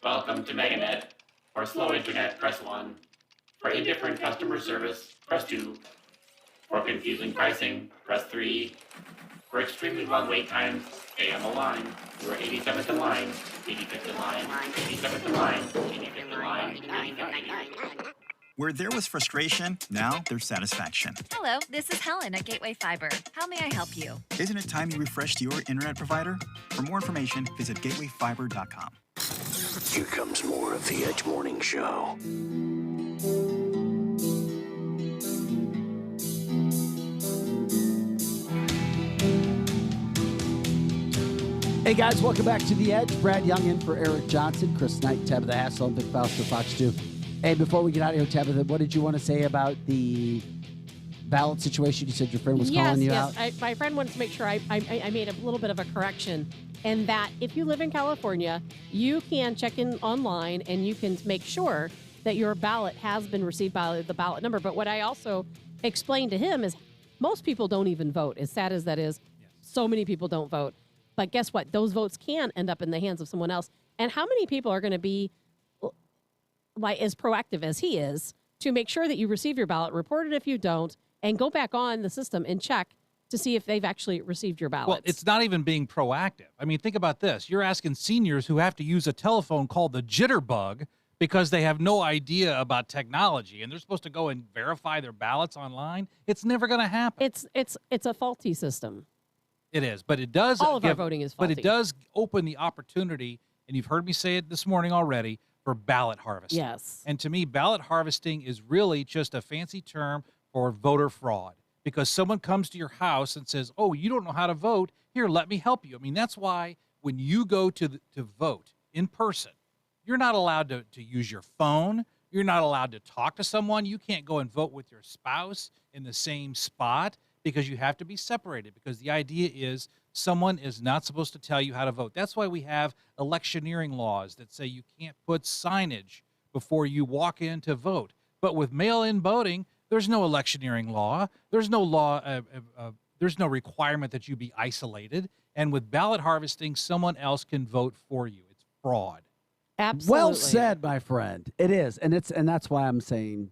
Speaker 9: Welcome to MegaNet. For slow internet, press 1. For indifferent customer service, press 2. For confusing pricing, press 3. For extremely long wait times, stay on the line. You are 87th in line, 85th in line, 87th in line, 85th in line, 85th in line.
Speaker 10: Where there was frustration, now there's satisfaction.
Speaker 12: Hello, this is Helen at Gateway Fiber. How may I help you?
Speaker 10: Isn't it time you refreshed your internet provider? For more information, visit gatewayfiber.com.
Speaker 7: Here comes more of the Edge Morning Show.
Speaker 1: Hey guys, welcome back to The Edge. Brad Young in for Eric Johnson, Chris Knight, Tabitha Hassell, and Vic Faust for Fox 2. Hey, before we get out of here, Tabitha, what did you want to say about the ballot situation? You said your friend was calling you out.
Speaker 3: Yes, my friend wanted to make sure I made a little bit of a correction, and that if you live in California, you can check in online and you can make sure that your ballot has been received by the ballot number. But what I also explained to him is most people don't even vote. As sad as that is, so many people don't vote. But guess what? Those votes can end up in the hands of someone else. And how many people are going to be like as proactive as he is to make sure that you receive your ballot, report it if you don't, and go back on the system and check to see if they've actually received your ballot?
Speaker 2: Well, it's not even being proactive. I mean, think about this. You're asking seniors who have to use a telephone called the jitterbug because they have no idea about technology, and they're supposed to go and verify their ballots online. It's never going to happen.
Speaker 3: It's a faulty system.
Speaker 2: It is, but it does.
Speaker 3: All of our voting is faulty.
Speaker 2: But it does open the opportunity, and you've heard me say it this morning already, for ballot harvesting.
Speaker 3: Yes.
Speaker 2: And to me, ballot harvesting is really just a fancy term for voter fraud, because someone comes to your house and says, oh, you don't know how to vote. Here, let me help you. I mean, that's why when you go to vote in person, you're not allowed to use your phone. You're not allowed to talk to someone. You can't go and vote with your spouse in the same spot, because you have to be separated, because the idea is someone is not supposed to tell you how to vote. That's why we have electioneering laws that say you can't put signage before you walk in to vote. But with mail-in voting, there's no electioneering law. There's no law. There's no requirement that you be isolated. And with ballot harvesting, someone else can vote for you. It's fraud.
Speaker 3: Absolutely.
Speaker 1: Well said, my friend. It is, and that's why I'm saying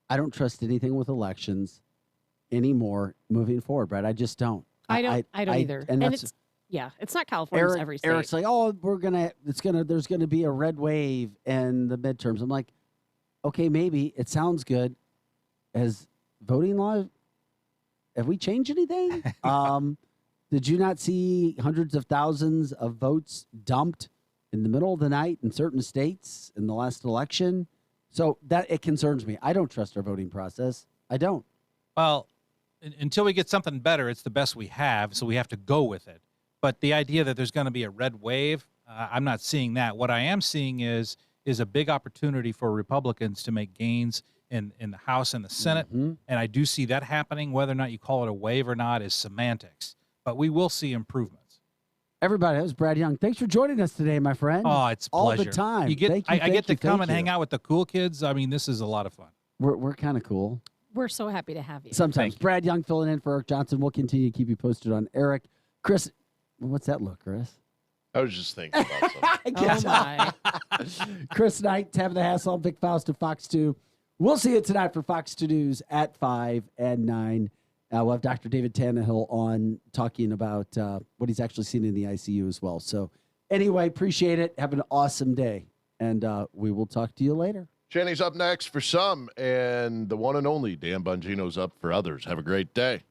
Speaker 1: I don't trust anything with elections anymore moving forward, Brad. I just don't.
Speaker 3: I don't either.
Speaker 1: And
Speaker 3: it's not California. It's every state.
Speaker 1: Eric's like, oh, there's gonna be a red wave in the midterms. I'm like, okay, maybe it sounds good. Has voting law? Have we changed anything? Did you not see hundreds of thousands of votes dumped in the middle of the night in certain states in the last election? So that it concerns me. I don't trust our voting process. I don't.
Speaker 2: Well, until we get something better, it's the best we have, so we have to go with it. But the idea that there's going to be a red wave, I'm not seeing that. What I am seeing is a big opportunity for Republicans to make gains in the House and the Senate, and I do see that happening. Whether or not you call it a wave or not is semantics, but we will see improvements.
Speaker 1: Everybody, that was Brad Young. Thanks for joining us today, my friend.
Speaker 2: Oh, it's a
Speaker 1: all
Speaker 2: pleasure.
Speaker 1: the time.
Speaker 2: You get,
Speaker 1: Thank you,
Speaker 2: I get to
Speaker 1: thank
Speaker 2: come and
Speaker 1: you.
Speaker 2: hang out with the cool kids. I mean, this is a lot of fun.
Speaker 1: We're kind of cool.
Speaker 3: We're so happy to have you.
Speaker 1: Sometimes. Brad Young filling in for Eric Johnson. We'll continue to keep you posted on Eric. Chris, what's that look, Chris?
Speaker 8: I was just thinking about something.
Speaker 1: Chris Knight, Tabitha Hassell, Vic Faust of Fox 2. We'll see you tonight for Fox 2 News at 5 and 9. We'll have Dr. David Tannehill on talking about what he's actually seen in the ICU as well. So anyway, appreciate it. Have an awesome day. And we will talk to you later.
Speaker 8: Channy's up next for some, and the one and only Dan Bongino's up for others. Have a great day.